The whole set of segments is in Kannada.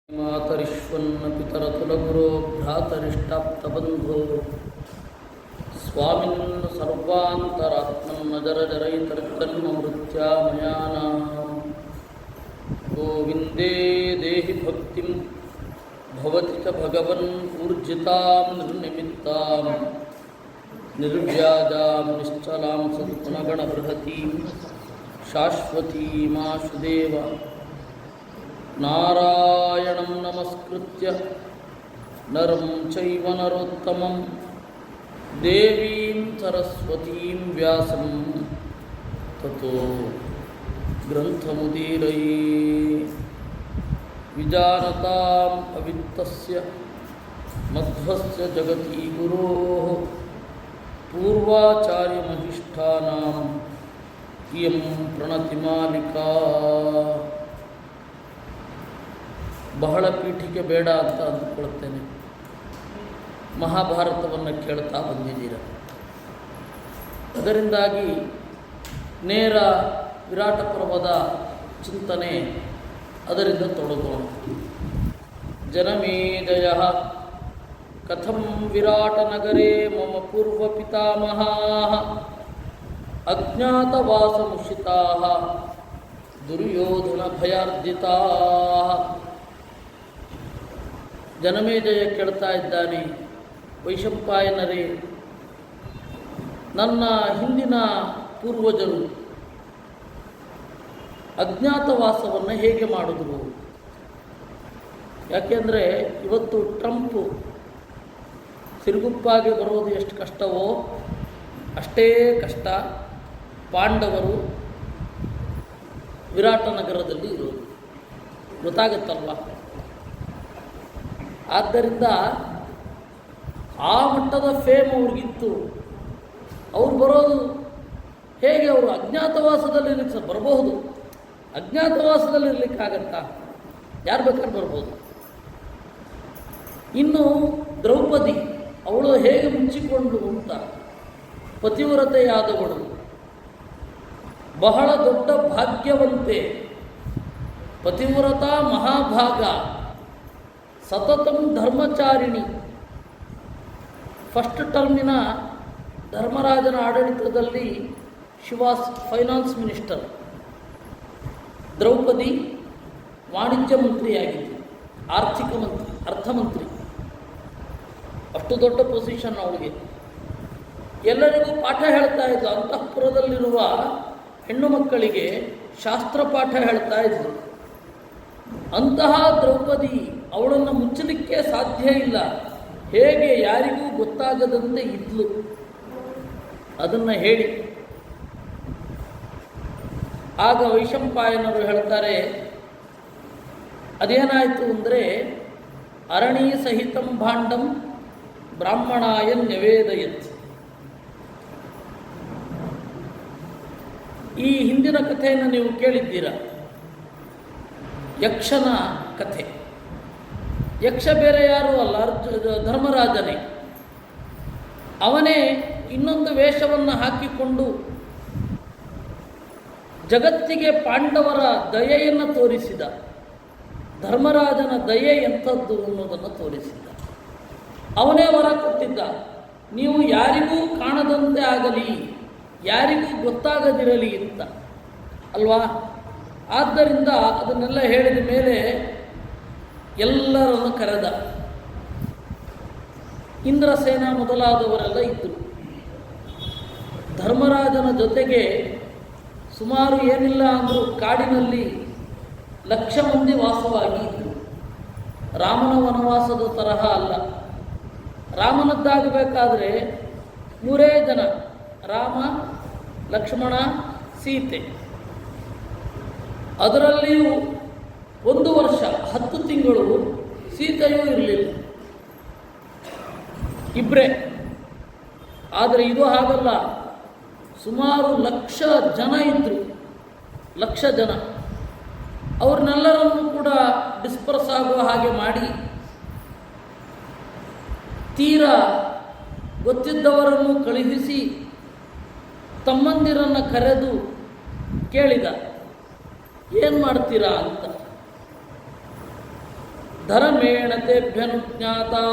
ಮಾತರಿಶ್ವನ್ನ ಪಿತರತುಲಗುರೋ ಭ್ರಾತರಿಷ್ಟಾಪ್ತಬಂಧೋ ಸ್ವಾಮಿನ್ ಸರ್ವಾಂತರಾತ್ಮನ್ನ ಜರಜರೈತರ್ಕನ್ಮೃತ್ಯಾಮಯಾನಾಂ ಗೋವಿಂದೇ ದೇಹಿ ಭಕ್ತಿಂ ಭವತಿ ಚ ಭಗವನ್ ಊರ್ಜಿತಾಂ ನಿರ್ನಿಮಿತ್ತಾಂ ನಿರ್ವ್ಯಾಜಾಂ ನಿಶ್ಚಲಾಂ ಸದ್ಗುಣಗಣಬೃಹತೀಂ ಶಾಶ್ವತೀಮಾಶುದೇವ ನಾರಾಯಣಂ ನಮಸ್ಕೃತ್ಯ ನರಂ ಚೈವ ನರೋತ್ತಮಂ ದೇವೀಂ ಸರಸ್ವತೀಂ ವ್ಯಾಸಂ ತತೋ ಗ್ರಂಥಮುದೀರಯೇ ವಿಜಾನತಾಂ ಅವಿತ್ತಸ್ಯ ಮಧ್ವಸ್ಯ ಜಗತಿ ಗುರೋಃ ಪೂರ್ವಾಚಾರ್ಯಮಹಿಷ್ಠಾನಾಂ ಇಯಂ ಪ್ರಣತಿಮಾಲಿಕಾ. ಬಹಳ ಪೀಠಿಕೆ ಬೇಡ ಅಂತ ಅಂದುಕೊಳ್ತೇನೆ. ಮಹಾಭಾರತವನ್ನು ಕೇಳ್ತಾ ಬಂದಿದ್ದೀರ. ಅದರಿಂದಾಗಿ ನೇರ ವಿರಾಟ ಪರ್ವದ ಚಿಂತನೆ ಅದರಿಂದ ತೊಡಗೋಣ. ಜನಮೇಜಯ ಕಥಂ ವಿರಾಟನಗರೇ ಮಮ ಪೂರ್ವ ಪಿತಾಮಹಾಃ ಅಜ್ಞಾತವಾಸಮುಷಿತಾಃ ದುರ್ಯೋಧನ ಭಯಾರ್ಜಿತಾಃ. ಜನಮೇಜಯ ಕೇಳ್ತಾ ಇದ್ದಾನೆ, ವೈಶಂಪಾಯನರೇ, ನನ್ನ ಹಿಂದಿನ ಪೂರ್ವಜರು ಅಜ್ಞಾತವಾಸವನ್ನು ಹೇಗೆ ಮಾಡಿದ್ರು? ಯಾಕೆಂದರೆ ಇವತ್ತು ಟ್ರಂಪ್ ಸಿರುಗುಪ್ಪಾಗೆ ಬರೋದು ಎಷ್ಟು ಕಷ್ಟವೋ ಅಷ್ಟೇ ಕಷ್ಟ ಪಾಂಡವರು ವಿರಾಟನಗರದಲ್ಲಿ ಇರೋದು. ಗೊತ್ತಾಗುತ್ತಲ್ವ? ಆದ್ದರಿಂದ ಆ ಮಟ್ಟದ ಫೇಮ್ ಅವ್ರಿಗಿತ್ತು. ಅವ್ರು ಬರೋದು ಹೇಗೆ? ಅವರು ಅಜ್ಞಾತವಾಸದಲ್ಲಿ ಬರಬಹುದು. ಅಜ್ಞಾತವಾಸದಲ್ಲಿ ಇರಲಿಕ್ಕಾಗತ್ತಾ? ಯಾರು ಬೇಕಾದ್ರೂ ಬರ್ಬೋದು. ಇನ್ನು ದ್ರೌಪದಿ, ಅವಳು ಹೇಗೆ ಮುಚ್ಚಿಕೊಂಡು ಅಂತ, ಪತಿವ್ರತೆಯಾದವಳು, ಬಹಳ ದೊಡ್ಡ ಭಾಗ್ಯವಂತೆ, ಪತಿವ್ರತಾ ಮಹಾಭಾಗ, ಸತತಂ ಧರ್ಮಚಾರಿಣಿ. ಫಸ್ಟ್ ಟರ್ಮಿನ ಧರ್ಮರಾಜನ ಆಡಳಿತದಲ್ಲಿ she was finance minister. Draupadi ವಾಣಿಜ್ಯ ಮಂತ್ರಿಯಾಗಿತ್ತು, ಆರ್ಥಿಕ ಮಂತ್ರಿ, ಅರ್ಥಮಂತ್ರಿ. ಅಷ್ಟು ದೊಡ್ಡ ಪೊಸಿಷನ್ ಅವಳಿಗೆ. ಎಲ್ಲರಿಗೂ ಪಾಠ ಹೇಳ್ತಾ ಇದ್ಲು. ಅಂತಃಪುರದಲ್ಲಿರುವ ಹೆಣ್ಣು ಮಕ್ಕಳಿಗೆ ಶಾಸ್ತ್ರ ಪಾಠ ಹೇಳ್ತಾ ಇದ್ಲು. ಅಂತಹ ದ್ರೌಪದಿ, ಅವಳನ್ನು ಮುಚ್ಚಲಿಕ್ಕೆ ಸಾಧ್ಯ ಇಲ್ಲ. ಹೇಗೆ ಯಾರಿಗೂ ಗೊತ್ತಾಗದಂತೆ ಇದ್ಲು, ಅದನ್ನು ಹೇಳಿ. ಆಗ ವೈಶಂಪಾಯನರು ಹೇಳ್ತಾರೆ, ಅದೇನಾಯಿತು ಅಂದರೆ, ಅರಣಿ ಸಹಿತಂ ಭಾಂಡಂ ಬ್ರಾಹ್ಮಣಾಯ ನ್ಯವೇದಯತ್. ಈ ಹಿಂದಿನ ಕಥೆಯನ್ನು ನೀವು ಕೇಳಿದ್ದೀರ, ಯಕ್ಷನ ಕಥೆ. ಯಕ್ಷ ಬೇರೆ ಯಾರೂ ಅಲ್ಲ, ಧರ್ಮರಾಜನೇ. ಅವನೇ ಇನ್ನೊಂದು ವೇಷವನ್ನು ಹಾಕಿಕೊಂಡು ಜಗತ್ತಿಗೆ ಪಾಂಡವರ ದಯೆಯನ್ನು ತೋರಿಸಿದ. ಧರ್ಮರಾಜನ ದಯೆ ಎಂಥದ್ದು ಅನ್ನೋದನ್ನು ತೋರಿಸಿದ. ಅವನೇ ವರ ಕೊಟ್ಟಿದ್ದ, ನೀವು ಯಾರಿಗೂ ಕಾಣದಂತೆ ಆಗಲಿ, ಯಾರಿಗೂ ಗೊತ್ತಾಗದಿರಲಿ ಅಂತ ಅಲ್ವಾ? ಆದ್ದರಿಂದ ಅದನ್ನೆಲ್ಲ ಹೇಳಿದ ಮೇಲೆ ಎಲ್ಲರನ್ನು ಕರೆದ. ಇಂದ್ರಸೇನ ಮೊದಲಾದವರೆಲ್ಲ ಇದ್ದರು. ಧರ್ಮರಾಜನ ಜೊತೆಗೆ ಸುಮಾರು ಏನಿಲ್ಲ ಅಂದರೂ ಕಾಡಿನಲ್ಲಿ 1,00,000 ಮಂದಿ ವಾಸವಾಗಿ ಇದ್ದರು. ರಾಮನ ವನವಾಸದ ತರಹ ಅಲ್ಲ. ರಾಮನದ್ದಾಗಬೇಕಾದ್ರೆ 3 ಜನ, ರಾಮ, ಲಕ್ಷ್ಮಣ, ಸೀತೆ. ಅದರಲ್ಲಿಯೂ 1 ವರ್ಷ 10 ತಿಂಗಳು ಸೀತೆಯೂ ಇರಲಿಲ್ಲ, ಇಬ್ಬರೇ. ಆದರೆ ಇದು ಹಾಗಲ್ಲ, ಸುಮಾರು 1,00,000 ಜನ ಇದ್ದರು. 1,00,000 ಜನ. ಅವ್ರನ್ನೆಲ್ಲರನ್ನು ಕೂಡ ಡಿಸ್ಪರ್ಸ್ ಆಗುವ ಹಾಗೆ ಮಾಡಿ, ತೀರಾ ಗೊತ್ತಿದ್ದವರನ್ನು ಕಳುಹಿಸಿ ತಮ್ಮಂದಿರನ್ನು ಕರೆದು ಕೇಳಿದ, ಏನು ಮಾಡ್ತೀರಾ ಅಂತ. ಧರ್ಮೇಣ ತೇಭ್ಯನುಜ್ಞಾತಾ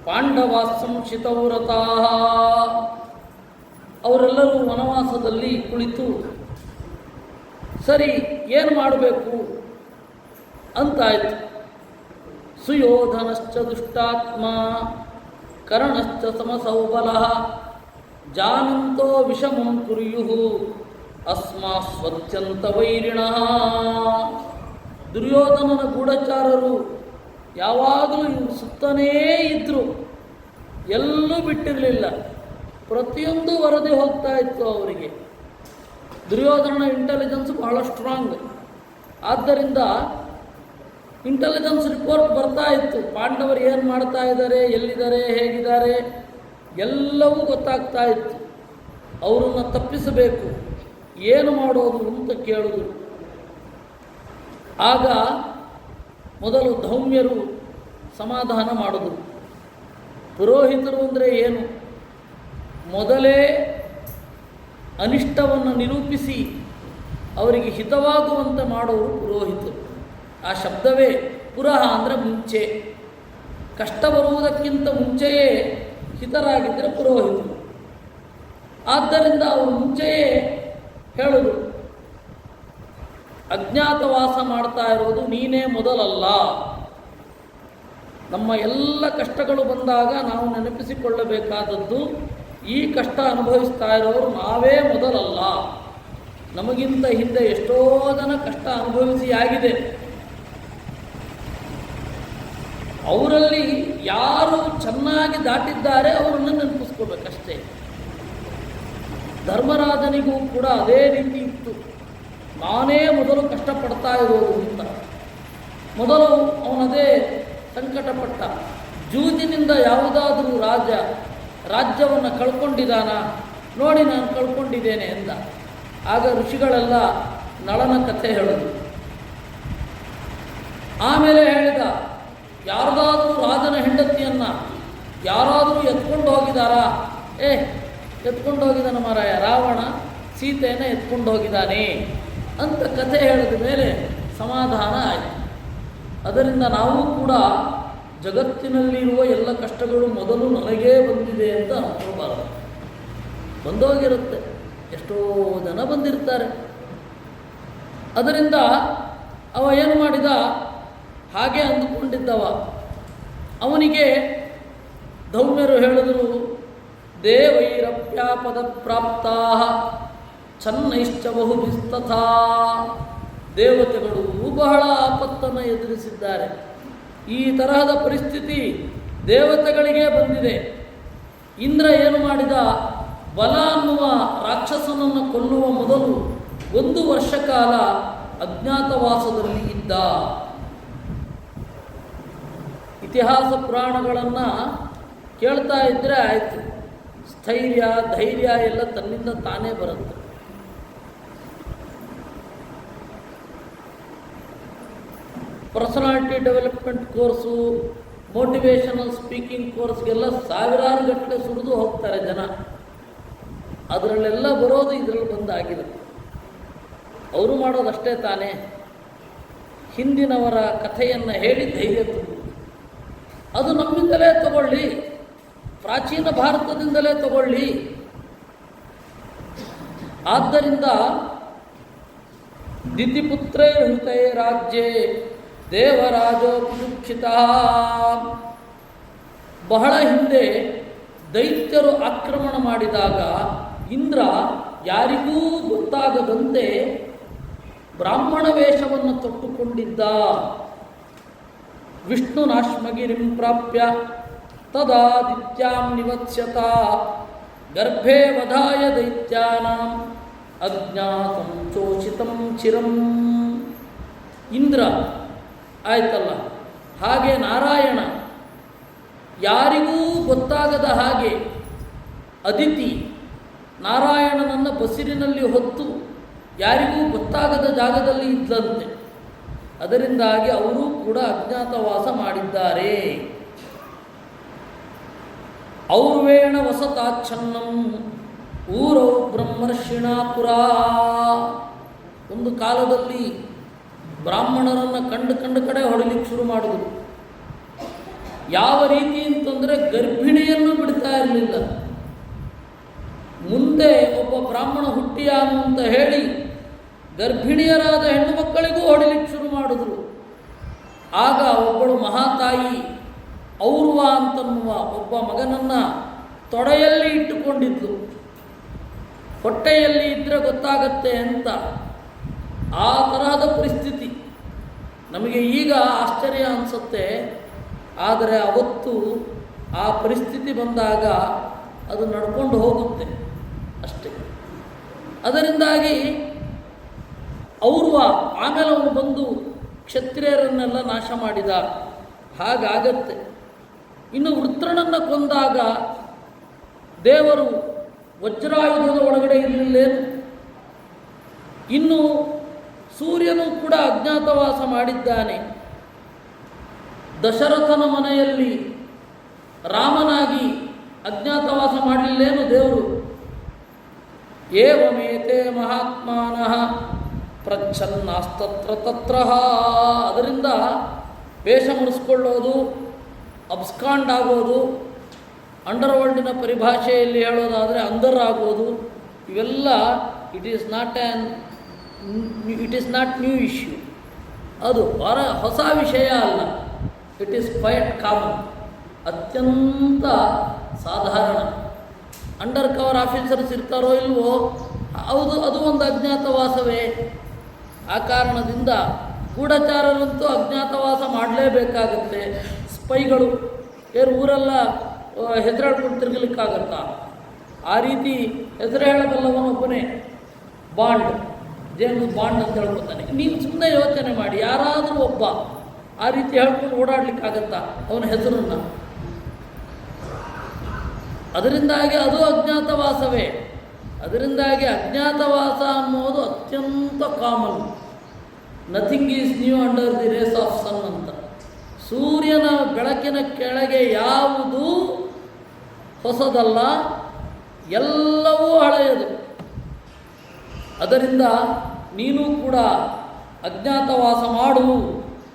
ಪಾಂಡವಾ ಸಂಶಿತವ್ರತಾ. ಅವರೆಲ್ಲರೂ ವನವಾಸದಲ್ಲಿ ಕುಳಿತು ಸರಿ ಏನು ಮಾಡಬೇಕು ಅಂತಾಯಿತು. ಸುಯೋಧನಶ್ಚ ದುಷ್ಟಾತ್ಮ ಕರ್ಣಶ್ಚ ಸಮಸೌಬಲಃ ಜಾನಂತೋ ವಿಷಮಂ ಕುರ್ಯುಃ ಅಸ್ಮಾಸ್ವತ್ಯಂತ ವೈರಿಣಃ. ದುರ್ಯೋಧನನ ಗೂಢಚಾರರು ಯಾವಾಗಲೂ ಇವರು ಸುತ್ತನೇ ಇದ್ದರು, ಎಲ್ಲೂ ಬಿಟ್ಟಿರಲಿಲ್ಲ. ಪ್ರತಿಯೊಂದು ವರದಿ ಹೋಗ್ತಾ ಇತ್ತು ಅವರಿಗೆ. ದುರ್ಯೋಧನನ ಇಂಟೆಲಿಜೆನ್ಸ್ ಬಹಳ ಸ್ಟ್ರಾಂಗ್. ಆದ್ದರಿಂದ ಇಂಟೆಲಿಜೆನ್ಸ್ ರಿಪೋರ್ಟ್ ಬರ್ತಾ ಇತ್ತು. ಪಾಂಡವರು ಏನು ಮಾಡ್ತಾ ಇದ್ದಾರೆ, ಎಲ್ಲಿದ್ದಾರೆ, ಹೇಗಿದ್ದಾರೆ ಎಲ್ಲವೂ ಗೊತ್ತಾಗ್ತಾ ಇತ್ತು. ಅವರನ್ನು ತಪ್ಪಿಸಬೇಕು, ಏನು ಮಾಡೋದು ಅಂತ ಕೇಳಿದ್ರು. ಆಗ ಮೊದಲು ಧೌಮ್ಯರು ಸಮಾಧಾನ ಮಾಡಿದ್ರು. ಪುರೋಹಿತರು ಅಂದರೆ ಏನು? ಮೊದಲೇ ಅನಿಷ್ಟವನ್ನು ನಿರೂಪಿಸಿ ಅವರಿಗೆ ಹಿತವಾಗುವಂತೆ ಮಾಡೋರು ಪುರೋಹಿತರು. ಆ ಶಬ್ದವೇ ಪುರಃ ಅಂದರೆ ಮುಂಚೆ, ಕಷ್ಟ ಬರುವುದಕ್ಕಿಂತ ಮುಂಚೆಯೇ ಹಿತರಾಗಿದ್ದರೆ ಪುರೋಹಿತರು. ಆದ್ದರಿಂದ ಅವರು ಮುಂಚೆಯೇ ಹೇಳಿದ್ರು, ಅಜ್ಞಾತವಾಸ ಮಾಡ್ತಾ ಇರೋದು ನೀನೇ ಮೊದಲಲ್ಲ. ನಮ್ಮ ಎಲ್ಲ ಕಷ್ಟಗಳು ಬಂದಾಗ ನಾವು ನೆನಪಿಸಿಕೊಳ್ಳಬೇಕಾದದ್ದು ಈ ಕಷ್ಟ ಅನುಭವಿಸ್ತಾ ಇರೋರು ನಾವೇ ಮೊದಲಲ್ಲ. ನಮಗಿಂತ ಹಿಂದೆ ಎಷ್ಟೋ ಜನ ಕಷ್ಟ ಅನುಭವಿಸಿ ಆಗಿದೆ. ಅವರಲ್ಲಿ ಯಾರು ಚೆನ್ನಾಗಿ ದಾಟಿದ್ದಾರೆ ಅವರನ್ನು ನೆನಪಿಸ್ಕೋಬೇಕಷ್ಟೇ. ಧರ್ಮರಾಜನಿಗೂ ಕೂಡ ಅದೇ ರೀತಿ ಇತ್ತು. ನಾನೇ ಮೊದಲು ಕಷ್ಟಪಡ್ತಾ ಇರೋದು ಅಂತ. ಮೊದಲು ಅವನದೇ ಸಂಕಟಪಟ್ಟ. ಜೂಜಿನಿಂದ ಯಾವುದಾದರೂ ರಾಜ್ಯವನ್ನು ಕಳ್ಕೊಂಡಿದ್ದಾನ, ನೋಡಿ ನಾನು ಕಳ್ಕೊಂಡಿದ್ದೇನೆ ಎಂದ. ಆಗ ಋಷಿಗಳೆಲ್ಲ ನಳನ ಕಥೆ ಹೇಳಿದ್ರು. ಆಮೇಲೆ ಹೇಳಿದ, ಯಾರದಾದರೂ ರಾಜನ ಹೆಂಡತಿಯನ್ನು ಯಾರಾದರೂ ಎತ್ಕೊಂಡು ಹೋಗಿದ್ದಾರಾ? ಎತ್ಕೊಂಡು ಹೋಗಿದ್ದಾನ ಮಾರಾಯ, ರಾವಣ ಸೀತೆಯನ್ನು ಎತ್ಕೊಂಡು ಹೋಗಿದ್ದಾನೆ ಅಂತ ಕಥೆ ಹೇಳಿದ ಮೇಲೆ ಸಮಾಧಾನ ಆಯಿತು. ಅದರಿಂದ ನಾವು ಕೂಡ ಜಗತ್ತಿನಲ್ಲಿರುವ ಎಲ್ಲ ಕಷ್ಟಗಳು ಮೊದಲು ನನಗೇ ಬಂದಿದೆ ಅಂತ ಅನ್ಕೋಬಾರದು. ಬಂದೋಗಿರುತ್ತೆ, ಎಷ್ಟೋ ಜನ ಬಂದಿರ್ತಾರೆ. ಅದರಿಂದ ಅವ ಏನು ಮಾಡಿದ, ಹಾಗೆ ಅಂದುಕೊಂಡಿದ್ದವ. ಅವನಿಗೆ ಧೌಮ್ಯರು ಹೇಳಿದರು, ದೇವೈರಪ್ಯಾಪದ ಪ್ರಾಪ್ತಾ ಚನ್ನೈಶ್ಚ ಬಹುಭಿಸ್ತಥಾ. ದೇವತೆಗಳು ಬಹಳ ಆಪತ್ತನ್ನು ಎದುರಿಸಿದ್ದಾರೆ. ಈ ತರಹದ ಪರಿಸ್ಥಿತಿ ದೇವತೆಗಳಿಗೆ ಬಂದಿದೆ. ಇಂದ್ರ ಏನು ಮಾಡಿದ, ಬಲ ಅನ್ನುವ ರಾಕ್ಷಸನನ್ನು ಕೊಲ್ಲುವ ಮೊದಲು 1 ವರ್ಷ ಕಾಲ ಅಜ್ಞಾತವಾಸದಲ್ಲಿ ಇದ್ದ. ಇತಿಹಾಸ ಪುರಾಣಗಳನ್ನು ಕೇಳ್ತಾ ಇದ್ದರೆ ಆಯಿತು, ಸ್ಥೈರ್ಯ ಧೈರ್ಯ ಎಲ್ಲ ತನ್ನಿಂದ ತಾನೇ ಬರುತ್ತೆ. Personality development course, motivational speaking ಕೋರ್ಸ್ಗೆಲ್ಲ ಸಾವಿರಾರು ಗಟ್ಟಲೆ ಸುರಿದು ಹೋಗ್ತಾರೆ ಜನ. ಅದರಲ್ಲೆಲ್ಲ ಬರೋದು ಇದರಲ್ಲಿ ಬಂದಾಗಿರುತ್ತೆ. ಅವರು ಮಾಡೋದಷ್ಟೇ ತಾನೇ. ಹಿಂದಿನವರ ಕಥೆಯನ್ನು ಹೇಳಿ ಧೈರ್ಯ ತುಂಬುವುದು. ಅದು ನಮ್ಮಿಂದಲೇ ತಗೊಳ್ಳಿ, ಪ್ರಾಚೀನ ಭಾರತದಿಂದಲೇ ತಗೊಳ್ಳಿ. ಆದ್ದರಿಂದ ದಿತಿಪುತ್ರೇ ಹೃತೇ ರಾಜ್ಯೇ ದೇವರಾಜೋಪಯುಕ್ಷಿತ. ಬಹಳ ಹಿಂದೆ ದೈತ್ಯರು ಆಕ್ರಮಣ ಮಾಡಿದಾಗ ಇಂದ್ರ ಯಾರಿಗೂ ಗೊತ್ತಾಗದಂತೆ ಬ್ರಾಹ್ಮಣ ವೇಷವನ್ನು ತೊಟ್ಟುಕೊಂಡಿದ್ದ. ವಿಷ್ಣುನಾಶ್ಮಗಿರಿಂ ಪ್ರಾಪ್ಯ ತದಾದಿತ್ಯಾಂ ನಿವತ್ಸ್ಯತ ಗರ್ಭೆ ವಧಾಯ ದೈತ್ಯಾನಾಂ ಅಜ್ಞಾತಂ ಚೋಷಿತಂ ಚಿರಂ. ಇಂದ್ರ ಆಯ್ತಲ್ಲ, ಹಾಗೆ ನಾರಾಯಣ ಯಾರಿಗೂ ಗೊತ್ತಾಗದ ಹಾಗೆ ಅದಿತಿ ನಾರಾಯಣನನ್ನು ಬಸಿರಿನಲ್ಲಿ ಹೊತ್ತು ಯಾರಿಗೂ ಗೊತ್ತಾಗದ ಜಾಗದಲ್ಲಿ ಇದ್ದಂತೆ. ಅದರಿಂದಾಗಿ ಅವರು ಕೂಡ ಅಜ್ಞಾತವಾಸ ಮಾಡಿದ್ದಾರೆ. ಔರ್ವೇಣ ವಸತಾಚ್ಛನ್ನಂ ಊರೌ ಬ್ರಹ್ಮರ್ಷಿಣಾಪುರ. ಒಂದು ಕಾಲದಲ್ಲಿ ಬ್ರಾಹ್ಮಣರನ್ನು ಕಂಡು ಕಡೆ ಹೊಡಿಲಿಕ್ಕೆ ಶುರು ಮಾಡಿದ್ರು. ಯಾವ ರೀತಿ ಅಂತಂದರೆ ಗರ್ಭಿಣಿಯನ್ನು ಬಿಡ್ತಾ ಇರಲಿಲ್ಲ. ಮುಂದೆ ಒಬ್ಬ ಬ್ರಾಹ್ಮಣ ಹುಟ್ಟಿಯಾನು ಅಂತ ಹೇಳಿ ಗರ್ಭಿಣಿಯರಾದ ಹೆಣ್ಣು ಮಕ್ಕಳಿಗೂ ಹೊಡಿಲಿಕ್ಕೆ ಶುರು ಮಾಡಿದ್ರು. ಆಗ ಒಬ್ಬಳು ಮಹಾತಾಯಿ ಔರ್ವ ಅಂತನ್ನುವ ಒಬ್ಬ ಮಗನನ್ನು ತೊಡೆಯಲ್ಲಿ ಇಟ್ಟುಕೊಂಡಿದ್ಲು. ಹೊಟ್ಟೆಯಲ್ಲಿ ಇದ್ದರೆ ಗೊತ್ತಾಗತ್ತೆ ಅಂತ. ಆ ತರಹದ ಪರಿಸ್ಥಿತಿ ನಮಗೆ ಈಗ ಆಶ್ಚರ್ಯ ಅನಿಸುತ್ತೆ, ಆದರೆ ಅವತ್ತು ಆ ಪರಿಸ್ಥಿತಿ ಬಂದಾಗ ಅದು ನಡ್ಕೊಂಡು ಹೋಗುತ್ತೆ ಅಷ್ಟೇ. ಅದರಿಂದಾಗಿ ಔರ್ವ ಆಮೇಲೆ ಅವನು ಬಂದು ಕ್ಷತ್ರಿಯರನ್ನೆಲ್ಲ ನಾಶ ಮಾಡಿದ. ಹಾಗಾಗತ್ತೆ. ಇನ್ನು ವೃತ್ರನನ್ನು ಕೊಂದಾಗ ದೇವರು ವಜ್ರಾಯುಧದ ಒಳಗಡೆ ಇರಲಿಲ್ಲೇನು? ಇನ್ನು ಸೂರ್ಯನು ಕೂಡ ಅಜ್ಞಾತವಾಸ ಮಾಡಿದ್ದಾನೆ. ದಶರಥನ ಮನೆಯಲ್ಲಿ ರಾಮನಾಗಿ ಅಜ್ಞಾತವಾಸ ಮಾಡಲಿಲ್ಲೇನು ದೇವರು? ಏವಮೇತೆ ಮಹಾತ್ಮಾನಃ ಪ್ರಚ್ಛನ್ನಾಸ್ತತ್ರ ತತ್ರ. ಅದರಿಂದ ವೇಷ ಮುಡಿಸ್ಕೊಳ್ಳೋದು, ಅಬ್ಸ್ಕಾಂಡ್ ಆಗೋದು, ಅಂಡರ್ವರ್ಲ್ಡಿನ ಪರಿಭಾಷೆಯಲ್ಲಿ ಹೇಳೋದಾದರೆ ಅಂದರ್ ಆಗೋದು, ಇವೆಲ್ಲ it is not new issue. ಅದು ಹೊಸ ವಿಷಯ ಅಲ್ಲ. ಇಟ್ ಈಸ್ ಕ್ವೈಟ್ ಕಾಮನ್, ಅತ್ಯಂತ ಸಾಧಾರಣ. ಅಂಡರ್ ಕವರ್ ಆಫೀಸರ್ಸ್ ಇರ್ತಾರೋ ಇಲ್ವೋ, ಹೌದು, ಅದು ಒಂದು ಅಜ್ಞಾತವಾಸವೇ. ಆ ಕಾರಣದಿಂದ ಗೂಢಚಾರರಂತೂ ಅಜ್ಞಾತವಾಸ ಮಾಡಲೇಬೇಕಾಗತ್ತೆ. ಸ್ಪೈಗಳು ಊರೆಲ್ಲ ಹೆಸರಾಡ್ಕೊಂಡು ತಿರುಗಲಿಕ್ಕಾಗತ್ತಾ? ಆ ರೀತಿ ಹೆಸರು ಹೇಳಬಲ್ಲವನೊಬ್ಬನೇ ಬಾಂಡ್, ಜೇಮ್ಸ್ ಬಾಂಡ್ ಅಂತ ಹೇಳ್ಕೊತಾನೆ. ನೀವು ಸುಮ್ಮನೆ ಯೋಚನೆ ಮಾಡಿ, ಯಾರಾದರೂ ಒಬ್ಬ ಆ ರೀತಿ ಹೇಳ್ಕೊಂಡು ಓಡಾಡ್ಲಿಕ್ಕಾಗತ್ತಾ ಅವನ ಹೆಸರನ್ನು? ಅದರಿಂದಾಗಿ ಅದು ಅಜ್ಞಾತವಾಸವೇ. ಅದರಿಂದಾಗಿ ಅಜ್ಞಾತವಾಸ ಅನ್ನೋದು ಅತ್ಯಂತ common. Nothing is new under the rays of sun ಅಂತ. ಸೂರ್ಯನ ಬೆಳಕಿನ ಕೆಳಗೆ ಯಾವುದೂ ಹೊಸದಲ್ಲ, ಎಲ್ಲವೂ ಹಳೆಯದು. ಅದರಿಂದ ನೀನು ಕೂಡ ಅಜ್ಞಾತವಾಸ ಮಾಡು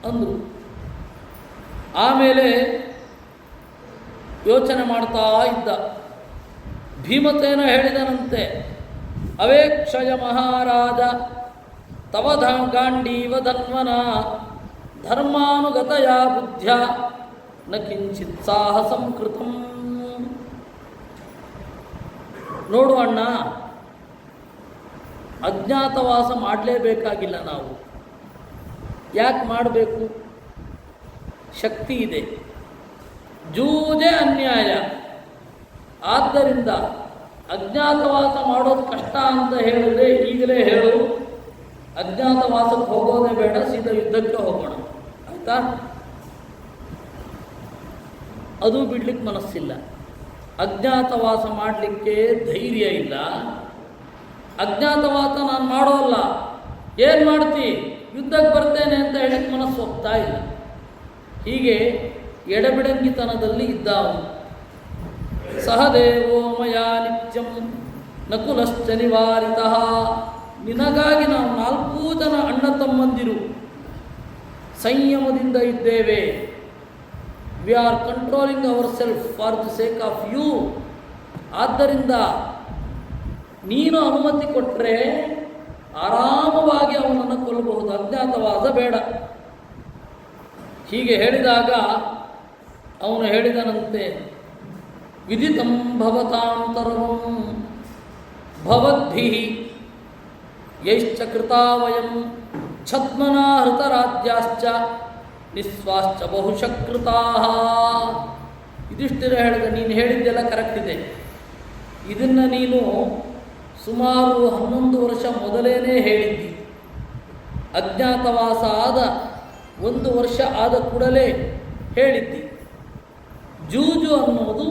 ಅಂದರು. ಆಮೇಲೆ ಯೋಚನೆ ಮಾಡ್ತಾ ಇದ್ದ. ಭೀಮಸೇನ ಹೇಳಿದನಂತೆ, ಅವೇಕ್ಷಯ ಮಹಾರಾಜ ತವ ಗಾಂಡೀವ ಧನ್ವನ ಧರ್ಮಾನುಗತಯ ಬುದ್ಧ್ಯ ನ ಕಿಂಚಿತ್ ಸಾಹಸಂ ಕೃತಂ. ನೋಡು ಅಣ್ಣ, ಅಜ್ಞಾತವಾಸ ಮಾಡಲೇಬೇಕಾಗಿಲ್ಲ ನಾವು. ಯಾಕೆ ಮಾಡಬೇಕು? ಶಕ್ತಿ ಇದೆ. ಜೂಜೆ ಅನ್ಯಾಯ. ಆದ್ದರಿಂದ ಅಜ್ಞಾತವಾಸ ಮಾಡೋದು ಕಷ್ಟ ಅಂತ ಹೇಳಿದ್ರೆ ಈಗಲೇ ಹೇಳು, ಅಜ್ಞಾತವಾಸಕ್ಕೆ ಹೋಗೋದೇ ಬೇಡ, ಸೀದಾ ಯುದ್ಧಕ್ಕೆ ಹೋಗೋಣ, ಆಯಿತಾ? ಅದು ಬಿಡ್ಲಿಕ್ಕೆ ಮನಸ್ಸಿಲ್ಲ. ಅಜ್ಞಾತವಾಸ ಮಾಡಲಿಕ್ಕೆ ಧೈರ್ಯ ಇಲ್ಲ. ಅಜ್ಞಾತವಾಸ ನಾನು ಮಾಡೋಲ್ಲ, ಏನು ಮಾಡ್ತಿ, ಯುದ್ಧಕ್ಕೆ ಬರ್ತೇನೆ ಅಂತ ಹೇಳಿಕ್ಕೆ ಮನಸ್ಸು ಹೋಗ್ತಾ ಇಲ್ಲ. ಹೀಗೆ ಎಡಬಿಡಂಗಿತನದಲ್ಲಿ ಇದ್ದ ಅವನು. ಸಹದೇವೋ ಮಯಾ ನಿತ್ಯಂ ನಕುಲಶ್ಚ ನಿವಾರಿತಃ. ನಿನಗಾಗಿ ನಾವು 4 ಜನ ಅಣ್ಣ ತಮ್ಮಂದಿರು ಸಂಯಮದಿಂದ ಇದ್ದೇವೆ. We are controlling our self for the sake of you. ಆದ್ದರಿಂದ ನೀನು ಅನುಮತಿ ಕೊಟ್ಟರೆ ಆರಾಮವಾಗಿ ಅವನನ್ನು ಕೊಲ್ಲಬಹುದು, ಅಜ್ಞಾತವಾಸ ಬೇಡ. ಹೀಗೆ ಹೇಳಿದಾಗ ಅವನು ಹೇಳಿದನಂತೆ, ವಿದಿತಂ ಭವತಾಂತರವಂ ಭವದ್ಭಿಃ ಯೈಶ್ಚ ಕೃತಾ ವಯಂ ಛದ್ಮನಾ ಹೃತರಾಜ್ಯಾಶ್ಚ ನಿಸ್ವಾಶ್ಚ ಬಹುಶಕೃತಾಃ. ಯುಧಿಷ್ಠಿರ ಹೇಳಿದ, ನೀನು ಹೇಳಿದ್ದೆಲ್ಲ ಕರೆಕ್ಟ್ ಇದೆ. ಇದನ್ನು ನೀನು ಸುಮಾರು 11 ವರ್ಷ ಮೊದಲೇನೇ ಹೇಳಿದ್ದಿ. ಅಜ್ಞಾತವಾಸ ಆದ 1 ವರ್ಷ ಆದ ಕೂಡಲೇ ಹೇಳಿದ್ದಿ. ಜೂಜು ಅನ್ನೋದು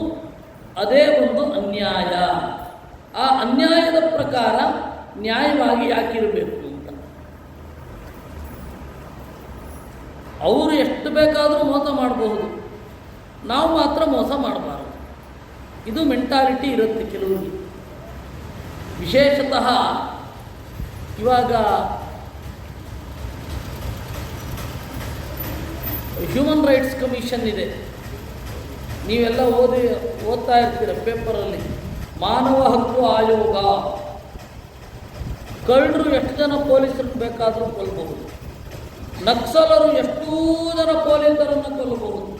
ಅದೇ ಒಂದು ಅನ್ಯಾಯ. ಆ ಅನ್ಯಾಯದ ಪ್ರಕಾರ ನ್ಯಾಯವಾಗಿ ಯಾಕಿರಬೇಕು ಅಂತ. ಅವರು ಎಷ್ಟು ಬೇಕಾದರೂ ಮೋಸ ಮಾಡಬಹುದು, ನಾವು ಮಾತ್ರ ಮೋಸ ಮಾಡಬಾರದು. ಇದು ಮೆಂಟಾಲಿಟಿ ಇರುತ್ತೆ ಕೆಲವರಿಗೆ. ವಿಶೇಷತಃ ಇವಾಗ ಹ್ಯೂಮನ್ ರೈಟ್ಸ್ ಕಮಿಷನ್ ಇದೆ, ನೀವೆಲ್ಲ ಓದ್ತಾ ಇರ್ತೀರ ಪೇಪರಲ್ಲಿ. ಮಾನವ ಹಕ್ಕು ಆಯೋಗ. ಕಳ್ಳರು ಎಷ್ಟು ಜನ ಪೊಲೀಸರನ್ನು ಬೇಕಾದರೂ ಕೊಲ್ಲಬಹುದು, ನಕ್ಸಲರು ಎಷ್ಟೂ ಜನ ಪೊಲೀಸರನ್ನು ಕೊಲ್ಲಬಹುದು,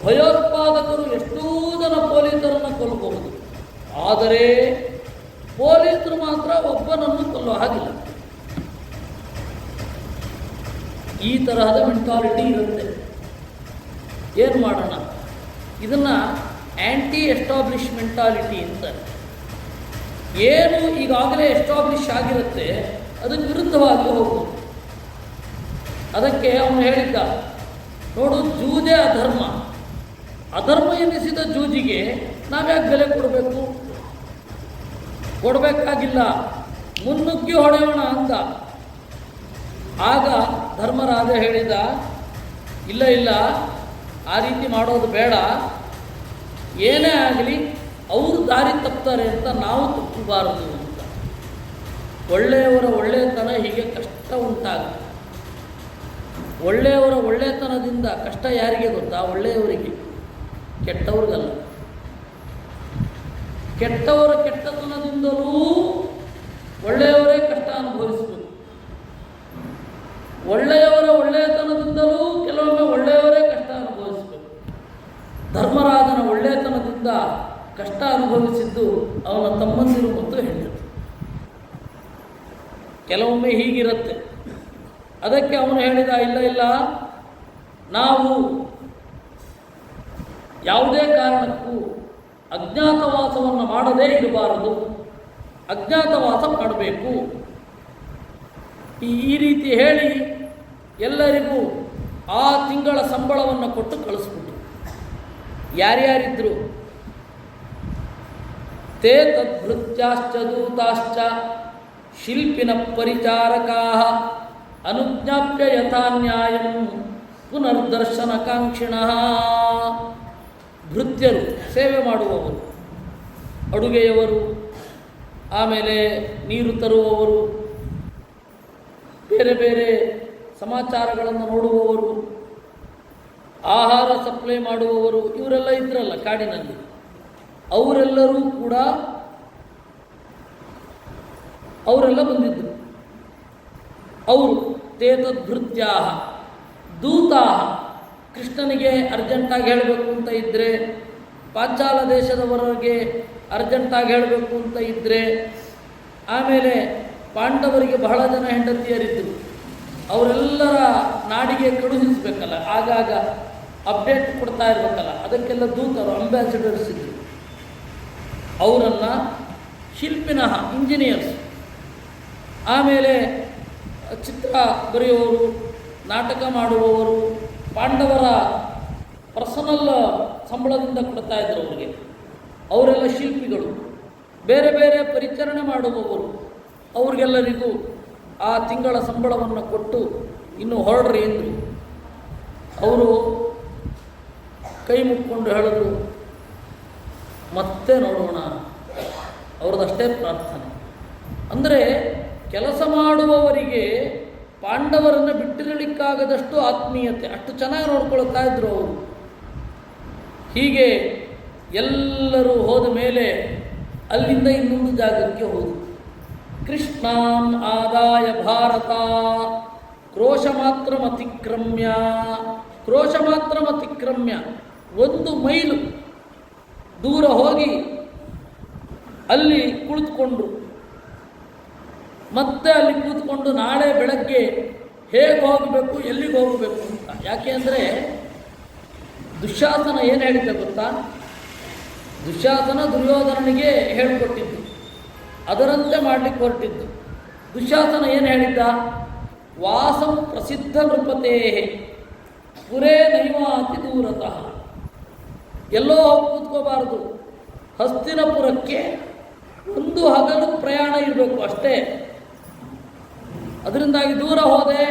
ಭಯೋತ್ಪಾದಕರು ಎಷ್ಟೂ ಜನ ಪೊಲೀಸರನ್ನು ಕೊಲ್ಲಬಹುದು. ಆದರೆ ಪೊಲೀಸರು ಮಾತ್ರ ಒಬ್ಬನನ್ನು ಕೊಲ್ಲೋ ಹಾಗಿಲ್ಲ. ಈ ತರಹದ ಮೆಂಟಾಲಿಟಿ ಇರುತ್ತೆ. ಏನು ಮಾಡೋಣ? ಇದನ್ನು ಆ್ಯಂಟಿ ಎಸ್ಟಾಬ್ಲಿಷ್ ಮೆಂಟಾಲಿಟಿ ಅಂತಾರೆ. ಏನು ಈಗಾಗಲೇ ಎಸ್ಟಾಬ್ಲಿಷ್ ಆಗಿರುತ್ತೆ ಅದಕ್ಕೆ ವಿರುದ್ಧವಾಗಿ ಹೋಗುವುದು. ಅದಕ್ಕೆ ಅವನು ಹೇಳಿದ್ದ, ನೋಡು, ಜೂಜೇ ಅಧರ್ಮ, ಅಧರ್ಮ ಎನಿಸಿದ ಜೂಜಿಗೆ ನಾವ್ಯಾಕೆ ಬೆಲೆ ಕೊಡಬೇಕು? ಕೊಡಬೇಕಾಗಿಲ್ಲ, ಮುನ್ನುಗ್ಗಿ ಹೊಡೆಯೋಣ ಅಂದ. ಆಗ ಧರ್ಮರಾಜ ಹೇಳಿದ, ಇಲ್ಲ ಇಲ್ಲ, ಆ ರೀತಿ ಮಾಡೋದು ಬೇಡ, ಏನೇ ಆಗಲಿ ಅವರು ದಾರಿ ತಪ್ತಾರೆ ಅಂತ ನಾವು ತಪ್ಪಬಾರದು ಅಂತ. ಒಳ್ಳೆಯವರ ಒಳ್ಳೆಯತನ ಹೀಗೆ ಕಷ್ಟ ಉಂಟಾಗುತ್ತೆ. ಒಳ್ಳೆಯವರ ಒಳ್ಳೆಯತನದಿಂದ ಕಷ್ಟ ಯಾರಿಗೆ ಗೊತ್ತಾ? ಒಳ್ಳೆಯವರಿಗೆ, ಕೆಟ್ಟವ್ರಿಗಲ್ಲ. ಕೆಟ್ಟವರ ಕೆಟ್ಟತನದಿಂದಲೂ ಒಳ್ಳೆಯವರೇ ಕಷ್ಟ ಅನುಭವಿಸಬೇಕು. ಒಳ್ಳೆಯವರ ಒಳ್ಳೆಯತನದಿಂದಲೂ ಕೆಲವೊಮ್ಮೆ ಒಳ್ಳೆಯವರೇ ಕಷ್ಟ ಅನುಭವಿಸಬೇಕು. ಧರ್ಮರಾಜನ ಒಳ್ಳೆಯತನದಿಂದ ಕಷ್ಟ ಅನುಭವಿಸಿದ್ದು ಅವನ ತಮ್ಮಂದಿರು ಮತ್ತು ಹೆಂಡತಿ. ಕೆಲವೊಮ್ಮೆ ಹೀಗಿರುತ್ತೆ. ಅದಕ್ಕೆ ಅವನು ಹೇಳಿದ, ಇಲ್ಲ ಇಲ್ಲ, ನಾವು ಯಾವುದೇ ಕಾರಣಕ್ಕೂ ಅಜ್ಞಾತವಾಸವನ್ನು ಮಾಡದೇ ಇರಬಾರದು, ಅಜ್ಞಾತವಾಸ ಮಾಡಬೇಕು. ಈ ರೀತಿ ಹೇಳಿ ಎಲ್ಲರಿಗೂ ಆ ತಿಂಗಳ ಸಂಬಳವನ್ನು ಕೊಟ್ಟು ಕಳಿಸ್ಬಿಟ್ಟು. ಯಾರ್ಯಾರಿದ್ರು? ತೇ ತದ್ಭೃತ್ಯಾಶ್ಚ ದೂತಾಶ್ಚ ಶಿಲ್ಪಿನ ಪರಿಚಾರಕಾ ಅನುಜ್ಞಾಪ್ಯ ಯಥಾ ನ್ಯಾಯಂ ಪುನರ್ದರ್ಶನಕಾಂಕ್ಷಿಣಃ. ಭೃತ್ಯರು, ಸೇವೆ ಮಾಡುವವರು, ಅಡುಗೆಯವರು, ಆಮೇಲೆ ನೀರು ತರುವವರು, ಬೇರೆ ಬೇರೆ ಸಮಾಚಾರಗಳನ್ನು ನೋಡುವವರು, ಆಹಾರ ಸಪ್ಲೈ ಮಾಡುವವರು, ಇವರೆಲ್ಲ ಇದ್ರಲ್ಲ ಕಾಡಿನಲ್ಲಿ. ಅವರೆಲ್ಲರೂ ಕೂಡ ಅವರೆಲ್ಲ ಬಂದಿದ್ದರು. ಅವರು ತೇತದ್ಭೃತ್ಯಾ ದೂತಾ. ಕೃಷ್ಣನಿಗೆ ಅರ್ಜೆಂಟಾಗಿ ಹೇಳಬೇಕು ಅಂತ ಇದ್ದರೆ, ಪಾಂಚಾಲ ದೇಶದವರಿಗೆ ಅರ್ಜೆಂಟಾಗಿ ಹೇಳಬೇಕು ಅಂತ ಇದ್ದರೆ, ಆಮೇಲೆ ಪಾಂಡವರಿಗೆ ಬಹಳ ಜನ ಹೆಂಡತಿಯರಿದ್ದರು, ಅವರೆಲ್ಲರ ನಾಡಿಗೆ ಕಳುಹಿಸಬೇಕಲ್ಲ, ಆಗಾಗ ಅಪ್ಡೇಟ್ ಕೊಡ್ತಾ ಇರಬೇಕಲ್ಲ, ಅದಕ್ಕೆಲ್ಲ ದೂತರು, ಅಂಬ್ಯಾಸಿಡರ್ಸ್ ಇದ್ದರು. ಅವರನ್ನು ಶಿಲ್ಪಿನಃ, ಇಂಜಿನಿಯರ್ಸ್, ಆಮೇಲೆ ಚಿತ್ರ ಬರೆಯುವವರು, ನಾಟಕ ಮಾಡುವವರು, ಪಾಂಡವರ ಪರ್ಸನಲ್ ಸಂಬಳದಿಂದ ಕೊಡ್ತಾ ಇದ್ದರು ಅವರಿಗೆ, ಅವರೆಲ್ಲ ಶಿಲ್ಪಿಗಳು. ಬೇರೆ ಬೇರೆ ಪರಿಚರಣೆ ಮಾಡುವವರು, ಅವ್ರಿಗೆಲ್ಲರಿಗೂ ಆ ತಿಂಗಳ ಸಂಬಳವನ್ನು ಕೊಟ್ಟು ಇನ್ನು ಹೊರಡ್ರಿ ಎಂದರು. ಅವರು ಕೈ ಮುಕ್ಕೊಂಡು ಹೇಳಿದ್ರು, ಮತ್ತೆ ನೋಡೋಣ. ಅವ್ರದ್ದಷ್ಟೇ ಪ್ರಾರ್ಥನೆ. ಅಂದರೆ ಕೆಲಸ ಮಾಡುವವರಿಗೆ ಪಾಂಡವರನ್ನು ಬಿಟ್ಟಿರಲಿಕ್ಕಾಗದಷ್ಟು ಆತ್ಮೀಯತೆ, ಅಷ್ಟು ಚೆನ್ನಾಗಿ ನೋಡ್ಕೊಳ್ತಾ ಇದ್ರು ಅವರು. ಹೀಗೆ ಎಲ್ಲರೂ ಹೋದ ಮೇಲೆ ಅಲ್ಲಿಂದ ಇನ್ನೊಂದು ಜಾಗಕ್ಕೆ ಹೋದರು. ಕೃಷ್ಣಾನ್ ಆದಾಯ ಭಾರತ ಕ್ರೋಶ ಮಾತ್ರ ಅತಿಕ್ರಮ್ಯ 1 ಮೈಲು ದೂರ ಹೋಗಿ ಅಲ್ಲಿ ಕುಳಿತುಕೊಂಡ್ರು. ಮತ್ತೆ ಅಲ್ಲಿ ಕೂತ್ಕೊಂಡು ನಾಳೆ ಬೆಳಗ್ಗೆ ಹೇಗೆ ಹೋಗಬೇಕು, ಎಲ್ಲಿಗೆ ಹೋಗಬೇಕು ಅಂತ. ಯಾಕೆ ಅಂದರೆ ದುಶ್ಯಾಸನ ಏನು ಹೇಳಿದ್ದ ಗೊತ್ತಾ? ದುಶ್ಯಾಸನ ದುರ್ಯೋಧನನಿಗೆ ಹೇಳಿಕೊಟ್ಟಿದ್ದು, ಅದರಂತೆ ಮಾಡಲಿಕ್ಕೆ ಹೊರಟಿದ್ದು. ದುಶ್ಯಾಸನ ಏನು ಹೇಳಿದ್ದ? ವಾಸಂ ಪ್ರಸಿದ್ಧ ನೃಪತೇ ಪುರೇ ನೈವಾತಿ ದೂರತಃ. ಎಲ್ಲೋ ಹೋಗಿ ಕೂತ್ಕೋಬಾರ್ದು, ಹಸ್ತಿನಪುರಕ್ಕೆ 1 ಹಗಲು ಪ್ರಯಾಣ ಇರಬೇಕು ಅಷ್ಟೇ. ಅದರಿಂದಾಗಿ ದೂರ ಹೋದೆ,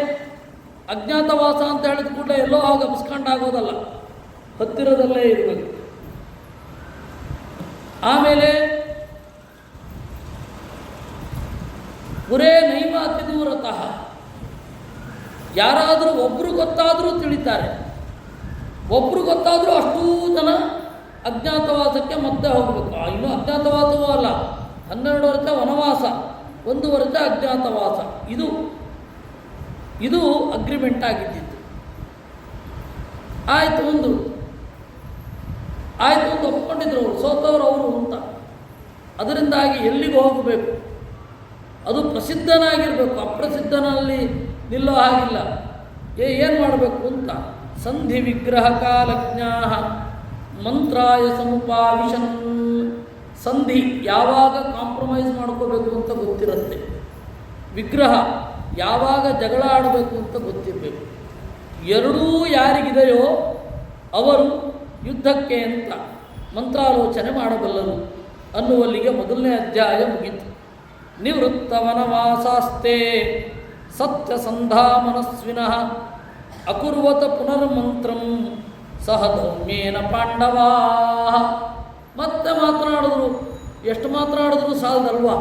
ಅಜ್ಞಾತವಾಸ ಅಂತ ಹೇಳಿದ ಕೂಡಲೇ ಎಲ್ಲೋ ಹೋಗಿ ಅಪ್ಸ್ಕೊಂಡಾಗೋದಲ್ಲ, ಹತ್ತಿರದಲ್ಲೇ ಇರಬೇಕು. ಆಮೇಲೆ ಪುರೇ ನೈವ ಅತಿ ದೂರತಃ, ಯಾರಾದರೂ ಒಬ್ಬರು ಗೊತ್ತಾದರೂ ತಿಳಿತಾರೆ, ಒಬ್ಬರು ಗೊತ್ತಾದರೂ ಅಷ್ಟೂ ಜನ ಅಜ್ಞಾತವಾಸಕ್ಕೆ ಮತ್ತೆ ಹೋಗಬೇಕು. ಇನ್ನು ಅಜ್ಞಾತವಾಸವೂ ಅಲ್ಲ, 12 ವರ್ಷ ವನವಾಸ, 1 ವರ್ಷ ಅಜ್ಞಾತವಾಸ. ಇದು ಅಗ್ರಿಮೆಂಟ್ ಆಗಿದ್ದಿತ್ತು. ಆಯಿತು ಒಂದು ಒಪ್ಕೊಂಡಿದ್ರು ಅವರು, ಸೋತವರು ಅವರು ಅಂತ. ಅದರಿಂದಾಗಿ ಎಲ್ಲಿಗೆ ಹೋಗಬೇಕು, ಅದು ಪ್ರಸಿದ್ಧನಾಗಿರಬೇಕು, ಅಪ್ರಸಿದ್ಧನಲ್ಲಿ ನಿಲ್ಲೋ ಹಾಗಿಲ್ಲ. ಏನು ಮಾಡಬೇಕು ಅಂತ ಸಂಧಿ ವಿಗ್ರಹ ಕಾಲಜ್ಞಾ ಮಂತ್ರಾಯ ಸಮುಪಾವಿಶನ್. ಸಂಧಿ ಯಾವಾಗ ಕಾಂಪ್ರಮೈಸ್ ಮಾಡ್ಕೋಬೇಕು ಅಂತ ಗೊತ್ತಿರುತ್ತೆ, ವಿಗ್ರಹ ಯಾವಾಗ ಜಗಳ ಆಡಬೇಕು ಅಂತ ಗೊತ್ತಿರಬೇಕು. ಎರಡೂ ಯಾರಿಗಿದೆಯೋ ಅವರು ಯುದ್ಧಕ್ಕೆ ಅಂತ ಮಂತ್ರಾಲೋಚನೆ ಮಾಡಬಲ್ಲರು ಅನ್ನುವಲ್ಲಿಗೆ 1ನೇ ಅಧ್ಯಾಯ ಮುಗಿತು. ನಿವೃತ್ತ ವನವಾಸಾಸ್ತೆ ಸತ್ಯಸಂಧಾ ಮನಸ್ವಿನಃ ಅಕುರ್ವತ ಪುನರ್ಮಂತ್ರಂ ಸಹ ಧೌಮ್ಯೇನ ಪಾಂಡವಾ. ಮತ್ತೆ ಮಾತನಾಡಿದ್ರು, ಎಷ್ಟು ಮಾತನಾಡಿದ್ರು ಸಾಲದಲ್ವಾ?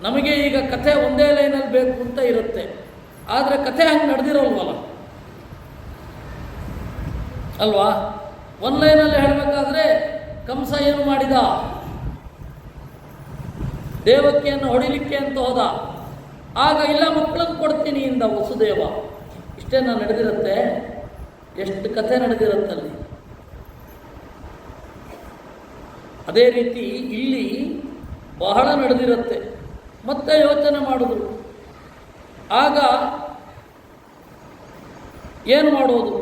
ನಮಗೆ ಈಗ ಕಥೆ ಒಂದೇ ಲೈನಲ್ಲಿ ಬೇಕು ಅಂತ ಇರುತ್ತೆ, ಆದರೆ ಕಥೆ ಹಂಗೆ ನಡೆದಿರೋಲ್ವಲ್ಲ ಅಲ್ವಾ? ಒಂದು ಲೈನಲ್ಲಿ ಹೇಳಬೇಕಾದ್ರೆ ಕಂಸ ಏನು ಮಾಡಿದ? ದೇವಕಿಯನ್ನು ಹೊಡಿಲಿಕ್ಕೆ ಅಂತ ಹೋದ. ಆಗ ಇಲ್ಲ ಮಕ್ಕಳನ್ನು ಕೊಡ್ತೀನಿ ಇಂದ ವಸುದೇವ. ಇಷ್ಟೇನ ನಡೆದಿರುತ್ತೆ? ಎಷ್ಟು ಕಥೆ ನಡೆದಿರುತ್ತಲ್ಲಿ. ಅದೇ ರೀತಿ ಇಲ್ಲಿ ಬಹಳ ನಡೆದಿರುತ್ತೆ. ಮತ್ತೆ ಯೋಚನೆ ಮಾಡಿದ್ರು. ಆಗ ಏನು ಮಾಡೋದು,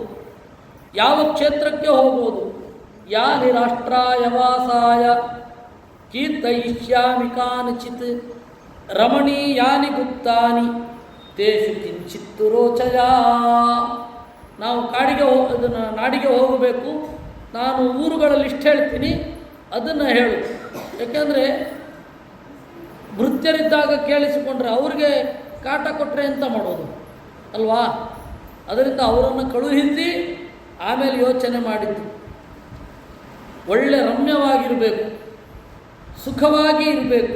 ಯಾವ ಕ್ಷೇತ್ರಕ್ಕೆ ಹೋಗೋದು? ಯಾನಿ ರಾಷ್ಟ್ರಾಯ ವಾಸಾಯ ಕೀರ್ತಯಿಷ್ಯಾಮಿ ಕಾನಚಿತ್ ರಮಣೀಯಾನಿ ಗುಪ್ತಾನಿ ತೇಷು ಕಿಂಚಿತ್ತು ರೋಚಯ. ನಾವು ನಾಡಿಗೆ ಹೋಗಬೇಕು, ನಾನು ಊರುಗಳ ಲಿಸ್ಟ್ ಹೇಳ್ತೀನಿ, ಅದನ್ನು ಹೇಳು. ಯಾಕೆಂದರೆ ಭೃತ್ಯರಿದ್ದಾಗ ಕೇಳಿಸಿಕೊಂಡ್ರೆ ಅವ್ರಿಗೆ ಕಾಟ ಕೊಟ್ಟರೆ ಅಂತ ಮಾಡೋದು ಅಲ್ವಾ? ಅದರಿಂದ ಅವರನ್ನು ಕಳುಹಿಸಿ ಆಮೇಲೆ ಯೋಚನೆ ಮಾಡಿದ್ದು. ಒಳ್ಳೆ ರಮ್ಯವಾಗಿರಬೇಕು, ಸುಖವಾಗಿ ಇರಬೇಕು.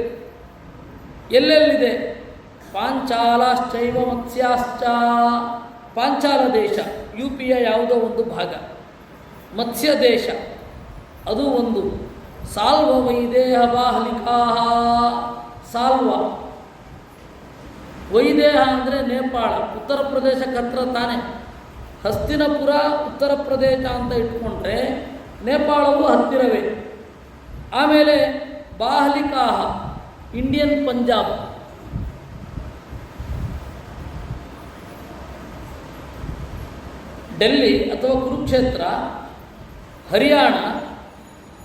ಎಲ್ಲೆಲ್ಲಿದೆ? ಪಾಂಚಾಲಾಶ್ಚೈವ ಮತ್ಸ್ಯಾಶ್ಚ. ಪಾಂಚಾಲ ದೇಶ UPಯ ಯಾವುದೋ ಒಂದು ಭಾಗ, ಮತ್ಸ್ಯ ದೇಶ ಅದು ಒಂದು. ಸಾಲ್ವ ವೈದೇಹ ಬಾಹಲಿಕಾ. ಸಾಲ್ವ ವೈದೇಹ ಅಂದರೆ ನೇಪಾಳ, ಉತ್ತರ ಪ್ರದೇಶಕ್ಕೆ ಹತ್ರ ತಾನೆ. ಹಸ್ತಿನಪುರ ಉತ್ತರ ಪ್ರದೇಶ ಅಂತ ಇಟ್ಕೊಂಡ್ರೆ ನೇಪಾಳವು ಹತ್ತಿರವೇ. ಆಮೇಲೆ ಬಾಹಲಿಕಾ ಇಂಡಿಯನ್ ಪಂಜಾಬ್. ಡೆಲ್ಲಿ ಅಥವಾ ಕುರುಕ್ಷೇತ್ರ ಹರಿಯಾಣ,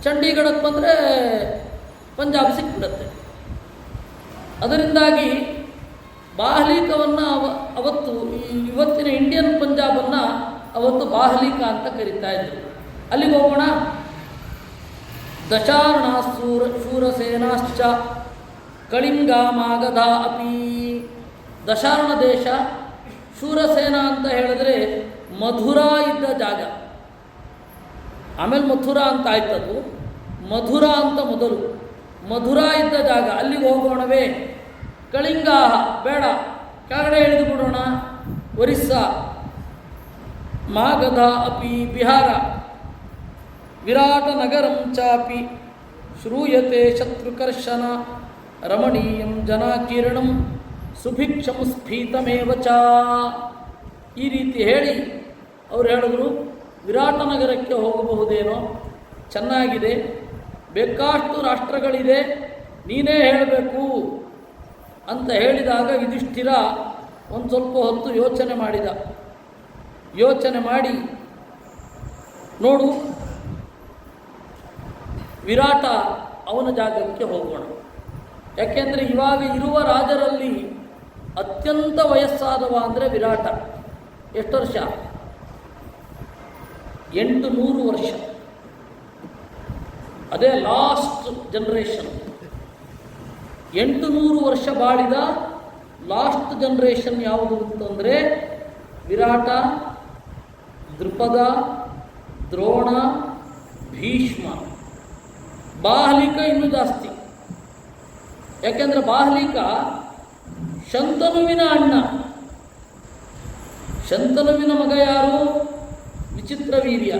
ಚಂಡೀಗಢಕ್ಕೆ ಬಂದರೆ ಪಂಜಾಬ್ ಸಿಕ್ಬಿಡುತ್ತೆ. ಅದರಿಂದಾಗಿ ಬಾಹ್ಲೀಕವನ್ನು ಅವತ್ತು ಇವತ್ತಿನ ಇಂಡಿಯನ್ ಪಂಜಾಬನ್ನು ಅವತ್ತು ಬಾಹ್ಲೀಕ ಅಂತ ಕರೀತಾ ಇದ್ರು. ಅಲ್ಲಿಗೆ ಹೋಗೋಣ. ದಶಾರ್ಣ ಶೂರಸೇನಾಶ್ಚ ಕಳಿಂಗಾಮಾಗಧ ಅಪಿ. ದಶಾರ್ಣ ದೇಶ, ಶೂರಸೇನ ಅಂತ ಹೇಳಿದ್ರೆ ಮಧುರಾ ಇದ್ದ ಜಾಗ. ಆಮೇಲೆ ಮಥುರಾ ಅಂತ ಆಯ್ತದು, ಮಧುರಾ ಅಂತ ಮೊದಲು. ಮಧುರಾ ಇದ್ದ ಜಾಗ, ಅಲ್ಲಿಗೆ ಹೋಗೋಣವೇ? ಕಳಿಂಗಾಹ ಬೇಡ, ಕೆಳಗಡೆ ಇಳಿದು ಬಿಡೋಣ. ಒರಿಸ್ಸಾ, ಮಾಗಧ ಅಪಿ ಬಿಹಾರ. ವಿರಾಟ ನಗರಂ ಚಾಪಿ ಶ್ರೂಯತೆ ಶತ್ರುಕರ್ಷಣ ರಮಣೀಯಂ ಜನಾಕೀರ್ಣಂ ಸುಭಿಕ್ಷಂ ಸ್ಫೀತಮೇವ ಚ. ಈ ರೀತಿ ಹೇಳಿ ಅವರು ಹೇಳಿದ್ರು, ವಿರಾಟ ನಗರಕ್ಕೆ ಹೋಗಬಹುದೇನೋ, ಚೆನ್ನಾಗಿದೆ, ಬೇಕಾಷ್ಟು ರಾಷ್ಟ್ರಗಳಿದೆ, ನೀನೇ ಹೇಳಬೇಕು ಅಂತ ಹೇಳಿದಾಗ ಯುಧಿಷ್ಠಿರ ಒಂದು ಸ್ವಲ್ಪ ಹೊತ್ತು ಯೋಚನೆ ಮಾಡಿದ. ಯೋಚನೆ ಮಾಡಿ, ನೋಡು ವಿರಾಟ ಅವನ ಜಾಗಕ್ಕೆ ಹೋಗೋಣ. ಯಾಕೆಂದರೆ ಇವಾಗ ಇರುವ ರಾಜರಲ್ಲಿ ಅತ್ಯಂತ ವಯಸ್ಸಾದವ ಅಂದರೆ ವಿರಾಟ. ಎಷ್ಟು ವರ್ಷ? 800 ವರ್ಷ. ಅದೇ ಲಾಸ್ಟ್ ಜನರೇಷನ್. 800 ವರ್ಷ ಬಾಳಿದ ಲಾಸ್ಟ್ ಜನರೇಷನ್ ಯಾವುದು ಅಂತಂದರೆ ವಿರಾಟ, ದೃಪದ, ದ್ರೋಣ, ಭೀಷ್ಮ. ಬಾಹ್ಲಿಕ ಇನ್ನೂ ಜಾಸ್ತಿ. ಯಾಕೆಂದರೆ ಬಾಹ್ಲಿಕ ಶಂತನುವಿನ ಅಣ್ಣ. ಶಂತನುವಿನ ಮಗ ಯಾರು? ವಿಚಿತ್ರವೀರ್ಯ.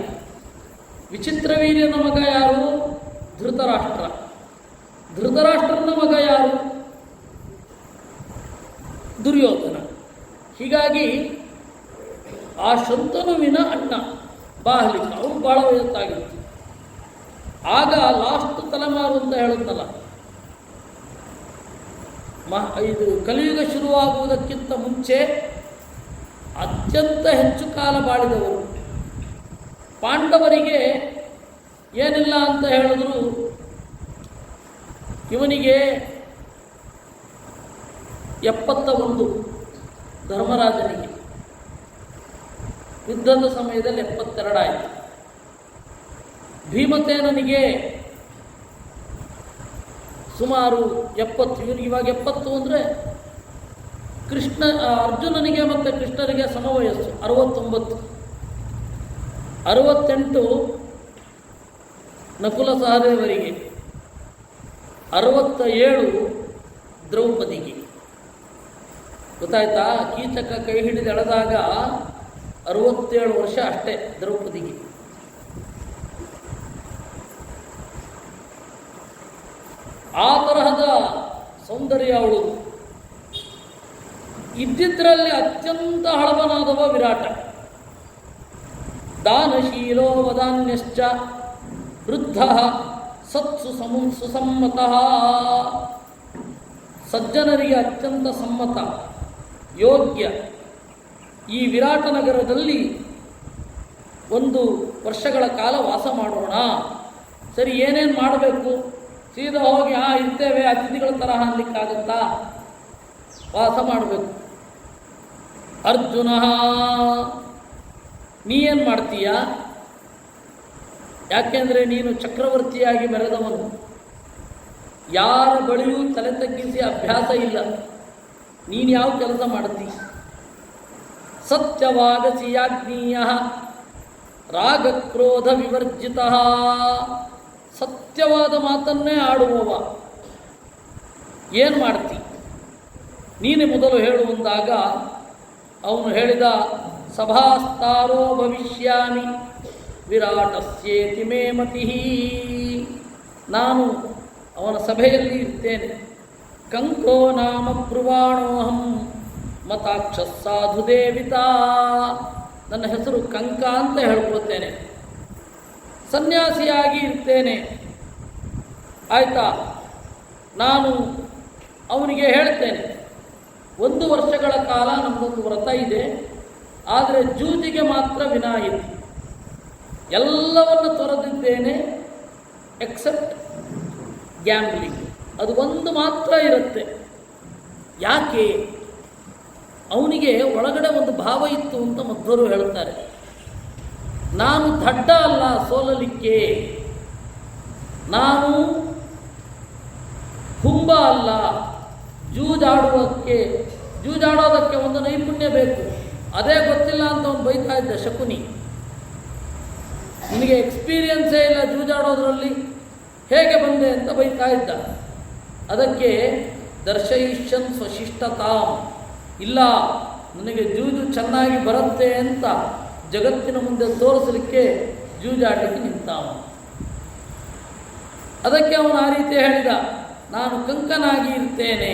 ವಿಚಿತ್ರವೀರ್ಯನ ಮಗ ಯಾರು? ಧೃತರಾಷ್ಟ್ರ. ಧೃತರಾಷ್ಟ್ರನ ಮಗ ಯಾರು? ದುರ್ಯೋಧನ. ಹೀಗಾಗಿ ಆ ಶಂತನುವಿನ ಅಣ್ಣ ಬಾಹ್ಲಿಕ, ಅವರು ಬಹಳ ವಯಸ್ಸಾಗಿತ್ತು. ಆಗ ಲಾಸ್ಟ್ ತಲೆಮಾರು ಅಂತ ಹೇಳಿದ್ನಲ್ಲ, ಇದು ಕಲಿಯುಗ ಶುರುವಾಗುವುದಕ್ಕಿಂತ ಮುಂಚೆ ಅತ್ಯಂತ ಹೆಚ್ಚು ಕಾಲ ಬಾಳಿದವರು. ಪಾಂಡವರಿಗೆ ಏನಿಲ್ಲ ಅಂತ ಹೇಳಿದ್ರು, ಇವನಿಗೆ 71, ಧರ್ಮರಾಜನಿಗೆ ಯುದ್ಧದ ಸಮಯದಲ್ಲಿ 72 ಆಯಿತು. ಭೀಮಸೇನನಿಗೆ ಸುಮಾರು 70. ಇವನಿಗೆ ಇವಾಗ 70 ಅಂದರೆ ಅರ್ಜುನನಿಗೆ ಮತ್ತು ಕೃಷ್ಣನಿಗೆ ಸಮವಯಸ್ಸು 69. 68 ನಕುಲ ಸಹದೇವರಿಗೆ, 67 ದ್ರೌಪದಿಗೆ. ಗೊತ್ತಾಯ್ತಾ? ಕೀಚಕ ಕೈ ಹಿಡಿದು ಎಳೆದಾಗ 67 ವರ್ಷ ಅಷ್ಟೇ ದ್ರೌಪದಿಗೆ. ಆ ತರಹದ ಸೌಂದರ್ಯ ಅವಳು. ಇದ್ದಿದ್ರಲ್ಲಿ ಅತ್ಯಂತ ಹಳವನಾದವ ವಿರಾಟ. ದಾನಶೀಲೋ ವದಾನ್ಯಶ್ಚ ವೃದ್ಧ ಸತ್ಸು ಸುಸಮ್ಮತಃ. ಸಜ್ಜನರಿಗೆ ಅತ್ಯಂತ ಸಮ್ಮತ, ಯೋಗ್ಯ. ಈ ವಿರಾಟ ನಗರದಲ್ಲಿ 1 ವರ್ಷಗಳ ಕಾಲ ವಾಸ ಮಾಡೋಣ. ಸರಿ, ಏನೇನು ಮಾಡಬೇಕು? ಸೀದಾ ಹೋಗಿ ಇರ್ತೇವೆ ಅತಿಥಿಗಳ ತರಹ ಅನ್ಲಿಕ್ಕಾಗತ್ತಾ? ವಾಸ ಮಾಡಬೇಕು. ಅರ್ಜುನ, ನೀ ಏನು ಮಾಡ್ತೀಯ? ಯಾಕೆಂದರೆ ನೀನು ಚಕ್ರವರ್ತಿಯಾಗಿ ಮೆರೆದವನು. ಯಾರ ಬಳಿಯೂ ತಲೆ ತಗ್ಗಿಸಿ ಅಭ್ಯಾಸ ಇಲ್ಲ. ನೀನು ಯಾವ ಕೆಲಸ ಮಾಡ್ತೀ? ಸತ್ಯವಾಗಸಿ ಯಾಜ್ಞೀಯ ರಾಗಕ್ರೋಧ ವಿವರ್ಜಿತ. ಸತ್ಯವಾದ ಮಾತನ್ನೇ ಆಡುವವ. ಏನು ಮಾಡ್ತಿ? ನೀನೇ ಮೊದಲು ಹೇಳುವಂದಾಗ ಅವನು ಹೇಳಿದ, ಸಭಾಸ್ತಾರೋ ಭವಿಷ್ಯಾಮಿ ವಿರಾಟಸ್ಯೇತಿ ಮೇ ಮತಿ. ನಾನು ಅವನ ಸಭೆಯಲ್ಲಿ ಇರ್ತೇನೆ. ಕಂಕೋ ನಾಮ ಬ್ರುವಾಣೋಹಂ ಮತಾಕ್ಷ ಸಾಧು ದೇವಿತಾ. ನನ್ನ ಹೆಸರು ಕಂಕ ಅಂತ ಹೇಳ್ಕೊಳ್ತೇನೆ. ಸನ್ಯಾಸಿಯಾಗಿ ಇರ್ತೇನೆ. ಆಯಿತಾ? ನಾನು ಅವನಿಗೆ ಹೇಳ್ತೇನೆ, 1 ವರ್ಷಗಳ ಕಾಲ ನಮ್ಮದೊಂದು ವ್ರತ ಇದೆ, ಆದರೆ ಜೂಜಿಗೆ ಮಾತ್ರ ವಿನಾಯಿತಿ. ಎಲ್ಲವನ್ನು ತೊರೆದಿದ್ದೇನೆ ಎಕ್ಸೆಪ್ಟ್ ಗ್ಯಾಮ್ಲಿಂಗ್. ಅದು ಒಂದು ಮಾತ್ರ ಇರುತ್ತೆ. ಯಾಕೆ? ಅವನಿಗೆ ಒಳಗಡೆ ಒಂದು ಭಾವ ಇತ್ತು ಅಂತ ಮಧ್ವರು ಹೇಳ್ತಾರೆ. ನಾನು ದಡ್ಡ ಅಲ್ಲ ಸೋಲಲಿಕ್ಕೆ, ನಾನು ಹುಂಬ ಅಲ್ಲ. ಜೂಜಾಡೋದಕ್ಕೆ ಒಂದು ನೈಪುಣ್ಯ ಬೇಕು. ಅದೇ ಗೊತ್ತಿಲ್ಲ ಅಂತ ಅವನು ಬೈತಾ ಇದ್ದ ಶಕುನಿ. ನಿನಗೆ ಎಕ್ಸ್ಪೀರಿಯನ್ಸೇ ಇಲ್ಲ ಜೂಜಾಡೋದ್ರಲ್ಲಿ, ಹೇಗೆ ಬಂದೆ ಅಂತ ಬೈತಾ ಇದ್ದ. ಅದಕ್ಕೆ ದರ್ಶಯಿಷ್ಯನ್ ಸ್ವಶಿಷ್ಟತಾಂ, ಇಲ್ಲ ನನಗೆ ಜೂಜು ಚೆನ್ನಾಗಿ ಬರುತ್ತೆ ಅಂತ ಜಗತ್ತಿನ ಮುಂದೆ ತೋರಿಸಲಿಕ್ಕೆ ಜೂಜಾಟಕ್ಕೆ ನಿಂತಾವ. ಅದಕ್ಕೆ ಅವನು ಆ ರೀತಿ ಹೇಳಿದ, ನಾನು ಕಂಕನಾಗಿ ಇರ್ತೇನೆ.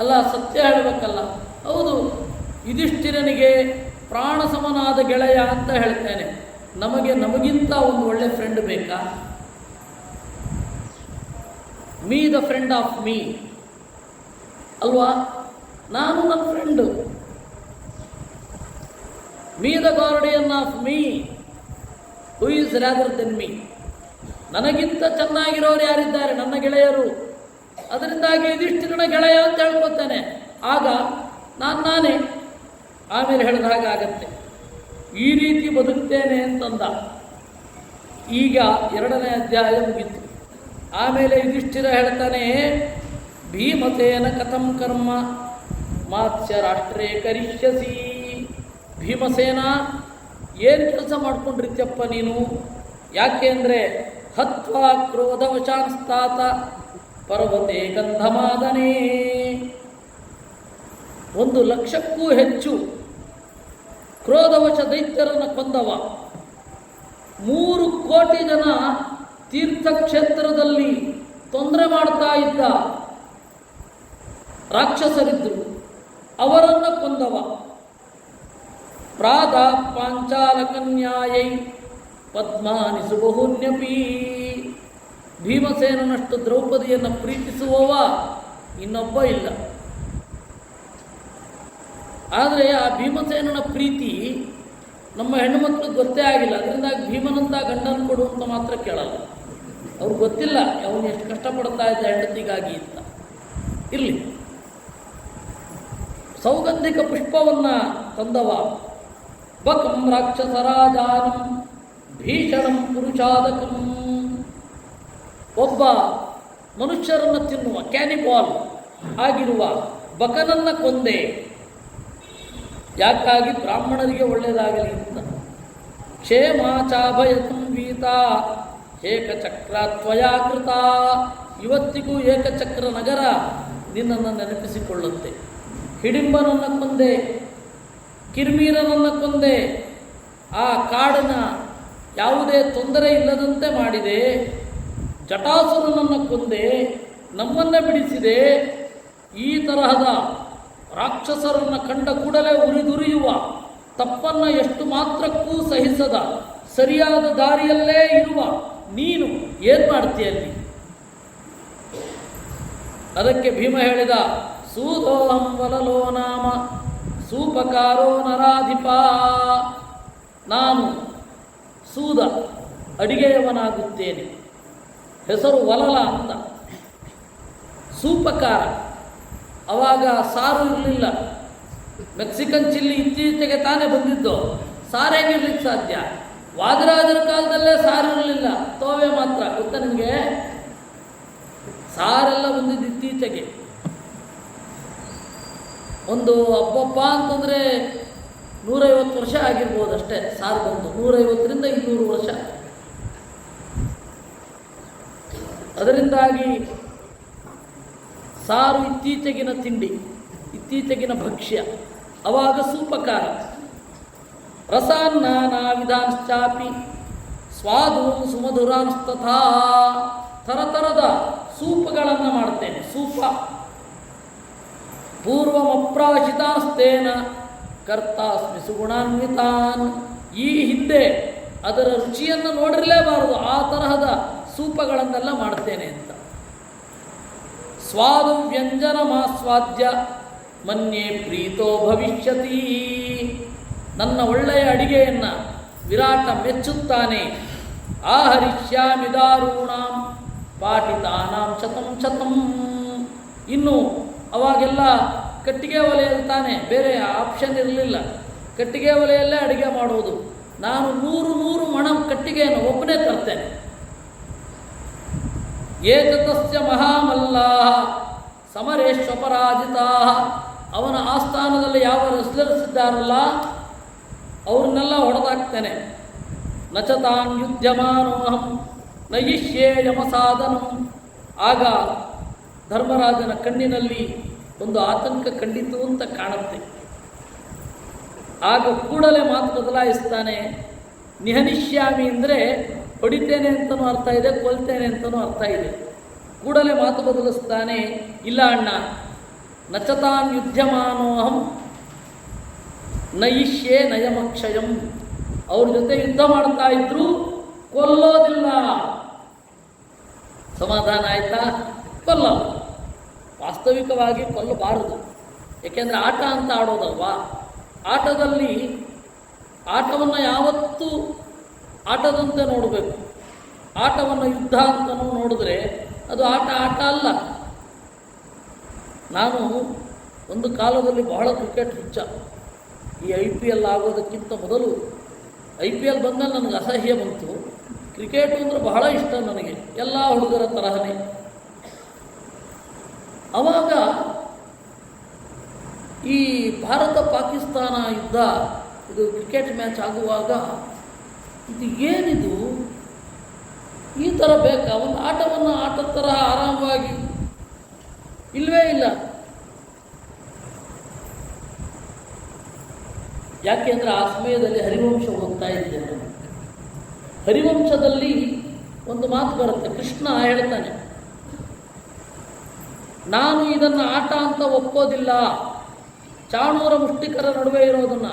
ಅಲ್ಲ, ಸತ್ಯ ಹೇಳಬೇಕಲ್ಲ. ಹೌದು, ಯುಧಿಷ್ಠಿರನಿಗೆ ಪ್ರಾಣ ಸಮನಾದ ಗೆಳೆಯ ಅಂತ ಹೇಳ್ತೇನೆ. ನಮಗಿಂತ ಒಂದು ಒಳ್ಳೆ ಫ್ರೆಂಡ್ ಬೇಕಾ? Me the friend of me ಅಲ್ವಾ? ನಾನು ನನ್ನ friend. Me the guardian of me who is rather then me. ನನಗಿಂತ ಚೆನ್ನಾಗಿರೋರು ಯಾರಿದ್ದಾರೆ? ನನ್ನ ಗೆಳೆಯರು. ಅದರಿಂದಾಗಿ ಯುಧಿಷ್ಠಿರನ ಗೆಳೆಯ ಅಂತ ಹೇಳ್ಕೊತಾನೆ. ಆಗ ನಾನೇ ಆಮೇಲೆ ಹೇಳಿದ ಹಾಗೆ ಆಗತ್ತೆ. ಈ ರೀತಿ ಬದುಕ್ತೇನೆ ಅಂತಂದ. ಈಗ 2ನೇ ಅಧ್ಯಾಯ ಮುಗಿತು. ಆಮೇಲೆ ಯುಧಿಷ್ಠಿರ ಹೇಳ್ತಾನೆ, ಭೀಮಸೇನ ಕಥಂ ಕರ್ಮ ಮಾತ್ಸ್ಯ ರಾಷ್ಟ್ರೇ ಕರಿಷ್ಯಸಿ. ಭೀಮಸೇನ, ಏನು ಕೆಲಸ ಮಾಡ್ಕೊಂಡಿರ್ತೀಯಪ್ಪ ನೀನು? ಯಾಕೆ ಅಂದರೆ ಹತ್ವಾ ಕ್ರೋಧವಶಾಂಸ್ತಾತ ಪರ್ವತೆ ಗಂಧಮಾದನೇ. 100,000ಕ್ಕೂ ಹೆಚ್ಚು ಕ್ರೋಧವಶ ದೈತ್ಯರನ್ನು ಕೊಂದವ. 3 ಕೋಟಿ ಜನ ತೀರ್ಥಕ್ಷೇತ್ರದಲ್ಲಿ ತೊಂದರೆ ಮಾಡ್ತಾ ಇದ್ದ ರಾಕ್ಷಸರಿದ್ದರು, ಅವರನ್ನು ಕೊಂದವ. ಪ್ರಾದ ಪಾಂಚಾಲ ಕನ್ಯಾಯೈ ಪದ್ಮಾನಿ ಸುಬಹುನ್ಯಪಿ. ಭೀಮಸೇನನಷ್ಟು ದ್ರೌಪದಿಯನ್ನು ಪ್ರೀತಿಸುವವ ಇನ್ನೊಬ್ಬ ಇಲ್ಲ. ಆದರೆ ಆ ಭೀಮಸೇನನ ಪ್ರೀತಿ ನಮ್ಮ ಹೆಣ್ಣುಮಕ್ಳಿಗೆ ಗೊತ್ತೇ ಆಗಿಲ್ಲ. ಅದರಿಂದಾಗಿ ಭೀಮನಂತ ಗಂಡನ ಕೊಡು ಅಂತ ಮಾತ್ರ ಕೇಳಲ್ಲ. ಅವ್ರಿಗೆ ಗೊತ್ತಿಲ್ಲ ಅವನು ಎಷ್ಟು ಕಷ್ಟಪಡ್ತಾ ಇದ್ದ ಹೆಂಡತಿಗಾಗಿ ಅಂತ. ಇರಲಿ. ಸೌಗಂಧಿಕ ಪುಷ್ಪವನ್ನು ತಂದವ. ಬಕಂ ರಾಕ್ಷಸರಾಜಾನಂ ಭೀಷಣಂ ಪುರುಷಾದಕಂ. ಒಬ್ಬ ಮನುಷ್ಯರನ್ನು ತಿನ್ನುವ ಕ್ಯಾನಿಬಾಲ್ ಆಗಿರುವ ಬಕನನ್ನು ಕೊಂದೆ. ಯಾಕಾಗಿ? ಬ್ರಾಹ್ಮಣರಿಗೆ ಒಳ್ಳೆಯದಾಗಲಿ ಅಂತ. ಕ್ಷೇಮಾಚಾಭಯ ಸಂವೀತ ಏಕಚಕ್ರ ತ್ವಯಾಕೃತ. ಇವತ್ತಿಗೂ ಏಕಚಕ್ರ ನಗರ ನಿನ್ನನ್ನು ನೆನಪಿಸಿಕೊಳ್ಳುತ್ತೆ. ಹಿಡಿಂಬನನ್ನು ಕೊಂದೆ, ಕಿರ್ಮೀರನನ್ನು ಕೊಂದೆ, ಆ ಕಾಡಿನ ಯಾವುದೇ ತೊಂದರೆ ಇಲ್ಲದಂತೆ ಮಾಡಿದೆ. ಜಟಾಸುರನನ್ನು ಕೊಂದೆ, ನಮ್ಮನ್ನು ಬಿಡಿಸಿದೆ. ಈ ತರಹದ ರಾಕ್ಷಸರನ್ನು ಕಂಡ ಕೂಡಲೇ ಉರಿದುರಿಯುವ, ತಪ್ಪನ್ನು ಎಷ್ಟು ಮಾತ್ರಕ್ಕೂ ಸಹಿಸದ, ಸರಿಯಾದ ದಾರಿಯಲ್ಲೇ ಇರುವ ನೀನು ಏನು ಮಾಡ್ತೀಯಲ್ಲಿ? ಅದಕ್ಕೆ ಭೀಮ ಹೇಳಿದ, ಸೂದೋಹಂ ವಲಲೋ ನಾಮ ಸೂಪಕಾರೋ ನರಾಧಿಪ. ನಾನು ಸೂದ, ಅಡಿಗೆಯವನಾಗುತ್ತೇನೆ. ಹೆಸರು ವಲಲ ಅಂತ. ಸೂಪಕಾರ, ಆವಾಗ ಸಾರು ಇರಲಿಲ್ಲ. ಮೆಕ್ಸಿಕನ್ ಚಿಲ್ಲಿ ಇತ್ತೀಚೆಗೆ ತಾನೇ ಬಂದಿದ್ದು. ಸಾರು ಹೇಗಿರ್ಲಿಕ್ಕೆ ಸಾಧ್ಯ? ವಾದಿರಾಜರ ಕಾಲದಲ್ಲೇ ಸಾರು ಇರಲಿಲ್ಲ, ತೋವೆ ಮಾತ್ರ. ಗೊತ್ತಾ ನಿಮಗೆ? ಸಾರೆಲ್ಲ ಬಂದಿದ್ದು ಇತ್ತೀಚೆಗೆ. ಒಂದು ಹಬ್ಬಪ್ಪ ಅಂತಂದರೆ 150 ವರ್ಷ ಆಗಿರ್ಬೋದು ಅಷ್ಟೇ. ಸಾರು ಬಂದು 150ರಿಂದ 200 ವರ್ಷ. ಅದರಿಂದಾಗಿ ಸಾರು ಇತ್ತೀಚೆಗಿನ ತಿಂಡಿ, ಇತ್ತೀಚೆಗಿನ ಭಕ್ಷ್ಯ. ಅವಾಗ ಸೂಪಕಾರ. ರಸಾನ್ನ ವಿಧಾಂಶ್ಚಾಪಿ ಸ್ವಾದೂನ್ ಸುಮಧುರಾಂಸ್ತಥಾ. ಥರಥರದ ಸೂಪಗಳನ್ನು ಮಾಡ್ತೇನೆ. ಸೂಪ ಪೂರ್ವಮಪ್ರಾಶಿತಾಸ್ತೇನ ಕರ್ತಾಸ್ಮಿ ಸುಗುಣಾನ್ವಿತಾನ್. ಈ ಹಿಂದೆ ಅದರ ರುಚಿಯನ್ನು ನೋಡಿರಲೇಬಾರದು, ಆ ತರಹದ ಸೂಪಗಳನ್ನೆಲ್ಲ ಮಾಡ್ತೇನೆ ಅಂತ. ಸ್ವಾದು ವ್ಯಂಜನ ಮಾಸ್ವಾದ್ಯ ಮನ್ಯೆ ಪ್ರೀತೋ ಭವಿಷ್ಯತಿ. ನನ್ನ ಒಳ್ಳೆಯ ಅಡಿಗೆಯನ್ನು ವಿರಾಟ ಮೆಚ್ಚುತ್ತಾನೆ. ಆಹರಿಷ್ಯಾಮಿ ದಾರುಣಾಂ ಪಾಟಿತಾನಾಂ ಶತಂ ಶತಂ. ಇನ್ನು ಅವಾಗೆಲ್ಲ ಕಟ್ಟಿಗೆ ಒಲೆಯಲ್ಲಿ ತಾನೆ, ಬೇರೆ ಆಪ್ಷನ್ ಇರಲಿಲ್ಲ. ಕಟ್ಟಿಗೆ ಒಲೆಯಲ್ಲೇ ಅಡುಗೆ ಮಾಡೋದು. ನಾನು 100 ಮಣ ಕಟ್ಟಿಗೆಯನ್ನು ಒಬ್ಬನೇ ತರ್ತೇನೆ. ಏತತಸ್ಯ ಮಹಾಮಲ್ಲಾ ಸಮರೇಶ್ವಪರಾಜಿತಾ. ಅವನ ಆಸ್ಥಾನದಲ್ಲಿ ಯಾವ ರೆಸ್ಲರ್ಸ್ ಇದ್ದಾರಲ್ಲ ಅವ್ರನ್ನೆಲ್ಲ ಹೊಡೆದಾಕ್ತೇನೆ. ನಚತಾನ್ ಯುದ್ಧಮಾನೋಹಂ ನಯಿಷ್ಯೇ ಯಮಸಾಧನಂ. ಆಗ ಧರ್ಮರಾಜನ ಕಣ್ಣಿನಲ್ಲಿ ಒಂದು ಆತಂಕ ಕಂಡಿತು ಅಂತ ಕಾಣುತ್ತೆ. ಆಗ ಕೂಡಲೇ ಮಾತು ಬದಲಾಯಿಸ್ತಾನೆ. ನಿಹನಿಷ್ಯಾಮಿ ಅಂದರೆ ಹೊಡಿತೇನೆ ಅಂತಲೂ ಅರ್ಥ ಇದೆ, ಕೊಲ್ತೇನೆ ಅಂತಲೂ ಅರ್ಥ ಇದೆ. ಕೂಡಲೇ ಮಾತು ಬದಲಿಸ್ತಾನೆ. ಇಲ್ಲ ಅಣ್ಣ, ನಚತಾನ್ ಯುದ್ಧಮಾನೋಹಂ ನಯಿಷ್ಯೇ ನಯಮಕ್ಷಯಂ. ಅವ್ರ ಜೊತೆ ಯುದ್ಧ ಮಾಡ್ತಾ ಇದ್ರು, ಕೊಲ್ಲೋದಿಲ್ಲ. ಸಮಾಧಾನ ಆಯ್ತಾ? ಕೊಲ್ಲಲ್ಲ. ವಾಸ್ತವಿಕವಾಗಿ ಕೊಲ್ಲಬಾರದು. ಏಕೆಂದರೆ ಆಟ ಅಂತ ಆಡೋದಲ್ವಾ. ಆಟದಲ್ಲಿ ಆಟವನ್ನು ಯಾವತ್ತೂ ಆಟದಂತೆ ನೋಡಬೇಕು. ಆಟವನ್ನು ಯುದ್ಧ ಅಂತಲೂ ನೋಡಿದ್ರೆ ಅದು ಆಟ ಅಲ್ಲ. ನಾನು ಒಂದು ಕಾಲದಲ್ಲಿ ಬಹಳ ಕ್ರಿಕೆಟ್ ಹುಚ್ಚ. ಈ IPL ಆಗೋದಕ್ಕಿಂತ ಮೊದಲು IPL ಬಂದಾಗ ನನಗೆ ಅಸಹ್ಯ ಬಂತು. ಕ್ರಿಕೆಟು ಅಂದರೆ ಬಹಳ ಇಷ್ಟ ನನಗೆ, ಎಲ್ಲ ಹುಡುಗರ ತರಹನೇ. ಆವಾಗ ಈ ಭಾರತ ಪಾಕಿಸ್ತಾನ ಯುದ್ಧ, ಇದು ಕ್ರಿಕೆಟ್ ಮ್ಯಾಚ್ ಆಗುವಾಗ ಇದು ಏನಿದು, ಈ ಥರ ಬೇಕಾ? ಒಂದು ಆಟವನ್ನು ಆಟದ ತರಹ ಆರಾಮವಾಗಿ ಇಲ್ಲವೇ ಇಲ್ಲ. ಯಾಕೆಂದರೆ ಆ ಸಮಯದಲ್ಲಿ ಹರಿವಂಶ ಓದ್ತಾ ಇದ್ದೆ ನಾನು. ಹರಿವಂಶದಲ್ಲಿ ಒಂದು ಮಾತು ಬರುತ್ತೆ. ಕೃಷ್ಣ ಹೇಳ್ತಾನೆ, ನಾನು ಇದನ್ನು ಆಟ ಅಂತ ಒಪ್ಪೋದಿಲ್ಲ. ಚಾಣೂರ ಮುಷ್ಟಿಕರ ನಡುವೆ ಇರೋದನ್ನು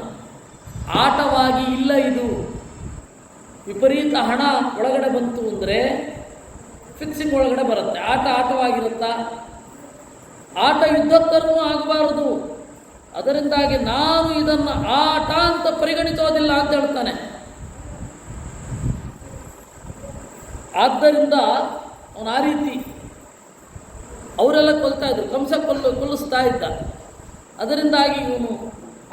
ಆಟವಾಗಿ ಇಲ್ಲ, ಇದು ವಿಪರೀತ ಹಣ ಒಳಗಡೆ ಬಂತು ಅಂದರೆ ಫಿಕ್ಸಿಂಗ್ ಒಳಗಡೆ ಬರುತ್ತೆ. ಆಟ ಆಟವಾಗಿರುತ್ತಾ? ಆಟ ಯುದ್ಧಕ್ಕೂ ಆಗಬಾರದು. ಅದರಿಂದಾಗಿ ನಾನು ಇದನ್ನು ಆಟ ಅಂತ ಪರಿಗಣಿಸೋದಿಲ್ಲ ಅಂತ ಹೇಳ್ತಾನೆ. ಆದ್ದರಿಂದ ಅವನು ಆ ರೀತಿ ಅವರೆಲ್ಲ ಕೊಲ್ತಾ ಇದ್ರು, ಕಂಸ ಕೊಲ್ಲಿಸ್ತಾ ಇದ್ದ. ಅದರಿಂದಾಗಿ ಇವನು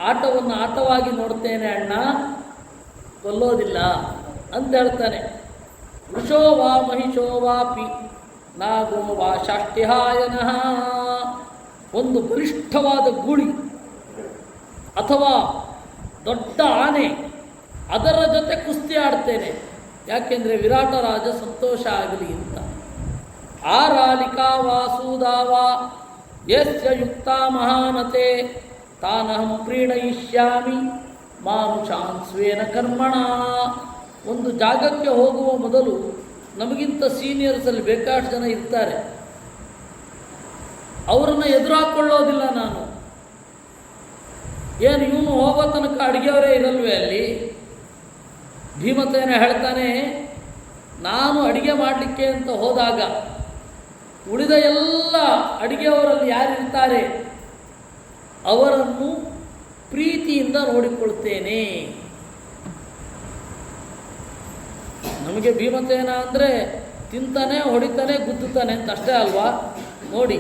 ಆಟವನ್ನು ಆಟವಾಗಿ ನೋಡ್ತೇನೆ ಅಣ್ಣ, ಕೊಲ್ಲೋದಿಲ್ಲ ಅಂತ ಹೇಳ್ತಾನೆ. ವೃಷೋ ವಾ ಮಹಿಷೋ ವಾಪಿ ನಾಗೋ ವಾ ಶಾಷ್ಟಿಹಾಯನಃ. ಒಂದು ಬಲಿಷ್ಠವಾದ ಗೂಳಿ ಅಥವಾ ದೊಡ್ಡ ಆನೆ, ಅದರ ಜೊತೆ ಕುಸ್ತಿ ಆಡ್ತೇನೆ. ಯಾಕೆಂದರೆ ವಿರಾಟ ರಾಜ ಸಂತೋಷ ಆಗಲಿ ಅಂತ. ಆರಾಲಿಕಾ ವಾಸೂದಾವ ಯಸ್ಯ ಯುಕ್ತ ಮಹಾನತೆ ತಾನಹಂ ಪ್ರೀಣಯಿಷ್ಯಾಮಿ ಮಾನುಷಾನ್ ಸ್ವೇನ ಕರ್ಮಣ. ಒಂದು ಜಾಗಕ್ಕೆ ಹೋಗುವ ಮೊದಲು ನಮಗಿಂತ ಸೀನಿಯರ್ಸಲ್ಲಿ ಬೇಕಾಷ್ಟು ಜನ ಇರ್ತಾರೆ, ಅವರನ್ನು ಎದುರಾಕೊಳ್ಳೋದಿಲ್ಲ ನಾನು. ಏನು ಇವನು ಹೋಗೋ ತನಕ ಅಡುಗೆಯವರೇ ಇರಲ್ವೇ ಅಲ್ಲಿ? ಭೀಮಸೇನ ಹೇಳ್ತಾನೆ, ನಾನು ಅಡಿಗೆ ಮಾಡಲಿಕ್ಕೆ ಅಂತ ಹೋದಾಗ ಉಳಿದ ಎಲ್ಲ ಅಡಿಗೆಯವರಲ್ಲಿ ಯಾರಿರ್ತಾರೆ ಅವರನ್ನು ಪ್ರೀತಿಯಿಂದ ನೋಡಿಕೊಳ್ತೇನೆ. ನಮಗೆ ಭೀಮಸೇನ ಅಂದರೆ ತಿಂತಾನೆ, ಹೊಡಿತಾನೆ, ಗುದ್ದುತ್ತಾನೆ ಅಂತ ಅಷ್ಟೇ ಅಲ್ವಾ? ನೋಡಿ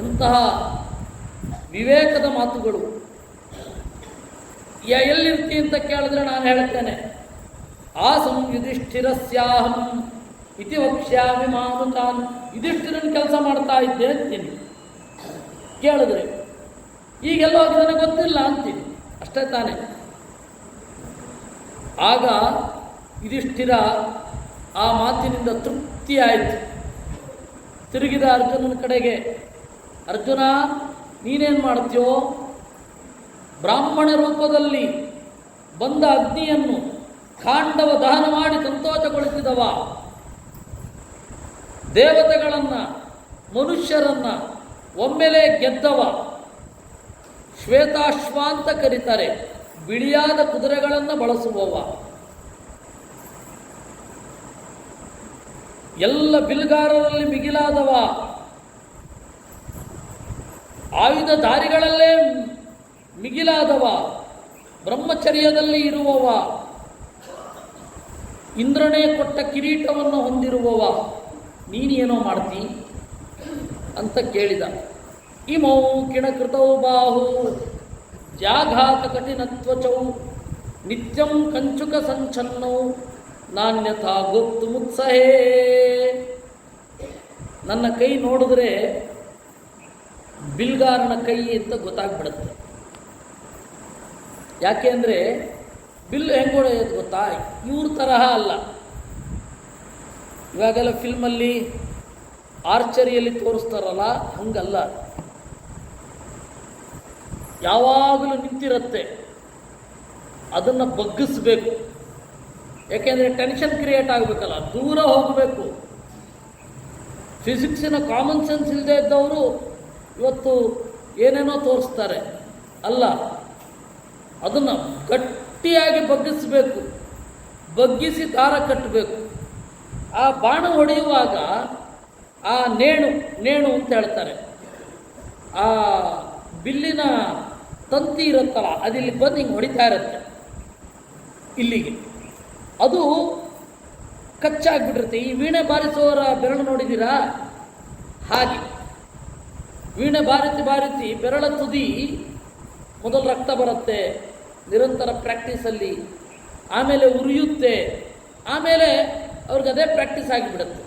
ಎಂತಹ ವಿವೇಕದ ಮಾತುಗಳು. ಎಲ್ಲಿರ್ತಿ ಅಂತ ಕೇಳಿದ್ರೆ ನಾನು ಹೇಳ್ತೇನೆ, ಆಸಂ ಯುಧಿಷ್ಠಿರಸ್ಯಾಹಂ ಇತಿ ವಕ್ಷ್ಯಾಮಿ ಮಾನುತಾನ್. ಯುಧಿಷ್ಠಿರನ ಕೆಲಸ ಮಾಡ್ತಾ ಇದ್ದೆ ಅಂತೀನಿ. ಕೇಳಿದ್ರೆ ಈಗೆಲ್ಲ ನನಗೆ ಗೊತ್ತಿಲ್ಲ ಅಂತೀನಿ, ಅಷ್ಟೇ ತಾನೆ. ಆಗ ಯುಧಿಷ್ಠಿರ ಆ ಮಾತಿನಿಂದ ತೃಪ್ತಿಯಾಯಿತು. ತಿರುಗಿದ ಅರ್ಜುನನ ಕಡೆಗೆ, ಅರ್ಜುನ ನೀನೇನು ಮಾಡ್ತೀಯೋ? ಬ್ರಾಹ್ಮಣ ರೂಪದಲ್ಲಿ ಬಂದ ಅಗ್ನಿಯನ್ನು ಖಾಂಡವ ದಹನ ಮಾಡಿ ಸಂತೋಷಗೊಳಿಸಿದವ, ದೇವತೆಗಳನ್ನು ಮನುಷ್ಯರನ್ನು ಒಮ್ಮೆಲೆ ಗೆದ್ದವ, ಶ್ವೇತಾಶ್ವ ಅಂತ ಕರೀತಾರೆ, ಬಿಳಿಯಾದ ಕುದುರೆಗಳನ್ನು ಬಳಸುವವ, ಎಲ್ಲ ಬಿಲ್ಗಾರರಲ್ಲಿ ಮಿಗಿಲಾದವ, ಆಯುಧಧಾರಿಗಳಲ್ಲೇ ಮಿಗಿಲಾದವ, ಬ್ರಹ್ಮಚರ್ಯದಲ್ಲಿ ಇರುವವ, ಇಂದ್ರನೇ ಕೊಟ್ಟ ಕಿರೀಟವನ್ನು ಹೊಂದಿರುವವ, ನೀನೇನೋ ಮಾಡ್ತಿ ಅಂತ ಕೇಳಿದ. ಇಮೌ ಕಿಣಕೃತೌ ಬಾಹು ಜಾಘಾತ ಕಠಿಣತ್ವಚೌ ನಿತ್ಯಂ ಕಂಚುಕ ಸಂಚನ್ನೌ ನಾಣ್ಯಥಾ ಗೊತ್ತು ಮುತ್ಸಹೇ. ನನ್ನ ಕೈ ನೋಡಿದ್ರೆ ಬಿಲ್ಗಾರನ ಕೈ ಅಂತ ಗೊತ್ತಾಗ್ಬಿಡುತ್ತೆ. ಯಾಕೆ ಅಂದರೆ ಬಿಲ್ಲು ಹೆಂಗೆ ಹೊಡೆಯೋದು ಗೊತ್ತಾ? ಇವ್ರ ತರಹ ಅಲ್ಲ. ಇವಾಗೆಲ್ಲ ಫಿಲ್ಮಲ್ಲಿ ಆರ್ಚರಿಯಲ್ಲಿ ತೋರಿಸ್ತಾರಲ್ಲ, ಹಂಗಲ್ಲ. ಯಾವಾಗಲೂ ನಿಂತಿರುತ್ತೆ, ಅದನ್ನು ಬಗ್ಗಿಸ್ಬೇಕು. ಯಾಕೆಂದರೆ ಟೆನ್ಷನ್ ಕ್ರಿಯೇಟ್ ಆಗಬೇಕಲ್ಲ, ದೂರ ಹೋಗಬೇಕು. ಫಿಸಿಕ್ಸಿನ ಕಾಮನ್ ಸೆನ್ಸ್ ಇಲ್ಲದೆ ಇದ್ದವರು ಇವತ್ತು ಏನೇನೋ ತೋರಿಸ್ತಾರೆ. ಅಲ್ಲ, ಅದನ್ನು ಗಟ್ಟಿಯಾಗಿ ಬಗ್ಗಿಸಬೇಕು, ಬಗ್ಗಿಸಿ ದಾರ ಕಟ್ಟಬೇಕು. ಆ ಬಾಣ ಹೊಡೆಯುವಾಗ ಆ ನೇಣು ಅಂತ ಹೇಳ್ತಾರೆ, ಆ ಬಿಲ್ಲಿನ ತಂತಿ ಇರುತ್ತಲ್ಲ, ಅದಿಲ್ಲಿ ಬಂದು ಹಿಂಗೆ ಹೊಡಿತಾ ಇರುತ್ತೆ ಇಲ್ಲಿಗೆ, ಅದು ಕಚ್ಚಾಗ್ಬಿಟ್ಟಿರುತ್ತೆ. ಈ ವೀಣೆ ಬಾರಿಸುವವರ ಬೆರಳು ನೋಡಿದ್ದೀರಾ? ಹಾಗೆ ವೀಣೆ ಬಾರಿಸಿ ಬೆರಳ ತುದಿ ಮೊದಲು ರಕ್ತ ಬರುತ್ತೆ, ನಿರಂತರ ಪ್ರಾಕ್ಟೀಸಲ್ಲಿ, ಆಮೇಲೆ ಉರಿಯುತ್ತೆ, ಆಮೇಲೆ ಅವ್ರಿಗೆ ಅದೇ ಪ್ರಾಕ್ಟೀಸ್ ಆಗಿಬಿಡುತ್ತೆ.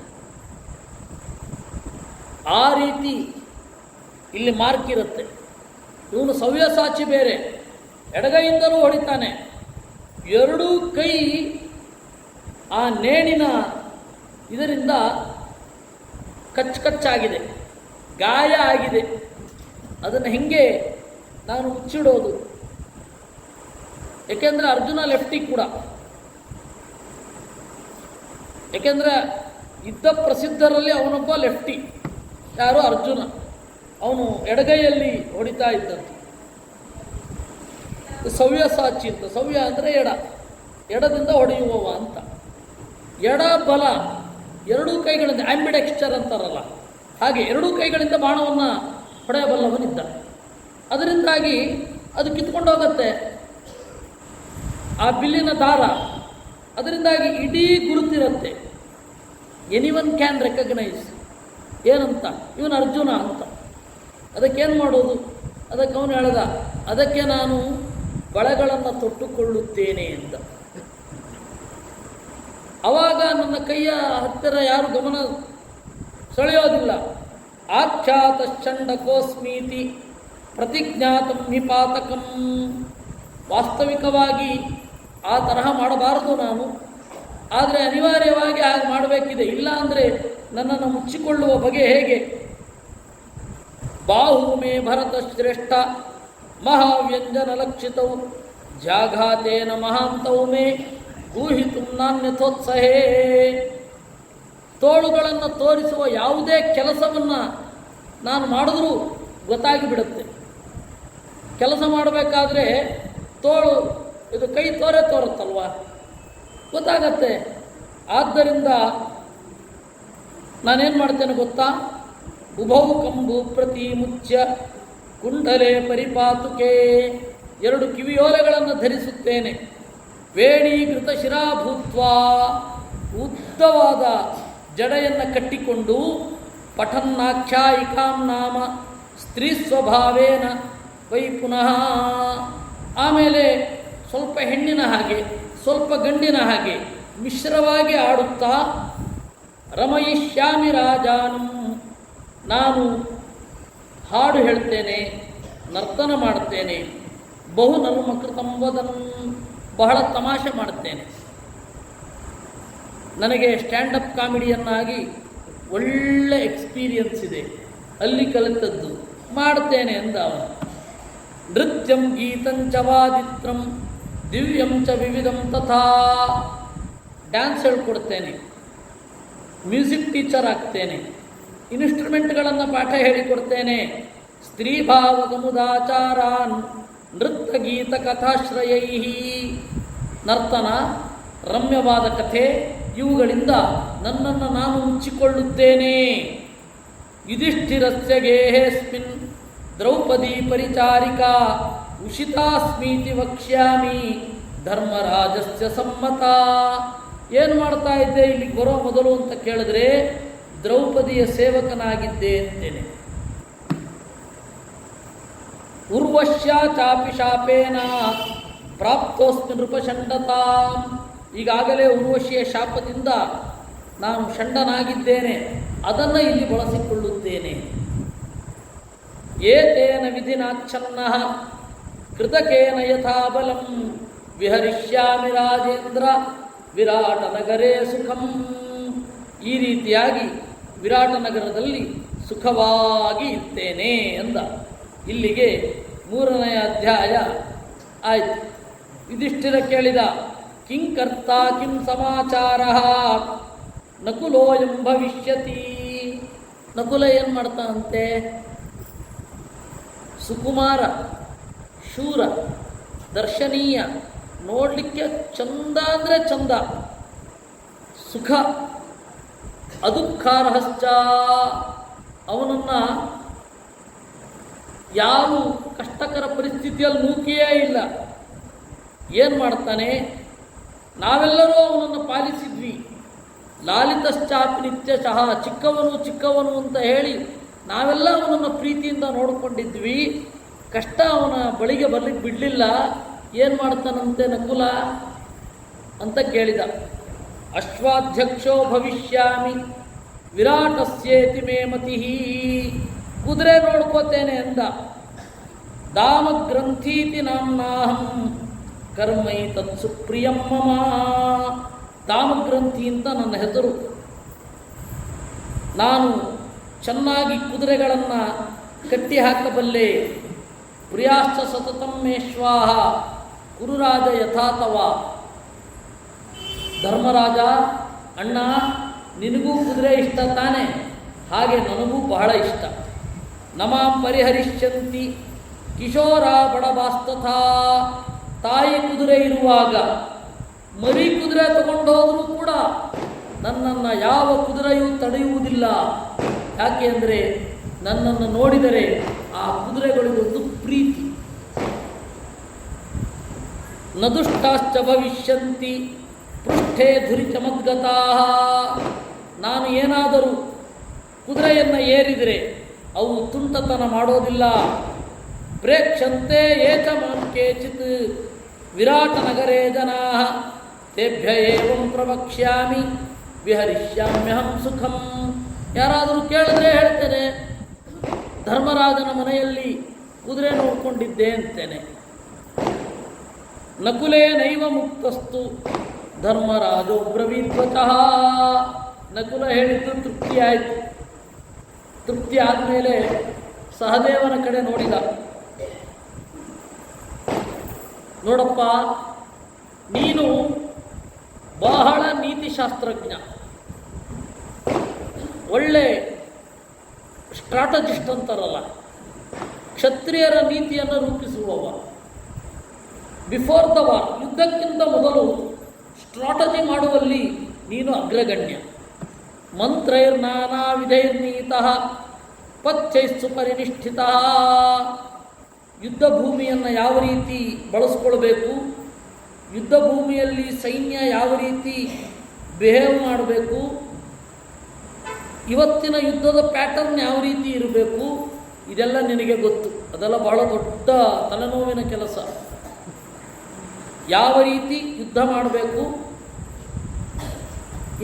ಆ ರೀತಿ ಇಲ್ಲಿ ಮಾರ್ಕ್ ಇರುತ್ತೆ. ಇವನು ಸವ್ಯಸಾಚಿ ಬೇರೆ, ಎಡಗೈಯಿಂದಲೂ ಹೊಡಿತಾನೆ, ಎರಡೂ ಕೈ ಆ ನೇಣಿನ ಇದರಿಂದ ಕಚ್ಚಾಗಿದೆ, ಗಾಯ ಆಗಿದೆ. ಅದನ್ನು ಹೆಂಗೆ ನಾನು ಮುಚ್ಚಿಡೋದು? ಏಕೆಂದರೆ ಅರ್ಜುನ ಲೆಫ್ಟಿ ಕೂಡ. ಏಕೆಂದರೆ ಇದ್ದ ಪ್ರಸಿದ್ಧರಲ್ಲಿ ಅವನೊಬ್ಬ ಲೆಫ್ಟಿ. ಯಾರು? ಅರ್ಜುನ. ಅವನು ಎಡಗೈಯಲ್ಲಿ ಹೊಡಿತಾ ಇದ್ದದ್ದು. ಸವ್ಯಸಾಚಿ ಅಂತ. ಸವ್ಯ ಅಂದರೆ ಎಡ, ಎಡದಿಂದ ಹೊಡೆಯುವವ ಅಂತ. ಎಡ ಬಲ ಎರಡೂ ಕೈಗಳಿಂದ, ಆಂಬಿಡೆಕ್ಸ್ಚರ್ ಅಂತಾರಲ್ಲ ಹಾಗೆ ಎರಡೂ ಕೈಗಳಿಂದ ಬಾಣವನ್ನು ಹೊಡೆಯಬಲ್ಲವನಿದ್ದ. ಅದರಿಂದಾಗಿ ಅದು ಕಿತ್ಕೊಂಡು ಹೋಗುತ್ತೆ ಆ ಬಿಲ್ಲಿನ ದಾರ. ಅದರಿಂದಾಗಿ ಇಡೀ ಗುರುತಿರುತ್ತೆ. ಎನಿವನ್ ಕ್ಯಾನ್ ರೆಕಗ್ನೈಸ್ ಏನಂತ, ಇವನು ಅರ್ಜುನ ಅಂತ. ಅದಕ್ಕೇನು ಮಾಡೋದು? ಅದಕ್ಕೆ ಅವನು ಹೇಳ್ದ, ಅದಕ್ಕೆ ನಾನು ಬಳೆಗಳನ್ನು ತೊಟ್ಟುಕೊಳ್ಳುತ್ತೇನೆ ಅಂತ. ಆವಾಗ ನನ್ನ ಕೈಯ ಹತ್ತಿರ ಯಾರು ಗಮನ ಸೆಳೆಯೋದಿಲ್ಲ. ಆಖ್ಯಾತ ಚಂಡಕೋಸ್ಮೀತಿ ಪ್ರತಿಜ್ಞಾತಂ ನಿಪಾತಕಂ. ವಾಸ್ತವಿಕವಾಗಿ ಆ ತರಹ ಮಾಡಬಾರದು ನಾನು, ಆದರೆ ಅನಿವಾರ್ಯವಾಗಿ ಹಾಗೆ ಮಾಡಬೇಕಿದೆ. ಇಲ್ಲ ಅಂದರೆ ನನ್ನನ್ನು ಮುಚ್ಚಿಕೊಳ್ಳುವ ಬಗೆ ಹೇಗೆ? ಬಾಹುಮೇ ಭರತ ಶ್ರೇಷ್ಠ ಮಹಾವ್ಯಂಜನ ಲಕ್ಷಿತವು ಜಾಘಾತೇನ ಮಹಾಂತವು ಮೇ ಊಹಿತು ನಾನ್ಯಥೋತ್ಸಹೇ. ತೋಳುಗಳನ್ನು ತೋರಿಸುವ ಯಾವುದೇ ಕೆಲಸವನ್ನು ನಾನು ಮಾಡಿದ್ರೂ ಗೊತ್ತಾಗಿ ಬಿಡುತ್ತೆ. ಕೆಲಸ ಮಾಡಬೇಕಾದ್ರೆ ತೋಳು ಇದು ಕೈ ತೋರುತ್ತಲ್ವ, ಗೊತ್ತಾಗತ್ತೆ. ಆದ್ದರಿಂದ ನಾನೇನು ಮಾಡ್ತೇನೆ ಗೊತ್ತಾ? ಉಭೌ ಕಂಬು ಪ್ರತಿ ಮುಚ್ಯ ಕುಂಡಲೆ ಪರಿಪಾತುಕೆ. ಎರಡು ಕಿವಿಯೋಲೆಗಳನ್ನು ಧರಿಸುತ್ತೇನೆ. ವೇಣೀಕೃತ ಶಿರಾಭೂತ್ವ, ಉದ್ದವಾದ ಜಡೆಯನ್ನು ಕಟ್ಟಿಕೊಂಡು ಪಠನ್ನಾಖ್ಯಾಯಿಕಾಂ ನಾಮ ಸ್ತ್ರೀ ಸ್ವಭಾವೇನ ವೈ ಪುನಃ. ಆಮೇಲೆ ಸ್ವಲ್ಪ ಹೆಣ್ಣಿನ ಹಾಗೆ ಸ್ವಲ್ಪ ಗಂಡಿನ ಹಾಗೆ ಮಿಶ್ರವಾಗಿ ಆಡುತ್ತಾ ರಮಯಿಷ್ಯಾಮಿ ರಾಜಾನಂ, ನಾನು ಹಾಡು ಹೇಳ್ತೇನೆ, ನರ್ತನ ಮಾಡುತ್ತೇನೆ. ಬಹು ನನುಮಕೃತಂವದನಂ, ಬಹಳ ತಮಾಷೆ ಮಾಡುತ್ತೇನೆ. ನನಗೆ ಸ್ಟ್ಯಾಂಡಪ್ ಕಾಮಿಡಿಯನ್ನಾಗಿ ಒಳ್ಳೆ ಎಕ್ಸ್ಪೀರಿಯನ್ಸ್ ಇದೆ, ಅಲ್ಲಿ ಕಲಿತದ್ದು ಮಾಡ್ತೇನೆ ಎಂದ ಅವನು. ನೃತ್ಯಂ ಗೀತಂಚ ವಾದಿತ್ರಂ ದಿವ್ಯಂ ಚ ವಿವಿಧಂ ತಥಾ. ಡ್ಯಾನ್ಸ್ ಹೇಳ್ಕೊಡ್ತೇನೆ, ಮ್ಯೂಸಿಕ್ ಟೀಚರ್ ಆಗ್ತೇನೆ, ಇನ್ಸ್ಟ್ರೂಮೆಂಟ್ಗಳನ್ನು ಪಾಠ ಹೇಳಿಕೊಡ್ತೇನೆ. ಸ್ತ್ರೀಭಾವಗಮುದಾಚಾರಾನ್ ನೃತ್ಯ ಗೀತ ಕಥಾಶ್ರಯೈ. ನರ್ತನ, ರಮ್ಯವಾದ ಕಥೆ ಇವುಗಳಿಂದ ನನ್ನನ್ನು ನಾನು ಮುಚ್ಚಿಕೊಳ್ಳುತ್ತೇನೆ. ಯುಧಿಷ್ಠಿರಸ್ಯ ಗೇಹೇಸ್ಮಿನ್ ದ್ರೌಪದಿ ಪರಿಚಾರಿಕಾ ಉಷಿತಾಸ್ಮೀತಿ ವಕ್ಷ್ಯಾಮಿ ಧರ್ಮರಾಜಸ್ಯ ಸಮ್ಮತ. ಏನು ಮಾಡ್ತಾ ಇದ್ದೆ ಇಲ್ಲಿಗೆ ಬರೋ ಮೊದಲು ಅಂತ ಕೇಳಿದ್ರೆ ದ್ರೌಪದಿಯ ಸೇವಕನಾಗಿದ್ದೆ ಅಂತೇನೆ. ಉರ್ವಶ್ಯ ಚಾಪಿ ಶಾಪೇನ ಪ್ರಾಪ್ತೋಸ್ಮಿ ನೃಪಷಂಡತಾ. ಈಗಾಗಲೇ ಉರ್ವಶಿಯ ಶಾಪದಿಂದ ನಾನು ಷಂಡನಾಗಿದ್ದೇನೆ, ಅದನ್ನು ಇಲ್ಲಿ ಬಳಸಿಕೊಳ್ಳುತ್ತೇನೆ. ಏತೇನ ವಿಧಿನಾಚ್ಛನ್ನಃ ಕೃತಕೇನ ಯಥಾಬಲಂ ವಿಹರಿಷ್ಯಾಮಿ ರಾಜೇಂದ್ರ ವಿರಾಟನಗರೇ ಸುಖಂ. ಈ ರೀತಿಯಾಗಿ ವಿರಾಟನಗರದಲ್ಲಿ ಸುಖವಾಗಿ ಇರ್ತೇನೆ ಎಂದ. ಇಲ್ಲಿಗೆ 3ನೇ ಅಧ್ಯಾಯ ಆಯಿತು. ಯುಧಿಷ್ಠಿರ ಕೇಳಿದ, ಕಿಂ ಕರ್ತ ಕಿಂ ಸಮಾಚಾರ ನಕುಲೋಯಂ ಭವಿಷ್ಯತಿ. ನಕುಲ ಏನು ಮಾಡ್ತಾನಂತೆ? ಸುಕುಮಾರ, ಶೂರ, ದರ್ಶನೀಯ, ನೋಡಲಿಕ್ಕೆ ಚಂದ ಅಂದರೆ ಚಂದ, ಸುಖ, ಅದುಃಖಾರ್ಹಶ್ಚ. ಅವನನ್ನು ಯಾವ ಕಷ್ಟಕರ ಪರಿಸ್ಥಿತಿಯಲ್ಲಿ ನೂಕಿಯೇ ಇಲ್ಲ. ಏನು ಮಾಡ್ತಾನೆ? ನಾವೆಲ್ಲರೂ ಅವನನ್ನು ಪಾಲಿಸಿದ್ವಿ. ಲಾಲಿತಶ್ಚಾಪಿ ನಿತ್ಯಶಃ, ಚಿಕ್ಕವನು ಚಿಕ್ಕವನು ಅಂತ ಹೇಳಿ ನಾವೆಲ್ಲ ಅವನನ್ನು ಪ್ರೀತಿಯಿಂದ ನೋಡಿಕೊಂಡಿದ್ವಿ. ಕಷ್ಟ ಅವನ ಬಳಿಗೆ ಬರ್ಲಿಕ್ಕೆ ಬಿಡಲಿಲ್ಲ. ಏನು ಮಾಡ್ತಾನಂತೆ ನಕುಲ ಅಂತ ಕೇಳಿದ. ಅಶ್ವಾಧ್ಯಕ್ಷೋ ಭವಿಷ್ಯಾಮಿ ವಿರಾಟಸ್ಯೇತಿ ಮೇ ಮತಿಃ. ಕುದುರೆ ನೋಡ್ಕೋತೇನೆ ಎಂದ. ದಾಮಗ್ರಂಥೀತಿ ನಾಮ್ನಾಹಂ ಕರ್ಮೈ ತತ್ಸುಪ್ರಿಯಂ ಮಮ. ದಾಮಗ್ರಂಥಿ ಅಂತ ನನ್ನ ಹೆಸರು. ನಾನು ಚೆನ್ನಾಗಿ ಕುದುರೆಗಳನ್ನು ಕಟ್ಟಿ ಹಾಕಬಲ್ಲೆ. ಪ್ರಿಯಾಶ್ಚ ಸತತಂ ಮೇ ಶ್ವಾಹ ಕುರುರಾಜ ಯಥಾತವ. ಧರ್ಮರಾಜ, ಅಣ್ಣ ನಿನಗೂ ಕುದುರೆ ಇಷ್ಟ ತಾನೆ, ಹಾಗೆ ನನಗೂ ಬಹಳ ಇಷ್ಟ. ನಮಾಂ ಪರಿಹರಿಷ್ಯಂತಿ ಕಿಶೋರ ಬಡಬಾಸ್ತಥಾ. ತಾಯಿ ಕುದುರೆ ಇರುವಾಗ ಮರಿ ಕುದುರೆ ತಗೊಂಡೋದ್ರೂ ಕೂಡ ನನ್ನನ್ನು ಯಾವ ಕುದುರೆಯೂ ತಡೆಯುವುದಿಲ್ಲ. ಯಾಕೆ ಅಂದರೆ ನನ್ನನ್ನು ನೋಡಿದರೆ ಆ ಕುದುರೆಗಳಿಗೊಂದು ಪ್ರೀತಿ. ನದುಷ್ಟಾಶ್ಚ ಭವಿಷ್ಯಂತಿ ಪೃಷ್ಠೆ ಧುರಿ ಚಮದ್ಗತಾ. ನಾನು ಏನಾದರೂ ಕುದುರೆಯನ್ನು ಏರಿದರೆ ಅವು ತುಂಟತನ ಮಾಡೋದಿಲ್ಲ. ಪ್ರೇಕ್ಷಂತೆ ಏಚ ಮಾಂ ಕೇಚಿತ್ ವಿರಾಟ ನಗರೇ ಜನಾ ತೇಭ್ಯ ಏವಂ ಪ್ರವಕ್ಷ್ಯಾಮಿ ವಿಹರಿಷ್ಯಾಮ್ಯಹಂ ಸುಖಂ. ಯಾರಾದರೂ ಕೇಳಿದ್ರೆ ಹೇಳ್ತೇನೆ, ಧರ್ಮರಾಜನ ಮನೆಯಲ್ಲಿ ಕುದುರೆ ನೋಡ್ಕೊಂಡಿದ್ದೆ ಅಂತೇನೆ. ನಕುಲೇ ನೈವ ಮುಕ್ತಸ್ತು ಧರ್ಮರಾಜೋ ಬ್ರವೀದ್ವಚಃ. ನಕುಲ ಹೇಳಿದ್ದು ತೃಪ್ತಿಯಾಯಿತು. ತೃಪ್ತಿ ಆದಮೇಲೆ ಸಹದೇವನ ಕಡೆ ನೋಡಿದ. ನೋಡಪ್ಪ, ನೀನು ಬಹಳ ನೀತಿಶಾಸ್ತ್ರಜ್ಞ, ಒಳ್ಳೆ ಸ್ಟ್ರಾಟಜಿಸ್ಟ್ ಅಂತಾರಲ್ಲ, ಕ್ಷತ್ರಿಯರ ನೀತಿಯನ್ನು ರೂಪಿಸುವವ. ಬಿಫೋರ್ ದ ವಾರ್, ಯುದ್ಧಕ್ಕಿಂತ ಮೊದಲು ಸ್ಟ್ರಾಟಜಿ ಮಾಡುವಲ್ಲಿ ನೀನು ಅಗ್ರಗಣ್ಯ. ಮಂತ್ರೈರ್ನಾನಾ ವಿಧೈರ್ನೀತಃ ಪಥ್ಯೈಸ್ಸು ಪರಿನಿಷ್ಠಿತಃ. ಯುದ್ಧ ಭೂಮಿಯನ್ನು ಯಾವ ರೀತಿ ಬಳಸ್ಕೊಳ್ಬೇಕು, ಯುದ್ಧ ಭೂಮಿಯಲ್ಲಿ ಸೈನ್ಯ ಯಾವ ರೀತಿ ಬಿಹೇವ್ ಮಾಡಬೇಕು, ಇವತ್ತಿನ ಯುದ್ಧದ ಪ್ಯಾಟರ್ನ್ ಯಾವ ರೀತಿ ಇರಬೇಕು, ಇದೆಲ್ಲ ನಿನಗೆ ಗೊತ್ತು. ಅದೆಲ್ಲ ಬಹಳ ದೊಡ್ಡ ತಲೆನೋವಿನ ಕೆಲಸ. ಯಾವ ರೀತಿ ಯುದ್ಧ ಮಾಡಬೇಕು,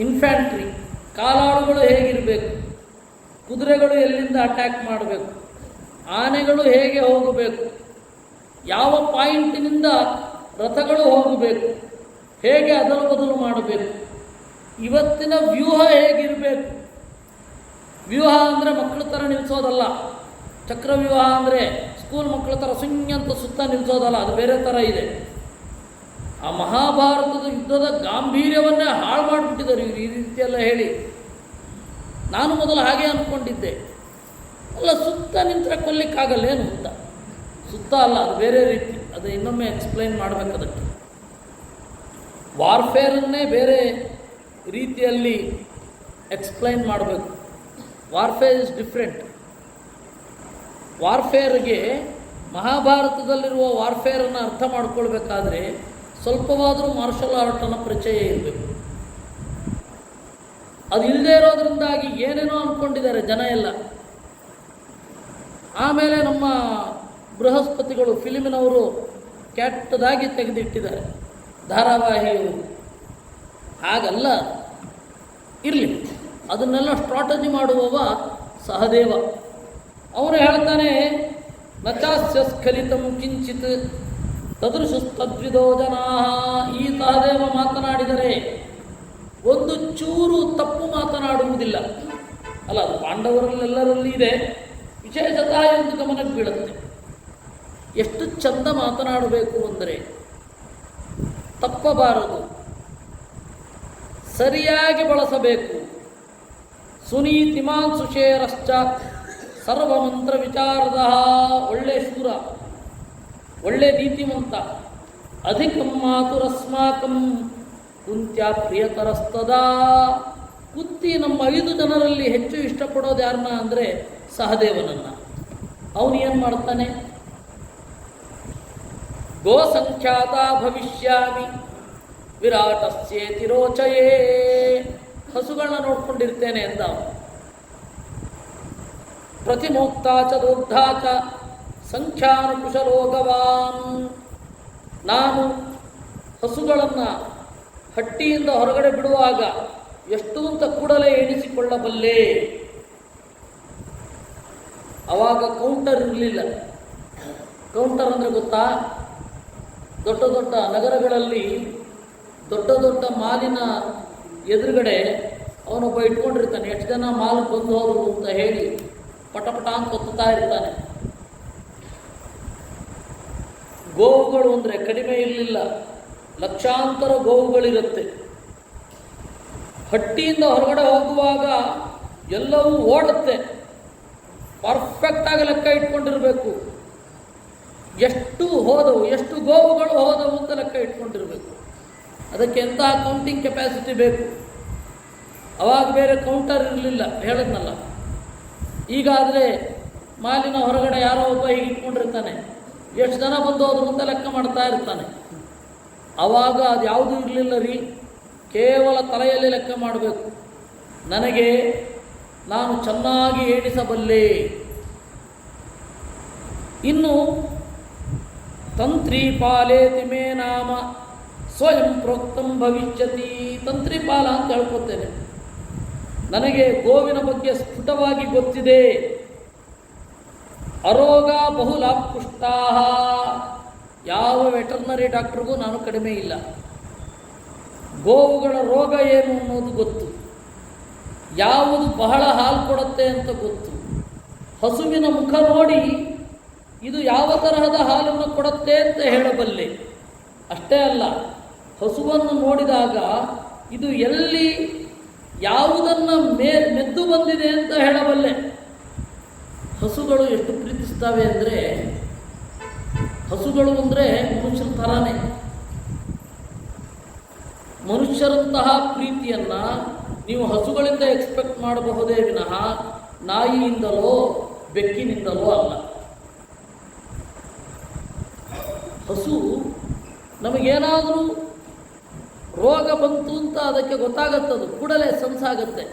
ಇನ್ಫ್ಯಾಂಟ್ರಿ ಕಾಲಾಳುಗಳು ಹೇಗಿರಬೇಕು, ಕುದುರೆಗಳು ಎಲ್ಲಿಂದ ಅಟ್ಯಾಕ್ ಮಾಡಬೇಕು, ಆನೆಗಳು ಹೇಗೆ ಹೋಗಬೇಕು, ಯಾವ ಪಾಯಿಂಟಿನಿಂದ ರಥಗಳು ಹೋಗಬೇಕು, ಹೇಗೆ ಅದಲು ಬದಲು ಮಾಡಬೇಕು, ಇವತ್ತಿನ ವ್ಯೂಹ ಹೇಗಿರಬೇಕು. ವ್ಯೂಹ ಅಂದರೆ ಮಕ್ಕಳ ಥರ ನಿಲ್ಲಿಸೋದಲ್ಲ. ಚಕ್ರವ್ಯೂಹ ಅಂದರೆ ಸ್ಕೂಲ್ ಮಕ್ಕಳ ಥರ ಸುಂಜಂತ ಸುತ್ತ ನಿಲ್ಲಿಸೋದಲ್ಲ, ಅದು ಬೇರೆ ಥರ ಇದೆ. ಆ ಮಹಾಭಾರತದ ಯುದ್ಧದ ಗಾಂಭೀರ್ಯವನ್ನೇ ಹಾಳು ಮಾಡಿಬಿಟ್ಟಿದ್ದಾರೆ ಇವರು ಈ ರೀತಿಯೆಲ್ಲ ಹೇಳಿ. ನಾನು ಮೊದಲು ಹಾಗೆ ಅಂದ್ಕೊಂಡಿದ್ದೆ, ಅಲ್ಲ ಸುತ್ತ ನಿಂತರೆ ಕೊಲ್ಲಿಕ್ಕಾಗಲ್ಲೇನು ಅಂತ. ಸುತ್ತ ಅಲ್ಲ, ಅದು ಬೇರೆ ರೀತಿ. ಅದು ಇನ್ನೊಮ್ಮೆ ಎಕ್ಸ್ಪ್ಲೈನ್ ಮಾಡಬೇಕು. ಅದಕ್ಕೆ ವಾರ್ಫೇರನ್ನೇ ಬೇರೆ ರೀತಿಯಲ್ಲಿ ಎಕ್ಸ್ಪ್ಲೈನ್ ಮಾಡಬೇಕು. Warfare is different. ವಾರ್ಫೇರ್ಗೆ ಮಹಾಭಾರತದಲ್ಲಿರುವ ವಾರ್ಫೇರನ್ನು ಅರ್ಥ ಮಾಡ್ಕೊಳ್ಬೇಕಾದ್ರೆ ಸ್ವಲ್ಪವಾದರೂ ಮಾರ್ಷಲ್ ಆರ್ಟನ್ನು ಪರಿಚಯ ಇರಬೇಕು. ಅದು ಇಲ್ಲದೆ ಇರೋದ್ರಿಂದಾಗಿ ಏನೇನೋ ಅಂದ್ಕೊಂಡಿದ್ದಾರೆ ಜನ ಎಲ್ಲ. ಆಮೇಲೆ ನಮ್ಮ ಬೃಹಸ್ಪತಿಗಳು ಫಿಲಿಮಿನವರು ಕೆಟ್ಟದಾಗಿ ತೆಗೆದಿಟ್ಟಿದ್ದಾರೆ, ಧಾರಾವಾಹಿಯವರು. ಹಾಗಲ್ಲ, ಇರಲಿ. ಅದನ್ನೆಲ್ಲ ಸ್ಟ್ರಾಟಜಿ ಮಾಡುವವ ಸಹದೇವ. ಅವನು ಹೇಳ್ತಾನೆ, ನಚಾಸ್ಯ ಸ್ಖಲಿತಂ ಕಿಂಚಿತ್ ತದೃಶಸ್ತದ್ವಿದೋ ಜನಾ. ಈ ಸಹದೇವ ಮಾತನಾಡಿದರೆ ಒಂದು ಚೂರು ತಪ್ಪು ಮಾತನಾಡುವುದಿಲ್ಲ. ಅಲ್ಲ, ಅದು ಪಾಂಡವರಲ್ಲೆಲ್ಲರಲ್ಲಿ ಇದೆ, ವಿಶೇಷತಃ ಎಂದು ಗಮನಕ್ಕೆ ಬೀಳುತ್ತೆ. ಎಷ್ಟು ಚಂದ ಮಾತನಾಡಬೇಕು ಅಂದರೆ ತಪ್ಪಬಾರದು, ಸರಿಯಾಗಿ ಬಳಸಬೇಕು. ಸುನೀತಿಮಾನ್ ಸುಷೇರಶ್ಚ ಸರ್ವಮಂತ್ರ ವಿಚಾರದ. ಒಳ್ಳೆ ಶೂರ, ಒಳ್ಳೆ ನೀತಿವಂತ. ಅಧಿಕಂ ಮಾತುರಸ್ಮಾಕಂ ಕುಂತ್ಯಾ ಪ್ರಿಯತರಸ್ತದಾ. ಕುಂತಿ ನಮ್ಮ 5 ಜನರಲ್ಲಿ ಹೆಚ್ಚು ಇಷ್ಟಪಡೋದು ಯಾರನ್ನ ಅಂದರೆ ಸಹದೇವನನ್ನು. ಅವನು ಏನು ಮಾಡ್ತಾನೆ, ಗೋ ಸಂಖ್ಯಾತ ಭವಿಷ್ಯಾಮಿ ವಿರಾಟಸ್ಯೇತಿ ರೋಚಯೇ. ಹಸುಗಳನ್ನ ನೋಡ್ಕೊಂಡಿರ್ತೇನೆ ಎಂದ. ಪ್ರತಿಮೋಕ್ತಾ ಚ ದೋಗ್ಧಾ ಚ ಸಂಖ್ಯಾನುಕುಶಲೋಗವಾನ್. ನಾನು ಹಸುಗಳನ್ನು ಹಟ್ಟಿಯಿಂದ ಹೊರಗಡೆ ಬಿಡುವಾಗ ಎಷ್ಟು ಅಂತ ಕೂಡಲೇ ಎಣಿಸಿಕೊಳ್ಳಬಲ್ಲೆ. ಆವಾಗ ಕೌಂಟರ್ ಇರಲಿಲ್ಲ. ಕೌಂಟರ್ ಅಂದರೆ ಗೊತ್ತಾ, ದೊಡ್ಡ ದೊಡ್ಡ ನಗರಗಳಲ್ಲಿ ದೊಡ್ಡ ದೊಡ್ಡ ಮಾಲಿನ ಎದುರುಗಡೆ ಅವನೊಬ್ಬ ಇಟ್ಕೊಂಡಿರ್ತಾನೆ. ಎಷ್ಟು ಜನ ಮಾಲ್ ಬಂದು ಹೋದರು ಅಂತ ಹೇಳಿ ಪಟಪಟ ಅಂತ ಒತ್ತುತ್ತಾ ಇರ್ತಾನೆ. ಗೋವುಗಳು ಅಂದರೆ ಕಡಿಮೆ ಇರಲಿಲ್ಲ, ಲಕ್ಷಾಂತರ ಗೋವುಗಳಿರುತ್ತೆ. ಹಟ್ಟಿಯಿಂದ ಹೊರಗಡೆ ಹೋಗುವಾಗ ಎಲ್ಲವೂ ಓಡುತ್ತೆ. ಪರ್ಫೆಕ್ಟಾಗಿ ಲೆಕ್ಕ ಇಟ್ಕೊಂಡಿರಬೇಕು. ಎಷ್ಟು ಹೋದವು, ಎಷ್ಟು ಗೋವುಗಳು ಹೋದವು ಅಂತ ಲೆಕ್ಕ ಇಟ್ಕೊಂಡಿರಬೇಕು. ಅದಕ್ಕೆ ಎಂಥ ಕೌಂಟಿಂಗ್ ಕೆಪಾಸಿಟಿ ಬೇಕು. ಅವಾಗ ಬೇರೆ ಕೌಂಟರ್ ಇರಲಿಲ್ಲ, ಹೇಳಿದ್ನಲ್ಲ. ಈಗಾದರೆ ಮಾಲಿನ ಹೊರಗಡೆ ಯಾರೋ ಒಬ್ಬ ಹೀಗೆ ಇಟ್ಕೊಂಡಿರ್ತಾನೆ, ಎಷ್ಟು ಜನ ಬಂದು ಹೋದ್ರು ಅಂತ ಲೆಕ್ಕ ಮಾಡ್ತಾ ಇರ್ತಾನೆ. ಆವಾಗ ಅದು ಯಾವುದೂ ಇರಲಿಲ್ಲ ರೀ, ಕೇವಲ ತಲೆಯಲ್ಲಿ ಲೆಕ್ಕ ಮಾಡಬೇಕು. ನನಗೆ ನಾನು ಚೆನ್ನಾಗಿ ಎಣಿಸಬಲ್ಲೆ. ಇನ್ನು ತಂತ್ರಿಪಾಲೇತಿ ಮೇ ನಾಮ ಸ್ವಯಂ ಪ್ರೋಕ್ತಂ ಭವಿಷ್ಯತಿ. ತಂತ್ರಿಪಾಲ ಅಂತ ಹೇಳ್ಕೊತೇನೆ. ನನಗೆ ಗೋವಿನ ಬಗ್ಗೆ ಸ್ಫುಟವಾಗಿ ಗೊತ್ತಿದೆ. ಅರೋಗ ಬಹುಲಾಪುಷ್ಟಾ. ಯಾವ ವೆಟರ್ನರಿ ಡಾಕ್ಟ್ರಿಗೂ ನಾನು ಕಡಿಮೆ ಇಲ್ಲ. ಗೋವುಗಳ ರೋಗ ಏನು ಅನ್ನೋದು ಗೊತ್ತು, ಯಾವುದು ಬಹಳ ಹಾಲು ಕೊಡುತ್ತೆ ಅಂತ ಗೊತ್ತು. ಹಸುವಿನ ಮುಖ ನೋಡಿ ಇದು ಯಾವ ತರಹದ ಹಾಲನ್ನು ಕೊಡುತ್ತೆ ಅಂತ ಹೇಳಬಲ್ಲೆ. ಅಷ್ಟೇ ಅಲ್ಲ, ಹಸುವನ್ನು ನೋಡಿದಾಗ ಇದು ಎಲ್ಲಿ ಯಾವುದನ್ನು ಮೆದ್ದು ಬಂದಿದೆ ಅಂತ ಹೇಳಬಲ್ಲೆ. ಹಸುಗಳು ಎಷ್ಟು ಪ್ರೀತಿಸ್ತವೆ ಅಂದರೆ, ಹಸುಗಳು ಅಂದರೆ ಮನುಷ್ಯರ ಥರನೇ. ಮನುಷ್ಯರಂತಹ ಪ್ರೀತಿಯನ್ನು ನೀವು ಹಸುಗಳಿಂದ ಎಕ್ಸ್ಪೆಕ್ಟ್ ಮಾಡಬಹುದೇ ವಿನಃ ನಾಯಿಯಿಂದಲೋ ಬೆಕ್ಕಿನಿಂದಲೋ ಅಲ್ಲ. ಹಸು ನಮಗೇನಾದರೂ ರೋಗ ಬಂತು ಅಂತ ಅದಕ್ಕೆ ಗೊತ್ತಾಗತ್ತದು, ಕೂಡಲೇ ಸೆನ್ಸಾಗತ್ತೆ.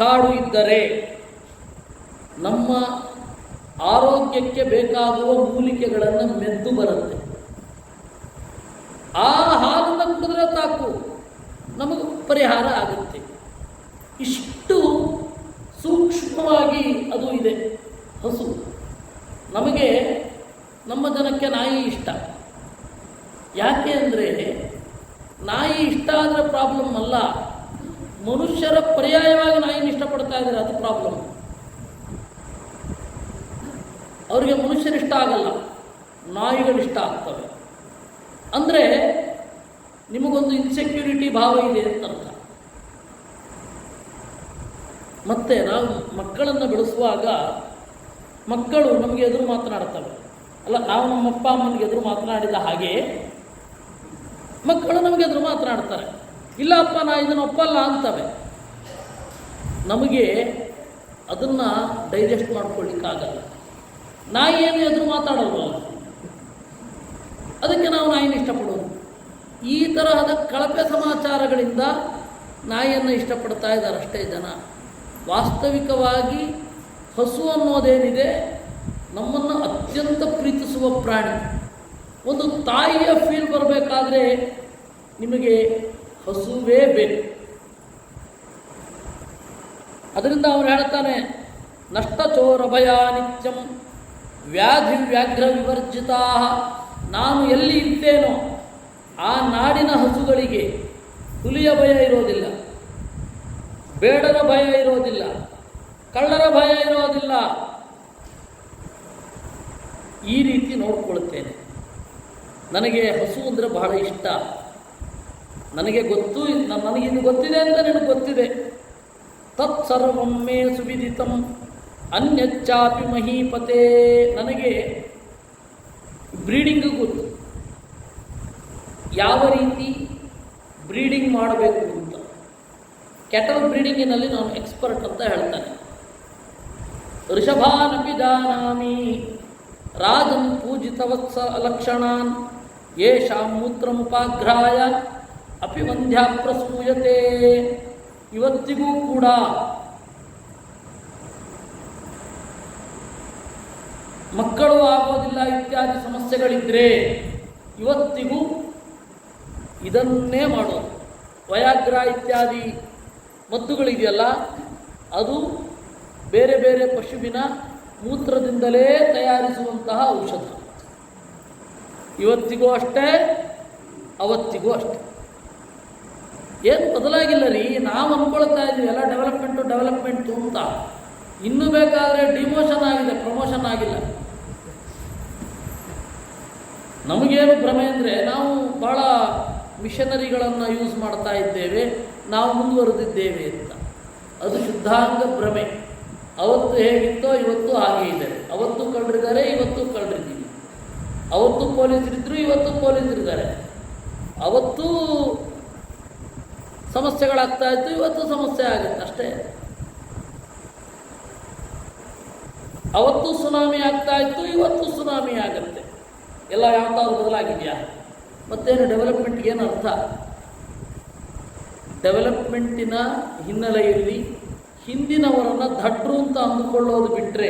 ಕಾಡು ಇದ್ದರೆ ನಮ್ಮ ಆರೋಗ್ಯಕ್ಕೆ ಬೇಕಾಗುವ ಮೂಲಿಕೆಗಳನ್ನು ಮೆದ್ದು ಬರುತ್ತೆ. ಆ ಹಾಲನ್ನು ಕುಡಿದ್ರೆ ಸಾಕು, ನಮಗೆ ಪರಿಹಾರ ಆಗುತ್ತೆ. ಇಷ್ಟು ಸೂಕ್ಷ್ಮವಾಗಿ ಅದು ಇದೆ ಹಸು. ನಮಗೆ ನಮ್ಮ ಜನಕ್ಕೆ ನಾಯಿ ಇಷ್ಟ. ಯಾಕೆ ಅಂದರೆ ನಾಯಿ ಇಷ್ಟ ಆದರೆ ಪ್ರಾಬ್ಲಮ್ ಅಲ್ಲ, ಮನುಷ್ಯರ ಪರ್ಯಾಯವಾಗಿ ನಾಯಿನ ಇಷ್ಟಪಡ್ತಾ ಇದ್ದಾರೆ, ಅದು ಪ್ರಾಬ್ಲಮ್. ಅವರಿಗೆ ಮನುಷ್ಯರಿಷ್ಟ ಆಗಲ್ಲ, ನಾಯಿಗಳಿಷ್ಟ ಆಗ್ತವೆ. ಅಂದರೆ ನಿಮಗೊಂದು ಇನ್ಸೆಕ್ಯೂರಿಟಿ ಭಾವ ಇದೆ ಅಂತ ಅರ್ಥ. ಮತ್ತು ನಾವು ಮಕ್ಕಳನ್ನು ಬೆಳೆಸುವಾಗ ಮಕ್ಕಳು ನಮಗೆ ಎದುರು ಮಾತನಾಡ್ತವೆ. ಅಲ್ಲ, ನಾವು ನಮ್ಮ ಅಪ್ಪ ಅಮ್ಮನಿಗೆ ಎದುರು ಮಾತನಾಡಿದ ಹಾಗೆ ಮಕ್ಕಳು ನಮಗೆ ಎದುರು ಮಾತನಾಡ್ತಾರೆ. ಇಲ್ಲ ಅಪ್ಪ, ನಾ ಇದನ್ನು ಒಪ್ಪಲ್ಲ ಅಂತವೆ. ನಮಗೆ ಅದನ್ನು ಡೈಜೆಸ್ಟ್ ಮಾಡ್ಕೊಳ್ಳಿಕ್ಕಾಗಲ್ಲ. ನಾಯಿ ಏನು ಎದುರು ಮಾತಾಡೋಲ್ಲ, ಅದಕ್ಕೆ ನಾವು ನಾಯಿನ ಇಷ್ಟಪಡೋದು. ಈ ತರಹದ ಕಳಪೆ ಸಮಾಚಾರಗಳಿಂದ ನಾಯಿಯನ್ನು ಇಷ್ಟಪಡ್ತಾ ಇದ್ದಾರೆ ಅಷ್ಟೇ ಜನ. ವಾಸ್ತವಿಕವಾಗಿ ಹಸು ಅನ್ನೋದೇನಿದೆ ನಮ್ಮನ್ನು ಅತ್ಯಂತ ಪ್ರೀತಿಸುವ ಪ್ರಾಣಿ. ಒಂದು ತಾಯಿಯ ಫೀಲ್ ಬರಬೇಕಾದ್ರೆ ನಿಮಗೆ ಹಸುವೇ ಬೇಕು. ಅದರಿಂದ ಅವನು ಹೇಳ್ತಾನೆ, ನಷ್ಟಚೋರ ಭಯ ನಿತ್ಯಂ ವ್ಯಾಧಿ ವ್ಯಾಘ್ರ ವಿವರ್ಜಿತಾ. ನಾನು ಎಲ್ಲಿ ಇದ್ದೇನೋ ಆ ನಾಡಿನ ಹಸುಗಳಿಗೆ ಹುಲಿಯ ಭಯ ಇರೋದಿಲ್ಲ, ಬೇಡರ ಭಯ ಇರೋದಿಲ್ಲ, ಕಳ್ಳರ ಭಯ ಇರೋದಿಲ್ಲ. ಈ ರೀತಿ ನೋಡ್ಕೊಳ್ತೇನೆ. ನನಗೆ ಹಸು ಅಂದರೆ ಬಹಳ ಇಷ್ಟ. ನನಗೆ ಗೊತ್ತು, ನನಗಿದು ಗೊತ್ತಿದೆ ಅಂತ ನಿನಗೆ ಗೊತ್ತಿದೆ. ತತ್ಸರ್ವಮ್ಮೆ ಸುವಿದಿತಂ ಅನ್ಯಚ್ಚಾಪಿ ಮಹೀಪತೆ. ನನಗೆ ಬ್ರೀಡಿಂಗ್ ಗೊತ್ತು, ಯಾವ ರೀತಿ ಬ್ರೀಡಿಂಗ್ ಮಾಡಬೇಕು ಅಂತ. ಕ್ಯಾಟಲ್ ಬ್ರೀಡಿಂಗಿನಲ್ಲಿ ನಾನು ಎಕ್ಸ್ಪರ್ಟ್ ಅಂತ ಹೇಳ್ತಾನೆ. ಋಷಭಾನಪಿ ಜಾನಾಮಿ ರಾಜನ್ ಪೂಜಿತವತ್ಸ ಲಕ್ಷಣಾನ್ ಯೇಷಾಂ ಮೂತ್ರಮುಪಾಘ್ರಾಯ ಅಪಿ ವಂದ್ಯಾ ಪ್ರಸೂಯತೆ. ಇವತ್ತಿಗೂ ಕೂಡ ಮಕ್ಕಳು ಆಗೋದಿಲ್ಲ ಇತ್ಯಾದಿ ಸಮಸ್ಯೆಗಳಿದ್ದರೆ ಇವತ್ತಿಗೂ ಇದನ್ನೇ ಮಾಡೋದು. ವಯಾಗ್ರ ಇತ್ಯಾದಿ ಮದ್ದುಗಳಿದೆಯಲ್ಲ, ಅದು ಬೇರೆ ಬೇರೆ ಪಶುವಿನ ಮೂತ್ರದಿಂದಲೇ ತಯಾರಿಸುವಂತಹ ಔಷಧ. ಇವತ್ತಿಗೂ ಅಷ್ಟೇ, ಅವತ್ತಿಗೂ ಅಷ್ಟೇ. ಏನು ಬದಲಾಗಿಲ್ಲ ರೀ. ನಾವು ಅಂದ್ಕೊಳ್ತಾ ಇದ್ದೀವಿ ಎಲ್ಲ ಡೆವಲಪ್ಮೆಂಟು ಅಂತ. ಇನ್ನೂ ಬೇಕಾದರೆ ಡಿಮೋಷನ್ ಆಗಿದೆ, ಪ್ರಮೋಷನ್ ಆಗಿಲ್ಲ. ನಮಗೇನು ಭ್ರಮೆ ಅಂದರೆ ನಾವು ಭಾಳ ಮಿಷನರಿಗಳನ್ನು ಯೂಸ್ ಮಾಡ್ತಾ ಇದ್ದೇವೆ, ನಾವು ಮುಂದುವರೆದಿದ್ದೇವೆ ಅಂತ. ಅದು ಶುದ್ಧಾಂಗ ಭ್ರಮೆ. ಅವತ್ತು ಹೇಗಿತ್ತೋ ಇವತ್ತು ಹಾಗೆ ಇದೆ. ಅವತ್ತು ಕಳ್ಳರಿದ್ದಾರೆ, ಇವತ್ತು ಕಳ್ಳರಿದ್ದೀವಿ. ಅವತ್ತು ಪೊಲೀಸರಿದ್ದರು, ಇವತ್ತು ಪೊಲೀಸರಿದ್ದಾರೆ. ಅವತ್ತು ಸಮಸ್ಯೆಗಳಾಗ್ತಾ ಇತ್ತು, ಇವತ್ತು ಸಮಸ್ಯೆ ಆಗುತ್ತೆ ಅಷ್ಟೇ. ಅವತ್ತು ಸುನಾಮಿ ಆಗ್ತಾ ಇತ್ತು, ಇವತ್ತು ಸುನಾಮಿ ಆಗುತ್ತೆ. ಎಲ್ಲ ಯಾವತ್ತಾದ್ರು ಬದಲಾಗಿದೆಯಾ? ಮತ್ತೇನು ಡೆವಲಪ್ಮೆಂಟ್ಗೆ ಏನು ಅರ್ಥ? ಡೆವಲಪ್ಮೆಂಟಿನ ಹಿನ್ನೆಲೆಯಲ್ಲಿ ಹಿಂದಿನವರನ್ನು ದಡ್ರು ಅಂತ ಅಂದುಕೊಳ್ಳೋದು ಬಿಟ್ಟರೆ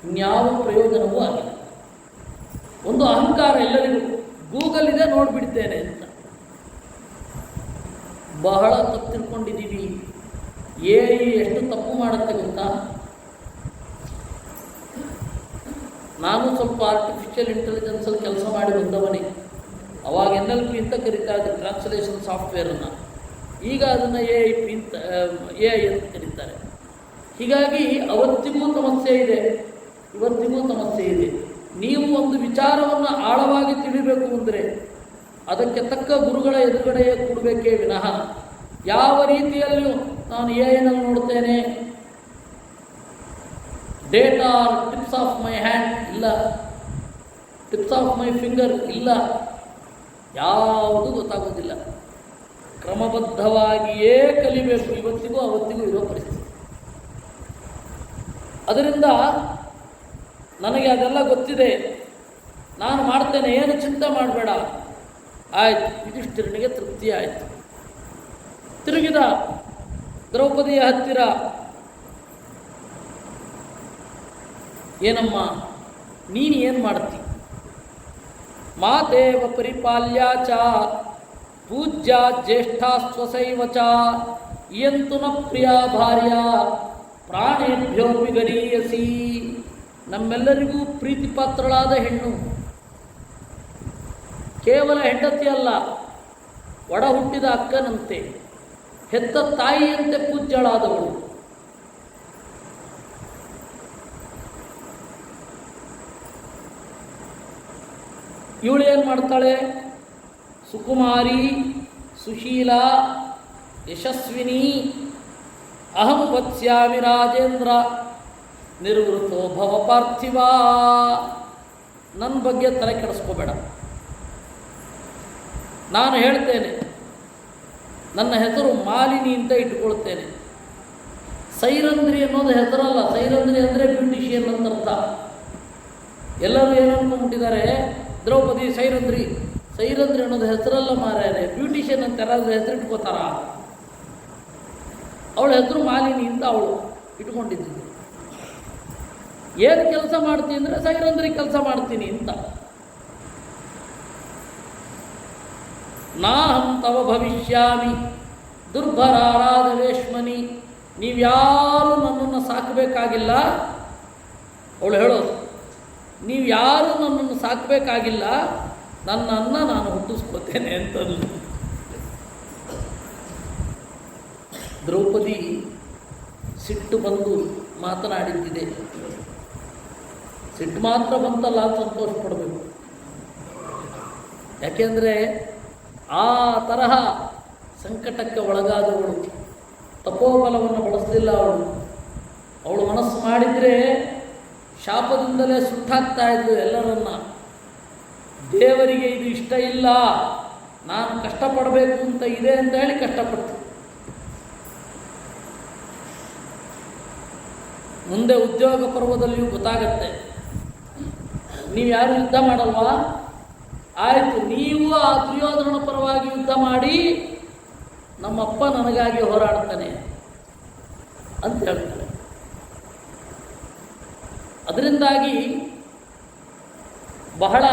ಇನ್ಯಾವ ಪ್ರಯೋಜನವೂ ಆಗಿಲ್ಲ. ಒಂದು ಅಹಂಕಾರ ಎಲ್ಲರಿಗೂ, ಗೂಗಲ್ ಇದೆ ನೋಡಿಬಿಡ್ತೇನೆ ಅಂತ. ಬಹಳ ತಪ್ಪು ತಿಳ್ಕೊಂಡಿದ್ದೀವಿ. ಎಷ್ಟು ತಪ್ಪು ಮಾಡುತ್ತೆ ಗೊತ್ತಾ? ನಾನು ಸ್ವಲ್ಪ ಆರ್ಟಿಫಿಷಿಯಲ್ ಇಂಟೆಲಿಜೆನ್ಸಲ್ಲಿ ಕೆಲಸ ಮಾಡಿ ಬಂದವನೇ. ಅವಾಗ NLP ಅಂತ ಕರೀತಾ ಇದ್ರು, ಟ್ರಾನ್ಸ್ಲೇಷನ್ ಸಾಫ್ಟ್ವೇರನ್ನು. ಈಗ ಅದನ್ನು AI ಅಂತ ಕರೀತಾರೆ. ಹೀಗಾಗಿ ಅವತ್ತಿಗೂ ಸಮಸ್ಯೆ ಇದೆ, ಇವತ್ತಿಗೂ ಸಮಸ್ಯೆ ಇದೆ. ನೀವು ಒಂದು ವಿಚಾರವನ್ನು ಆಳವಾಗಿ ತಿಳಿಬೇಕು ಅಂದರೆ ಅದಕ್ಕೆ ತಕ್ಕ ಗುರುಗಳ ಎದುರುಗಡೆಯೇ ಕೊಡಬೇಕೇ ವಿನಃ ಯಾವ ರೀತಿಯಲ್ಲಿಯೂ ನಾನು AI-ನಲ್ಲಿ ನೋಡ್ತೇನೆ, data tips of my hand ಇಲ್ಲ, ಟಿಪ್ಸ್ ಆಫ್ ಮೈ ಫಿಂಗರ್ ಇಲ್ಲ, ಯಾವುದೂ ಗೊತ್ತಾಗೋದಿಲ್ಲ. ಕ್ರಮಬದ್ಧವಾಗಿಯೇ ಕಲಿಬೇಕು. ಇವತ್ತಿಗೂ ಅವತ್ತಿಗೂ ಇರೋ ಪರಿಸ್ಥಿತಿ. ಅದರಿಂದ ನನಗೆ ಅದೆಲ್ಲ ಗೊತ್ತಿದೆ, ನಾನು ಮಾಡ್ತೇನೆ, ಏನು ಚಿಂತೆ ಮಾಡಬೇಡ. ಆಯಿತು, ಯುಧಿಷ್ಠಿರನಿಗೆ ತೃಪ್ತಿ ಆಯಿತು. ತಿರುಗಿದ ದ್ರೌಪದಿಯ ಹತ್ತಿರ, ಏನಮ್ಮ ನೀನು ಏನು ಮಾಡ್ತಿ? ಮಾತೇವ ಪರಿಪಾಲ್ಯ ಚ ಪೂಜ್ಯ ಜ್ಯೇಷ್ಠ ಸ್ವಸೈವ ಚ ಇಯಂತು ನ ಪ್ರಿಯ ಭಾರ್ಯ ಪ್ರಾಣೇಭ್ಯೋಪಿ ಗರೀಯಸಿ. ನಮ್ಮೆಲ್ಲರಿಗೂ ಪ್ರೀತಿಪಾತ್ರಳಾದ ಹೆಣ್ಣು, ಕೇವಲ ಹೆಂಡತಿ ಅಲ್ಲ, ಒಡ ಹುಟ್ಟಿದ ಅಕ್ಕನಂತೆ, ಹೆತ್ತ ತಾಯಿಯಂತೆ ಪೂಜ್ಯಳಾದವಳು. ಇವಳು ಏನು ಮಾಡ್ತಾಳೆ? ಸುಕುಮಾರಿ, ಸುಶೀಲ, ಯಶಸ್ವಿನಿ. ಅಹಂ ವತ್ಸ್ಯಾಮಿ ರಾಜೇಂದ್ರ ನಿರ್ವೃತೋ ಭವ ಪಾರ್ಥಿವ. ನನ್ನ ಬಗ್ಗೆ ತಲೆ ಕೆಡಿಸ್ಕೋಬೇಡ. ನಾನು ಹೇಳ್ತೇನೆ, ನನ್ನ ಹೆಸರು ಮಾಲಿನಿ ಅಂತ ಇಟ್ಕೊಳ್ತೇನೆ. ಸೈರಂಧ್ರಿ ಅನ್ನೋದು ಹೆಸರಲ್ಲ. ಸೈರಂಧ್ರಿ ಅಂದರೆ ಬ್ಯೂಟಿಷಿಯನ್ ಅಂತ ಅರ್ಥ. ಎಲ್ಲರೂ ಏನು ಅಂದ್ಕೊಂಡ್ಬಿಟ್ಟಿದ್ದಾರೆ, ದ್ರೌಪದಿ ಸೈರಂಧ್ರಿ. ಸೈರಂಧ್ರಿ ಅನ್ನೋದು ಹೆಸರಲ್ಲ ಮಾರ್ಯಾರೆ, ಬ್ಯೂಟಿಷಿಯನ್ ಅಂತ ಯಾರಾದರೂ ಹೆಸರು ಇಟ್ಕೋತಾರ? ಅವಳ ಹೆಸರು ಮಾಲಿನಿ ಅಂತ ಅವಳು ಇಟ್ಕೊಂಡಿದ್ದು. ಏನು ಕೆಲಸ ಮಾಡ್ತೀನಿ ಅಂದರೆ ಸೈರಂಧ್ರಿ ಕೆಲಸ ಮಾಡ್ತೀನಿ ಅಂತ. ನಾಹಂ ತವ ಭವಿಷ್ಯಾಮಿ ದುರ್ಭರಾರಾಧ ವೇಶ್ಮನಿ. ನೀವ್ಯಾರೂ ನನ್ನನ್ನು ಸಾಕಬೇಕಾಗಿಲ್ಲ. ಅವಳು ಹೇಳೋದು, ನೀವು ಯಾರೂ ನನ್ನನ್ನು ಸಾಕಬೇಕಾಗಿಲ್ಲ, ನನ್ನನ್ನು ನಾನು ಹುಟ್ಟಿಸ್ಕೋತೇನೆ ಅಂತಂದು. ದ್ರೌಪದಿ ಸಿಟ್ಟು ಬಂದು ಮಾತನಾಡಿದ್ದಿದೆ. ಸಿಟ್ಟು ಮಾತ್ರ ಬಂತಲ್ಲ ಅಂತ ಸಂತೋಷ ಪಡಬೇಕು. ಯಾಕೆಂದರೆ ಆ ತರಹ ಸಂಕಟಕ್ಕೆ ಒಳಗಾದವಳು, ತಪೋಬಲವನ್ನು ಬಳಸಲಿಲ್ಲ ಅವಳು ಮನಸ್ಸು ಮಾಡಿದರೆ ಶಾಪದಿಂದಲೇ ಸುಟ್ಟಾಗ್ತಾ ಇದ್ದು ಎಲ್ಲರನ್ನ. ದೇವರಿಗೆ ಇದು ಇಷ್ಟ ಇಲ್ಲ, ನಾನು ಕಷ್ಟಪಡಬೇಕು ಅಂತ ಇದೆ ಅಂತ ಹೇಳಿ ಕಷ್ಟಪಡ್ತು. ಮುಂದೆ ಉದ್ಯೋಗ ಪರ್ವದಲ್ಲಿಯೂ ಗೊತ್ತಾಗತ್ತೆ. ನೀವು ಯಾರು ಯುದ್ಧ ಮಾಡಲ್ವಾ? ಆಯಿತು, ನೀವು ಆ ದುರ್ಯೋಧನನ ಪರವಾಗಿ ಯುದ್ಧ ಮಾಡಿ, ನಮ್ಮಪ್ಪ ನನಗಾಗಿ ಹೋರಾಡ್ತಾನೆ ಅಂತ ಹೇಳ್ತಾರೆ. ಅದರಿಂದಾಗಿ ಬಹಳ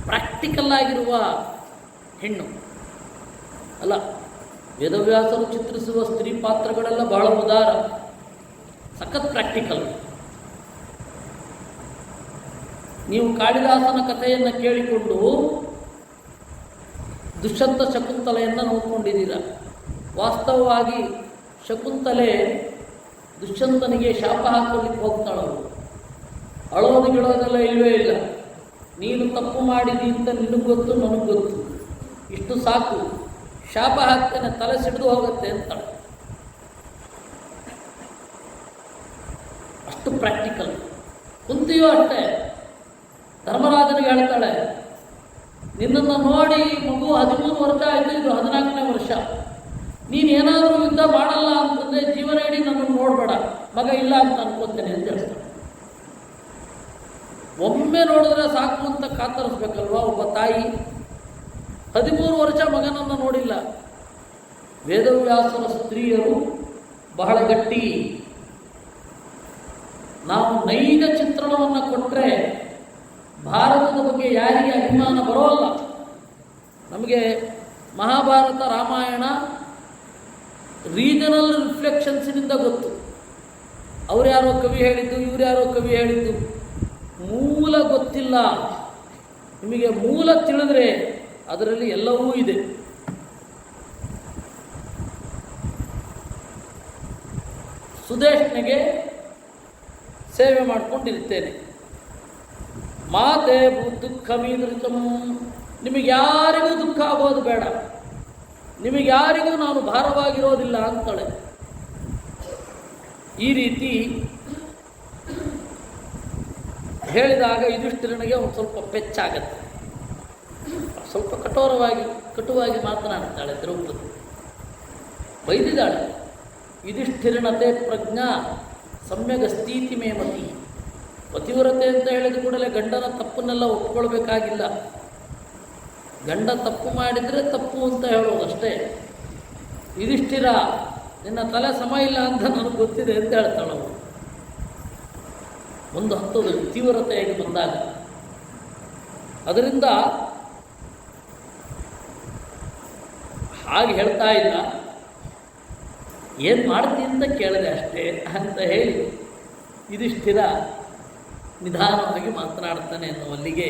ಪ್ರಾಕ್ಟಿಕಲ್ ಆಗಿರುವ ಹೆಣ್ಣು ಅಲ್ಲ. ವೇದವ್ಯಾಸರು ಚಿತ್ರಿಸುವ ಸ್ತ್ರೀ ಪಾತ್ರಗಳೆಲ್ಲ ಬಹಳ ಉದಾರ, ಸಖತ್ ಪ್ರಾಕ್ಟಿಕಲ್. ನೀವು ಕಾಳಿದಾಸನ ಕಥೆಯನ್ನು ಕೇಳಿಕೊಂಡು ದುಷ್ಯಂತ ಶಕುಂತಲೆಯನ್ನು ನೋಡ್ಕೊಂಡಿದ್ದೀರ. ವಾಸ್ತವವಾಗಿ ಶಕುಂತಲೆ ದುಷ್ಯಂತನಿಗೆ ಶಾಪ ಹಾಕಲಿಕ್ಕೆ ಹೋಗ್ತಾಳವಳು. ಅಳೋದು ಗಿಳೋದೆಲ್ಲ ಇಲ್ಲವೇ ಇಲ್ಲ. ನೀನು ತಪ್ಪು ಮಾಡಿದಿ ಅಂತ ನಿನಗೆ ಗೊತ್ತು, ನನಗೆ ಗೊತ್ತು, ಇಷ್ಟು ಸಾಕು, ಶಾಪ ಹಾಕ್ತೇನೆ, ತಲೆ ಸಿಡಿದು ಹೋಗುತ್ತೆ ಅಂತ. ಅಷ್ಟು ಪ್ರಾಕ್ಟಿಕಲ್. ಕುಂತಿಯೋ ಅಷ್ಟೇ. ಧರ್ಮರಾಜನಿಗೆ ಹೇಳ್ತಾಳೆ, ನಿನ್ನನ್ನು ನೋಡಿ ಮಗು 13 ವರ್ಷ ಆಯಿತು, ಇದು 14ನೇ ವರ್ಷ. ನೀನು ಏನಾದರೂ ಯುದ್ಧ ಮಾಡಲ್ಲ ಅಂತಂದರೆ ಜೀವನ ಇಡೀ ನನ್ನನ್ನು ನೋಡಬೇಡ, ಮಗ ಇಲ್ಲ ಅಂತ ಅನ್ಕೋತೇನೆ ಅಂತ ಹೇಳ್ತಾಳೆ. ಒಮ್ಮೆ ನೋಡಿದ್ರೆ ಸಾಕು ಅಂತ ಕಾತರಿಸ್ಬೇಕಲ್ವಾ ಒಬ್ಬ ತಾಯಿ. 13 ವರ್ಷ ಮಗನನ್ನು ನೋಡಿಲ್ಲ. ವೇದವ್ಯಾಸರ ಸ್ತ್ರೀಯರು ಬಹಳ ಗಟ್ಟಿ. ನಾವು ನೈಜ ಚಿತ್ರಣವನ್ನು ಕೊಟ್ಟರೆ ಭಾರತದ ಬಗ್ಗೆ ಯಾರಿಗೆ ಅಭಿಮಾನ ಬರೋಲ್ಲ. ನಮಗೆ ಮಹಾಭಾರತ, ರಾಮಾಯಣ ರೀಜನಲ್ ರಿಫ್ಲೆಕ್ಷನ್ಸಿನಿಂದ ಗೊತ್ತು. ಅವರ್ಯಾರೋ ಕವಿ ಹೇಳಿದ್ದು, ಇವರ್ಯಾರೋ ಕವಿ ಹೇಳಿದ್ದು, ಮೂಲ ಗೊತ್ತಿಲ್ಲ. ನಿಮಗೆ ಮೂಲ ತಿಳಿದ್ರೆ ಅದರಲ್ಲಿ ಎಲ್ಲವೂ ಇದೆ. ಸುದೇಶ್ನಿಗೆ ಸೇವೆ ಮಾಡಿಕೊಂಡಿರ್ತೇನೆ. ಮಾತೆ ದುಃಖ ಮೀದೃತಂ, ನಿಮಗೆ ಯಾರಿಗೂ ದುಃಖ ಆಗೋದು ಬೇಡ, ನಿಮಗೆ ಯಾರಿಗೂ ನಾನು ಭಾರವಾಗಿರೋದಿಲ್ಲ ಅಂತಾಳೆ. ಈ ರೀತಿ ಹೇಳಿದಾಗ ಯುಧಿಷ್ಠಿರನಿಗೆ ಒಂದು ಸ್ವಲ್ಪ ಪೆಚ್ಚಾಗತ್ತೆ. ಸ್ವಲ್ಪ ಕಟುವಾಗಿ ಮಾತನಾಡ್ತಾಳೆ ದ್ರೌಪದಿ. ಬೈದಿದ್ದಾಳೆ. ಯುಧಿಷ್ಠಿರನತೆ ಪ್ರಜ್ಞಾ ಸಮ್ಯಗಸ್ತೀತಿ ಮೇ ಮತಿ. ಪತಿವ್ರತೆ ಅಂತ ಹೇಳಿದ ಕೂಡಲೇ ಗಂಡನ ತಪ್ಪನ್ನೆಲ್ಲ ಒಪ್ಕೊಳ್ಬೇಕಾಗಿಲ್ಲ. ಗಂಡ ತಪ್ಪು ಮಾಡಿದರೆ ತಪ್ಪು ಅಂತ ಹೇಳೋದಷ್ಟೇ. ಯುಧಿಷ್ಠಿರ, ನಿನ್ನ ತಲೆ ಸಮ ಇಲ್ಲ ಅಂತ ನನಗೆ ಗೊತ್ತಿದೆ ಅಂತ ಹೇಳ್ತಾಳವಳು. ಒಂದು ಹಂತದಲ್ಲಿ ತೀವ್ರತೆಯಾಗಿ ಬಂದಾಗ ಅದರಿಂದ ಹಾಗೆ ಹೇಳ್ತಾ ಇಲ್ಲ, ಏನು ಮಾಡ್ತೀನಿ ಅಂತ ಕೇಳಿದೆ ಅಷ್ಟೇ ಅಂತ ಹೇಳಿ ಯುಧಿಷ್ಠಿರ ನಿಧಾನವಾಗಿ ಮಾತನಾಡ್ತಾನೆ ಎನ್ನುವಲ್ಲಿಗೆ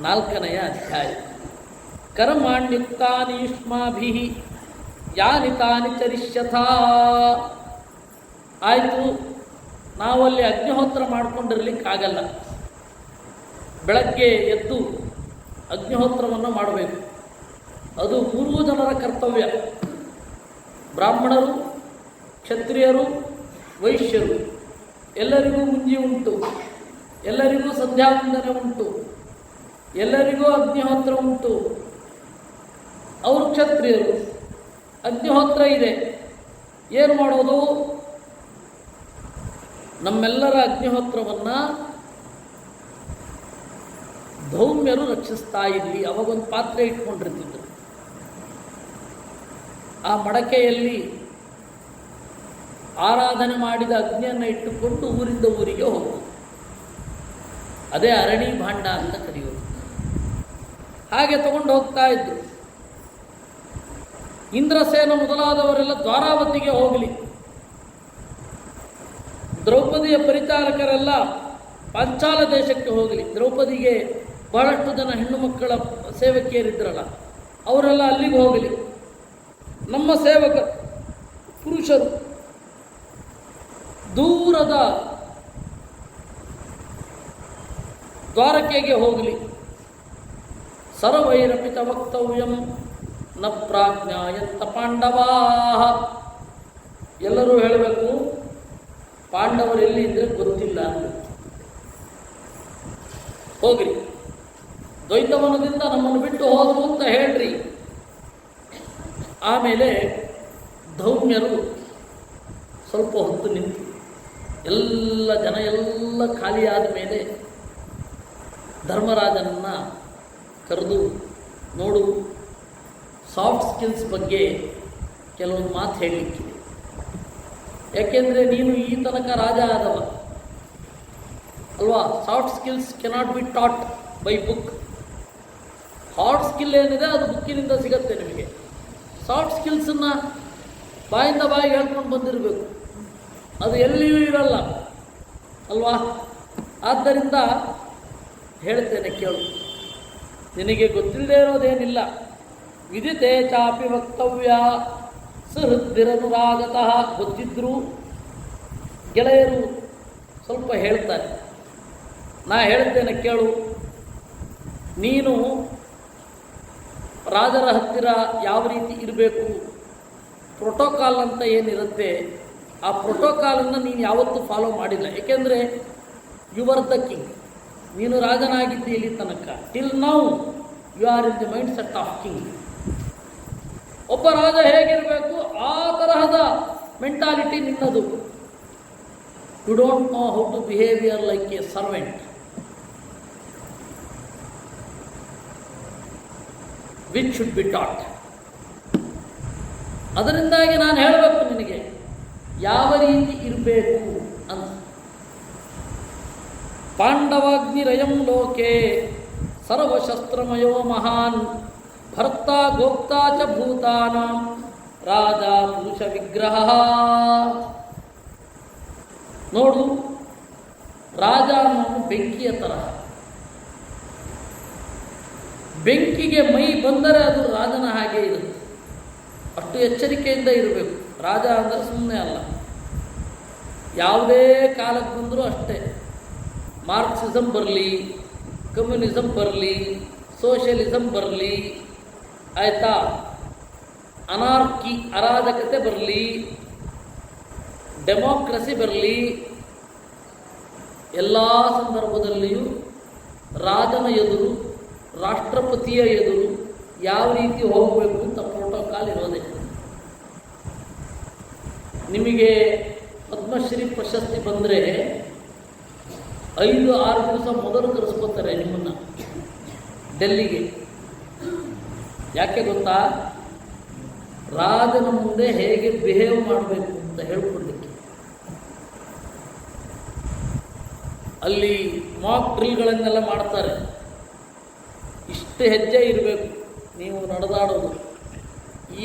4ನೇ ಅಧ್ಯಾಯ. ಕರ್ಮಾಣ್ಯುಕ್ತಾನಿ ಯುಷ್ಮಾಭಿಃ ಯಾನಿ ತಾನಿ ಚರಿಷ್ಯಥಾ. ಆಯಿತು, ನಾವಲ್ಲಿ ಅಗ್ನಿಹೋತ್ರ ಮಾಡಿಕೊಂಡಿರ್ಲಿಕ್ಕಾಗಲ್ಲ. ಬೆಳಗ್ಗೆ ಎದ್ದು ಅಗ್ನಿಹೋತ್ರವನ್ನು ಮಾಡಬೇಕು. ಅದು 3 ಜನರ ಕರ್ತವ್ಯ. ಬ್ರಾಹ್ಮಣರು, ಕ್ಷತ್ರಿಯರು, ವೈಶ್ಯರು ಎಲ್ಲರಿಗೂ ಮುಂಜಿ ಉಂಟು, ಎಲ್ಲರಿಗೂ ಸಂಧ್ಯಾವಂದನೆ ಉಂಟು, ಎಲ್ಲರಿಗೂ ಅಗ್ನಿಹೋತ್ರ ಉಂಟು. ಅವರು ಕ್ಷತ್ರಿಯರು, ಅಗ್ನಿಹೋತ್ರ ಇದೆ. ಏನು ಮಾಡೋದು? ನಮ್ಮೆಲ್ಲರ ಅಗ್ನಿಹೋತ್ರವನ್ನು ಧೌಮ್ಯರು ರಕ್ಷಿಸ್ತಾ ಇದ್ವಿ. ಅವಾಗೊಂದು ಪಾತ್ರೆ ಇಟ್ಕೊಂಡಿರ್ತಿದ್ರು. ಆ ಮಡಕೆಯಲ್ಲಿ ಆರಾಧನೆ ಮಾಡಿದ ಅಗ್ನಿಯನ್ನು ಇಟ್ಟುಕೊಂಡು ಊರಿಂದ ಊರಿಗೆ ಹೋಗೋದು. ಅದೇ ಅರಣಿ ಭಾಂಡ ಅಂತ ಕರೆಯೋದು. ಹಾಗೆ ತಗೊಂಡು ಹೋಗ್ತಾ ಇದ್ರು. ಇಂದ್ರಸೇನ ಮೊದಲಾದವರೆಲ್ಲ ದ್ವಾರಾವತಿಗೆ ಹೋಗಲಿ, ದ್ರೌಪದಿಯ ಪರಿಚಾರಕರೆಲ್ಲ ಪಾಂಚಾಲ ದೇಶಕ್ಕೆ ಹೋಗಲಿ. ದ್ರೌಪದಿಗೆ ಬಹಳಷ್ಟು ಜನ ಹೆಣ್ಣು ಮಕ್ಕಳ ಸೇವಕಿಯರಿದ್ರಲ್ಲ, ಅವರೆಲ್ಲ ಅಲ್ಲಿಗೆ ಹೋಗಲಿ. ನಮ್ಮ ಸೇವಕ ಪುರುಷರು ದೂರದ ದ್ವಾರಕೆಗೆ ಹೋಗಲಿ. ಸರ್ವೈರಪಿತ ವಕ್ತವ್ಯಂ ನ ಪ್ರಾಜ್ಞಾಯಂತ ಪಾಂಡವಾ. ಎಲ್ಲರೂ ಹೇಳಬೇಕು, ಪಾಂಡವರು ಎಲ್ಲಿ ಇದ್ರೆ ಗೊತ್ತಿಲ್ಲ ಅಂತ. ಹೋಗ್ರಿ, ದ್ವೈತವನದಿಂದ ನಮ್ಮನ್ನು ಬಿಟ್ಟು ಹೋದರು ಅಂತ ಹೇಳ್ರಿ. ಆಮೇಲೆ ಧೌಮ್ಯರು ಸ್ವಲ್ಪ ಹೊತ್ತು ನಿಂತು ಎಲ್ಲ ಖಾಲಿಯಾದ ಮೇಲೆ ಧರ್ಮರಾಜನನ್ನು ಕರೆದು, ನೋಡು, ಸಾಫ್ಟ್ ಸ್ಕಿಲ್ಸ್ ಬಗ್ಗೆ ಕೆಲವೊಂದು ಮಾತು ಹೇಳಲಿಕ್ಕಿದೆ. ಯಾಕೆಂದರೆ ನೀನು ಈ ತನಕ ರಾಜ ಆದವ ಅಲ್ವಾ. Soft skills cannot be taught by book. Hard skill ಏನಿದೆ ಅದು ಬುಕ್ಕಿನಿಂದ ಸಿಗತ್ತೆ ನಿಮಗೆ. ಸಾಫ್ಟ್ ಸ್ಕಿಲ್ಸನ್ನು ಬಾಯಿಂದ ಬಾಯಿಗೆ ಹೇಳ್ಕೊಂಡು ಬಂದಿರಬೇಕು, ಅದು ಎಲ್ಲಿಯೂ ಇರಲ್ಲ ಅಲ್ವಾ. ಆದ್ದರಿಂದ ಹೇಳ್ತೇನೆ ಕೇಳು, ನಿನಗೆ ಗೊತ್ತಿಲ್ಲದೆ ಇರೋದೇನಿಲ್ಲ. ವಿದಿತೆ ಚಾಪಿ ವಕ್ತವ್ಯ ಸುಹೃದ್ದಿರನುರಾಗತಃ. ಗೊತ್ತಿದ್ದರೂ ಗೆಳೆಯರು ಸ್ವಲ್ಪ ಹೇಳ್ತಾರೆ. ನಾ ಹೇಳ್ತೇನೆ ಕೇಳು. ನೀನು ರಾಜರ ಹತ್ತಿರ ಯಾವ ರೀತಿ ಇರಬೇಕು, ಪ್ರೋಟೋಕಾಲ್ ಅಂತ ಏನಿರುತ್ತೆ, ಆ ಪ್ರೋಟೋಕಾಲನ್ನು ನೀನು ಯಾವತ್ತೂ ಫಾಲೋ ಮಾಡಿಲ್ಲ. ಏಕೆಂದರೆ ಯು ಆರ್ ದ ಕಿಂಗ್, ನೀನು ರಾಜನಾಗಿದ್ದಿ ಇಲ್ಲಿ ತನಕ. Till now you are in the mind set of king. ಒಬ್ಬ ರಾಜ ಹೇಗಿರಬೇಕು ಆ ತರಹದ ಮೆಂಟಾಲಿಟಿ ನಿನ್ನದು. You don't know how to behaviour like a servant, which should be taught. ಅದರಿಂದಾಗಿ ನಾನು ಹೇಳಬೇಕು ನಿನಗೆ ಯಾವ ರೀತಿ ಇರಬೇಕು ಅಂತ. ಪಾಂಡವಾಗ್ನಿರಯಂ ಲೋಕೆ ಸರ್ವಶಸ್ತ್ರಮಯೋ ಮಹಾನ್ ಭರ್ತ ಗೋಪ್ತಾ ಚ ಭೂತಾನಾಂ ರಾಜ ಪುರುಷ ವಿಗ್ರಹ. ನೋಡು, ರಾಜ ಅನ್ನೋನು ಬೆಂಕಿಯ ತರಹ. ಬೆಂಕಿಗೆ ಮೈ ಬಂದರೆ ಅದು ರಾಜನ ಹಾಗೆ ಇರುತ್ತೆ. ಅಷ್ಟು ಎಚ್ಚರಿಕೆಯಿಂದ ಇರಬೇಕು. ರಾಜ ಅಂದರೆ ಸುಮ್ಮನೆ ಅಲ್ಲ, ಯಾವುದೇ ಕಾಲಕ್ಕೆ ಬಂದರೂ ಅಷ್ಟೇ. ಮಾರ್ಕ್ಸಿಸಮ್ ಬರಲಿ, ಕಮ್ಯುನಿಸಮ್ ಬರಲಿ, ಸೋಷಿಯಲಿಸಮ್ ಬರಲಿ, ಆಯಿತಾ, ಅನಾರ್ಕಿ ಅರಾಜಕತೆ ಬರಲಿ, ಡೆಮೋಕ್ರಸಿ ಬರಲಿ, ಎಲ್ಲ ಸಂದರ್ಭದಲ್ಲಿಯೂ ರಾಜನ ಎದುರು, ರಾಷ್ಟ್ರಪತಿಯ ಎದುರು ಯಾವ ರೀತಿ ಹೋಗಬೇಕು ಅಂತ ಪ್ರೋಟೋಕಾಲ್ ಇರೋದೇ. ನಿಮಗೆ ಪದ್ಮಶ್ರೀ ಪ್ರಶಸ್ತಿ ಬಂದರೆ 5-6 ದಿವಸ ಮೊದಲು ಕರೆಸ್ಕೊತಾರೆ ನಿಮ್ಮನ್ನು ಡೆಲ್ಲಿಗೆ. ಯಾಕೆ ಗೊತ್ತಾ? ರಾಜನ ಮುಂದೆ ಹೇಗೆ ಬಿಹೇವ್ ಮಾಡಬೇಕು ಅಂತ ಹೇಳ್ಕೊಡ್ಲಿಕ್ಕೆ. ಅಲ್ಲಿ ಮಾಕ್ ಡ್ರಿಲ್ಗಳನ್ನೆಲ್ಲ ಮಾಡ್ತಾರೆ. ಇಷ್ಟು ಹೆಜ್ಜೆ ಇರಬೇಕು ನೀವು ನಡೆದಾಡೋದು,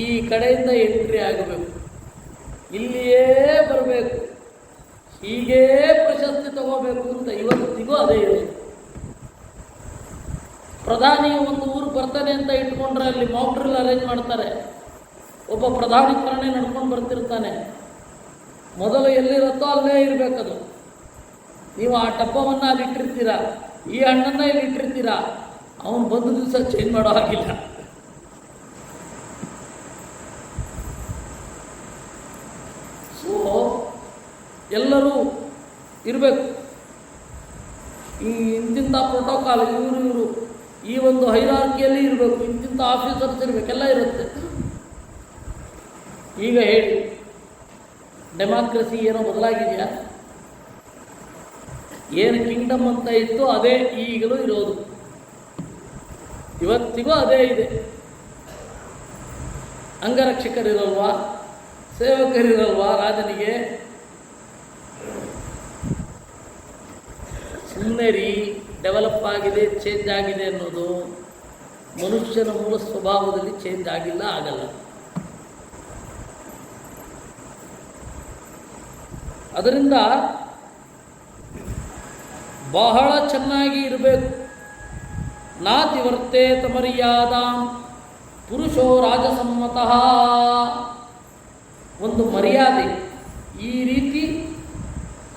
ಈ ಕಡೆಯಿಂದ ಎಂಟ್ರಿ ಆಗಬೇಕು, ಇಲ್ಲಿಯೇ ಬರಬೇಕು, ಹೀಗೇ ಪ್ರಶಸ್ತಿ ತಗೋಬೇಕು ಅಂತ ಇವತ್ತಿಗೂ ಅದೇ ಇರೋದು. ಪ್ರಧಾನಿ ಒಂದು ಊರು ಬರ್ತಾನೆ ಅಂತ ಇಟ್ಕೊಂಡ್ರೆ ಅಲ್ಲಿ ಮಾಕ್ ಡ್ರಿಲ್ ಅರೇಂಜ್ ಮಾಡ್ತಾರೆ. ಒಬ್ಬ ಪ್ರಧಾನಿ ಥರನೇ ನಡ್ಕೊಂಡು ಬರ್ತಿರ್ತಾನೆ. ಮೊದಲು ಎಲ್ಲಿರುತ್ತೋ ಅಲ್ಲೇ ಇರಬೇಕದು. ನೀವು ಆ ಡಬ್ಬವನ್ನು ಅಲ್ಲಿ ಇಟ್ಟಿರ್ತೀರಾ, ಈ ಹಣ್ಣನ್ನು ಇಲ್ಲಿ ಇಟ್ಟಿರ್ತೀರಾ, ಅವನು ಬಂದ ದಿವಸ ಚೇಂಜ್ ಮಾಡೋ ಹಾಗಿಲ್ಲ. ಸೊ ಎಲ್ಲರೂ ಇರಬೇಕು. ಈ ಇಂತಿಂಥ ಪ್ರೋಟೋಕಾಲ್, ಇವರು ಈ ಒಂದು ಹೈರಾರ್ಕಿಯಲ್ಲಿ ಇರಬೇಕು, ಇಂತಿಂಥ ಆಫೀಸರ್ಸ್ ಇರಬೇಕೆಲ್ಲ ಇರುತ್ತೆ. ಈಗ ಹೇಳಿ, ಡೆಮಾಕ್ರಸಿ ಏನೋ ಬದಲಾಗಿದೆಯಾ? ಏನು ಕಿಂಗ್ಡಮ್ ಅಂತ ಇತ್ತು ಅದೇ ಈಗಲೂ ಇರೋದು, ಇವತ್ತಿಗೂ ಅದೇ ಇದೆ. ಅಂಗರಕ್ಷಕರಿರಲ್ವಾ, ಸೇವಕರಿರಲ್ವಾ ರಾಜನಿಗೆ? ಸುಮ್ಮನೆ ರೀ, ಡೆವಲಪ್ ಆಗಿದೆ, ಚೇಂಜ್ ಆಗಿದೆ ಅನ್ನೋದು ಮನುಷ್ಯನ ಮೂಲ ಸ್ವಭಾವದಲ್ಲಿ ಚೇಂಜ್ ಆಗಿಲ್ಲ, ಆಗಲ್ಲ. ಅದರಿಂದ ಬಹಳ ಚೆನ್ನಾಗಿ ಇರಬೇಕು. ನಾತಿವರ್ತೇತ ಮರ್ಯಾದಾಂ ಪುರುಷೋ ರಾಜಸಮ್ಮತಃ. ಒಂದು ಮರ್ಯಾದೆ ಈ ರೀತಿ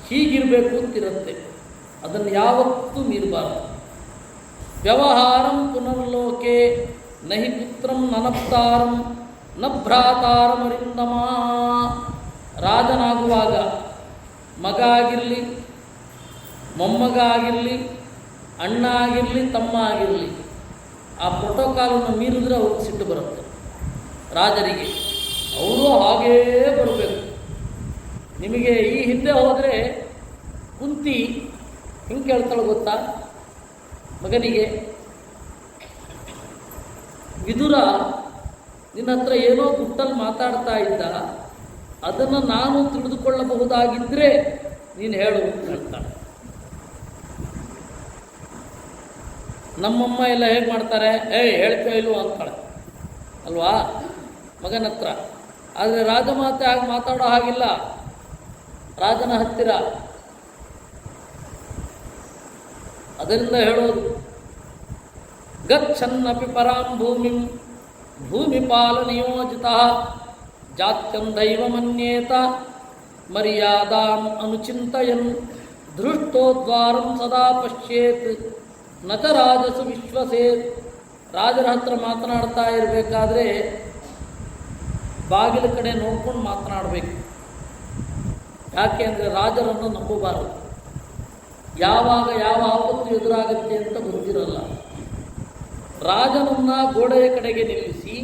ಹೀಗಿರಬೇಕು ಅಂತಿರುತ್ತೆ, ಅದನ್ನು ಯಾವತ್ತೂ ಮೀರಬಾರದು. ವ್ಯವಹಾರಂ ಪುನರ್ಲೋಕೆ ನಹಿ ಪುತ್ರಂ ನನಪ್ತಾರಂ ನ ಭ್ರಾತಾರಮರಿಂದಮ. ರಾಜನಾಗುವಾಗ ಮಗ ಆಗಿರಲಿ, ಮೊಮ್ಮಗ ಆಗಿರಲಿ, ಅಣ್ಣ ಆಗಿರಲಿ, ತಮ್ಮ ಆಗಿರಲಿ, ಆ ಪ್ರೋಟೋಕಾಲನ್ನು ಮೀರಿದ್ರೆ ಅವ್ರಿಗೆ ಸಿಟ್ಟು ಬರುತ್ತೆ ರಾಜರಿಗೆ. ಅವರು ಹಾಗೇ ಬರಬೇಕು. ನಿಮಗೆ ಈ ಹಿಂದೆ ಹೋದರೆ ಕುಂತಿ ಹಿಂಗೆ ಕೇಳ್ತಾಳೆ ಗೊತ್ತಾ ಮಗನಿಗೆ, ವಿದುರ ನಿನ್ನ ಹತ್ರ ಏನೋ ಗುಟ್ಟಲ್ಲಿ ಮಾತಾಡ್ತಾ ಇದ್ದ, ಅದನ್ನು ನಾನು ತಿಳಿದುಕೊಳ್ಳಬಹುದಾಗಿದ್ದರೆ ನೀನು ಹೇಳು ಅಂತ ಹೇಳ್ತಾಳೆ. ನಮ್ಮಮ್ಮ ಎಲ್ಲ ಹೇಗೆ ಮಾಡ್ತಾರೆ, ಹೇಳ್ತೇ ಇಲ್ವೋ ಅಂತಾಳೆ ಅಲ್ವಾ ಮಗನ ಹತ್ರ. ಆದರೆ ರಾಜಮಾತೆ ಹಾಗೆ ಮಾತಾಡೋ ಹಾಗಿಲ್ಲ ರಾಜನ ಹತ್ತಿರ. ಅದರಿಂದ ಹೇಳೋದು, ಗಚ್ಚನ್ನಪಿ ಪರಾಂ ಭೂಮಿಂ ಭೂಮಿಪಾಲ ನಿಯೋಜಿತ ಜಾತ್ಯಂ ದೈವಮನ್ಯೇತ ಮರ್ಯಾದಾಂ ಅನುಚಿಂತಯನ್ ದೃಷ್ಟೋದ್ವಾರಂ ಸದಾ ಪಶ್ಯೇತ್ ನಚ ರಾಜಸು ವಿಶ್ವಸೇತ್. ರಾಜರ ಹತ್ರ ಮಾತನಾಡ್ತಾ ಇರಬೇಕಾದ್ರೆ ಬಾಗಿಲ ಕಡೆ ನೋಡ್ಕೊಂಡು ಮಾತನಾಡಬೇಕು. ಯಾಕೆ ಅಂದರೆ ರಾಜರನ್ನು ನಂಬಬಾರದು. ಯಾವಾಗ ಯಾವ ಆಪತ್ತು ಎದುರಾಗುತ್ತೆ ಅಂತ ಗೊತ್ತಿರಲ್ಲ. ರಾಜನನ್ನು ಗೋಡೆಯ ಕಡೆಗೆ ನಿಲ್ಲಿಸಿ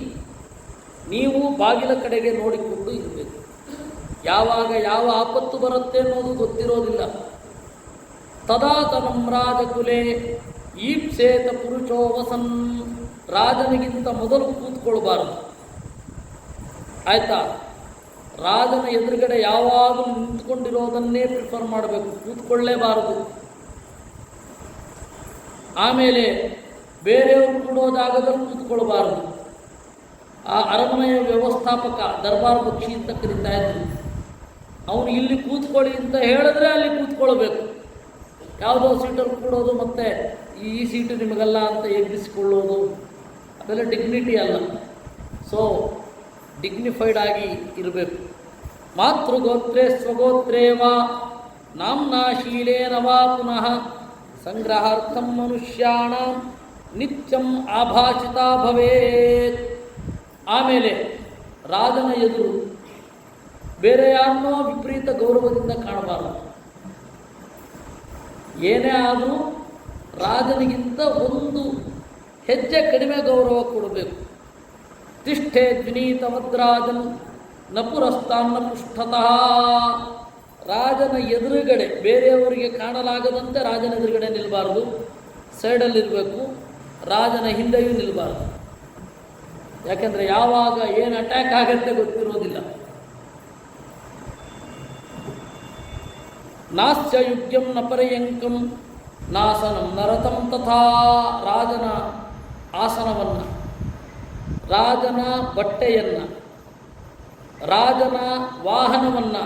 ನೀವು ಬಾಗಿಲ ಕಡೆಗೆ ನೋಡಿಕೊಂಡು ಇರಬೇಕು. ಯಾವಾಗ ಯಾವ ಆಪತ್ತು ಬರುತ್ತೆ ಅನ್ನೋದು ಗೊತ್ತಿರೋದಿಲ್ಲ. ತದಾತನಂ ರಾಜಕುಲೆ ಈಪ್ಸೇತ ಪುರುಷೋ ವಸನ್. ರಾಜನಿಗಿಂತ ಮೊದಲು ಕೂತ್ಕೊಳ್ಬಾರದು. ಆಯ್ತಾ? ರಾಜನ ಎದುರುಗಡೆ ಯಾವಾಗಲೂ ನಿಂತ್ಕೊಂಡಿರೋದನ್ನೇ ಪ್ರಿಫರ್ ಮಾಡಬೇಕು, ಕೂತ್ಕೊಳ್ಳೇಬಾರದು. ಆಮೇಲೆ ಬೇರೆಯವರು ಕೂಡೋ ಜಾಗದಲ್ಲಿ ಕೂತ್ಕೊಳ್ಬಾರದು. ಆ ಅರಮನೆಯ ವ್ಯವಸ್ಥಾಪಕ ದರ್ಬಾರ್ ಬಕ್ಷಿ ಅಂತ ಕರೀತಾ ಇದ್ರು. ಅವನು ಇಲ್ಲಿ ಕೂತ್ಕೊಳ್ಳಿ ಅಂತ ಹೇಳಿದ್ರೆ ಅಲ್ಲಿ ಕೂತ್ಕೊಳ್ಬೇಕು. ಯಾವುದೋ ಸೀಟಲ್ಲಿ ಕೂಡೋದು ಮತ್ತು ಈ ಸೀಟು ನಿಮಗಲ್ಲ ಅಂತ ಎಬ್ಬಿಸಿಕೊಳ್ಳೋದು ಅದೆಲ್ಲ ಡಿಗ್ನಿಟಿ ಅಲ್ಲ. ಸೊ ಡಿಗ್ನಿಫೈಡ್ ಆಗಿ ಇರಬೇಕು. ಮಾತೃಗೋತ್ರೇ ಸ್ವಗೋತ್ರೇ ವಾ ನಾಮ್ನಾ ಶೀಲೇನ ವಾ ಪುನಃ ಸಂಗ್ರಹಾರ್ಥಂ ಮನುಷ್ಯಾಣ ನಿತ್ಯಂ ಆಭಾಷಿತ ಭವೇತ್. ಆಮೇಲೆ ರಾಜನ ಎದುರು ಬೇರೆ ಯಾರನ್ನೋ ವಿಪರೀತ ಗೌರವದಿಂದ ಕಾಣಬಾರದು. ಏನೇ ಆದರೂ ರಾಜನಿಗಿಂತ ಒಂದು ಹೆಜ್ಜೆ ಕಡಿಮೆ ಗೌರವ ಕೊಡಬೇಕು. ತಿಷ್ಠೆ ದ್ವಿನೀತವದ್ರಾಜನ್ ನಪುರಸ್ತಾನ್ನ ಪೃಷ್ಠತಃ. ರಾಜನ ಎದುರುಗಡೆ ಬೇರೆಯವರಿಗೆ ಕಾಣಲಾಗದಂತೆ ರಾಜನ ಎದುರುಗಡೆ ನಿಲ್ಲಬಾರದು, ಸೈಡಲ್ಲಿರಬೇಕು. ರಾಜನ ಹಿಂದೆಯೂ ನಿಲ್ಲಬಾರದು. ಯಾಕೆಂದರೆ ಯಾವಾಗ ಏನು ಅಟ್ಯಾಕ್ ಆಗುತ್ತೆ ಗೊತ್ತಿರೋದಿಲ್ಲ. ನಾಸ್ಯ ಯುಗ್ಯಂ ನ ಪರ್ಯಂಕಂ ನಾಸನಂ ನರತಂ ತಥಾ. ರಾಜನ ಆಸನವನ್ನು, ರಾಜನ ಬಟ್ಟೆಯನ್ನು, ರಾಜನ ವಾಹನವನ್ನು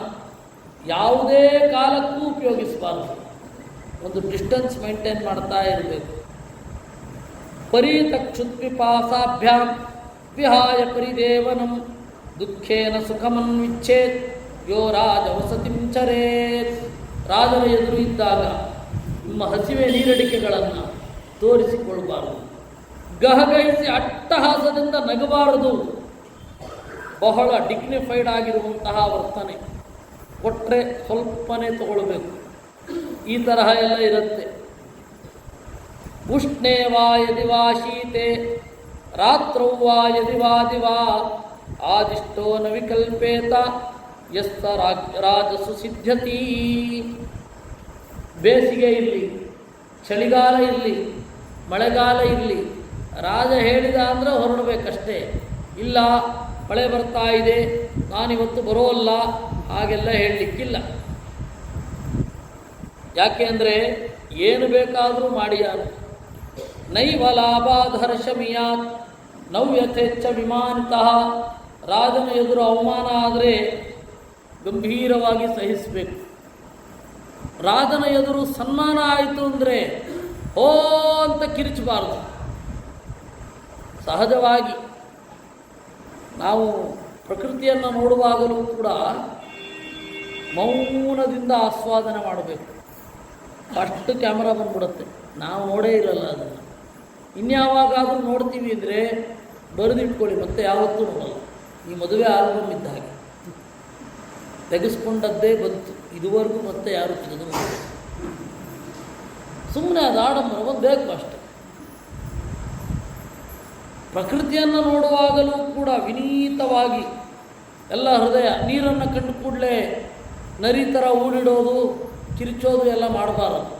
ಯಾವುದೇ ಕಾಲಕ್ಕೂ ಉಪಯೋಗಿಸಬಾರದು. ಒಂದು ಡಿಸ್ಟೆನ್ಸ್ ಮೇಂಟೈನ್ ಮಾಡ್ತಾ ಇರಬೇಕು. ಪರೀತಕ್ಷುತ್ಪಿಪಾಸಾಭ್ಯಾಂ ವಿಹಾಯ ಪರಿದೇವನಂ ದುಃಖೇನ ಸುಖಮನ್ವಿಚ್ಛೇತ್ ಯೋ ರಾಜ ವಸತಿಂ ಚರೇತ್. ರಾಜನ ಎದುರು ಇದ್ದಾಗ ನಿಮ್ಮ ಹಸಿವೆ ನೀರಡಿಕೆಗಳನ್ನು ತೋರಿಸಿಕೊಳ್ಳಬಾರದು. ಗಹಗಹಿಸಿ ಅಟ್ಟಹಾಸದಿಂದ ನಗಬಾರದು. ಬಹಳ ಡಿಗ್ನಿಫೈಡ್ ಆಗಿರುವಂತಹ ವರ್ತನೆ ಕೊಟ್ಟರೆ ಸ್ವಲ್ಪನೇ ತಗೊಳ್ಬೇಕು. ಈ ತರಹ ಎಲ್ಲ ಇರುತ್ತೆ. ಉಷ್ಣೇ ವಾ ಯದಿ ವಾ ಶೀತೆ ರಾತ್ರೌ ವಾ ಯದಿ ವಾ ದಿವಾ ಆದಿಷ್ಟೋ ನ ವಿಕಲ್ಪೇತ ಯಸ್ತ ರಾಜಸು ಸಿದ್ಧತಿ. ಬೇಸಿಗೆ ಇರಲಿ, ಚಳಿಗಾಲ ಇರಲಿ, ಮಳೆಗಾಲ ಇರಲಿ, ರಾಜ ಹೇಳಿದ ಅಂದರೆ ಹೊರಡಬೇಕಷ್ಟೇ. ಇಲ್ಲ ಮಳೆ ಬರ್ತಾ ಇದೆ ನಾನಿವತ್ತು ಬರೋಲ್ಲ ಹಾಗೆಲ್ಲ ಹೇಳಲಿಕ್ಕಿಲ್ಲ. ಯಾಕೆ ಅಂದರೆ ಏನು ಬೇಕಾದರೂ ಮಾಡಿ ಯಾರು ನೈವ ಲಾಭಾಧರ್ಷಮಿಯಾತ್ ನವ್ಯಥೇಚ್ಛ ವಿಮಾನಿತಃ. ರಾಜನ ಎದುರು ಅವಮಾನ ಆದರೆ ಗಂಭೀರವಾಗಿ ಸಹಿಸಬೇಕು. ರಾಜನ ಎದುರು ಸನ್ಮಾನ ಆಯಿತು ಅಂದರೆ ಹೋ ಅಂತ ಕಿರಿಚಬಾರದು. ಸಹಜವಾಗಿ ನಾವು ಪ್ರಕೃತಿಯನ್ನು ನೋಡುವಾಗಲೂ ಕೂಡ ಮೌನದಿಂದ ಆಸ್ವಾದನೆ ಮಾಡಬೇಕು. ಫಸ್ಟ್ ಕ್ಯಾಮ್ರಾ ಬಂದ್ಬಿಡುತ್ತೆ, ನಾವು ನೋಡೇ ಇರಲ್ಲ ಅದನ್ನು. ಇನ್ಯಾವಾಗಾದರೂ ನೋಡ್ತೀವಿ ಅಂದರೆ ಬರೆದಿಟ್ಕೊಳ್ಳಿ, ಮತ್ತೆ ಯಾವತ್ತೂ ನೋಡಲ್ಲ. ಈ ಮದುವೆ ಆಲ್ಬಮ್ ಇದ್ದ ಹಾಗೆ ತೆಗೆಸ್ಕೊಂಡದ್ದೇ ಬಂತು, ಇದುವರೆಗೂ ಮತ್ತೆ ಯಾರು ತೆಗೆದು ನೋಡಿ. ಸುಮ್ಮನೆ ಅದು ಆಡಂಬರ ಒಂದು ಬೇಕು ಅಷ್ಟೆ. ಪ್ರಕೃತಿಯನ್ನು ನೋಡುವಾಗಲೂ ಕೂಡ ವಿನೀತವಾಗಿ ಎಲ್ಲ ಹೃದಯ. ನೀರನ್ನು ಕಂಡು ಕೂಡಲೇ ನರಿ ಥರ ಊಡಿಡೋದು, ಕಿರಿಚೋದು ಎಲ್ಲ ಮಾಡಬಾರದು.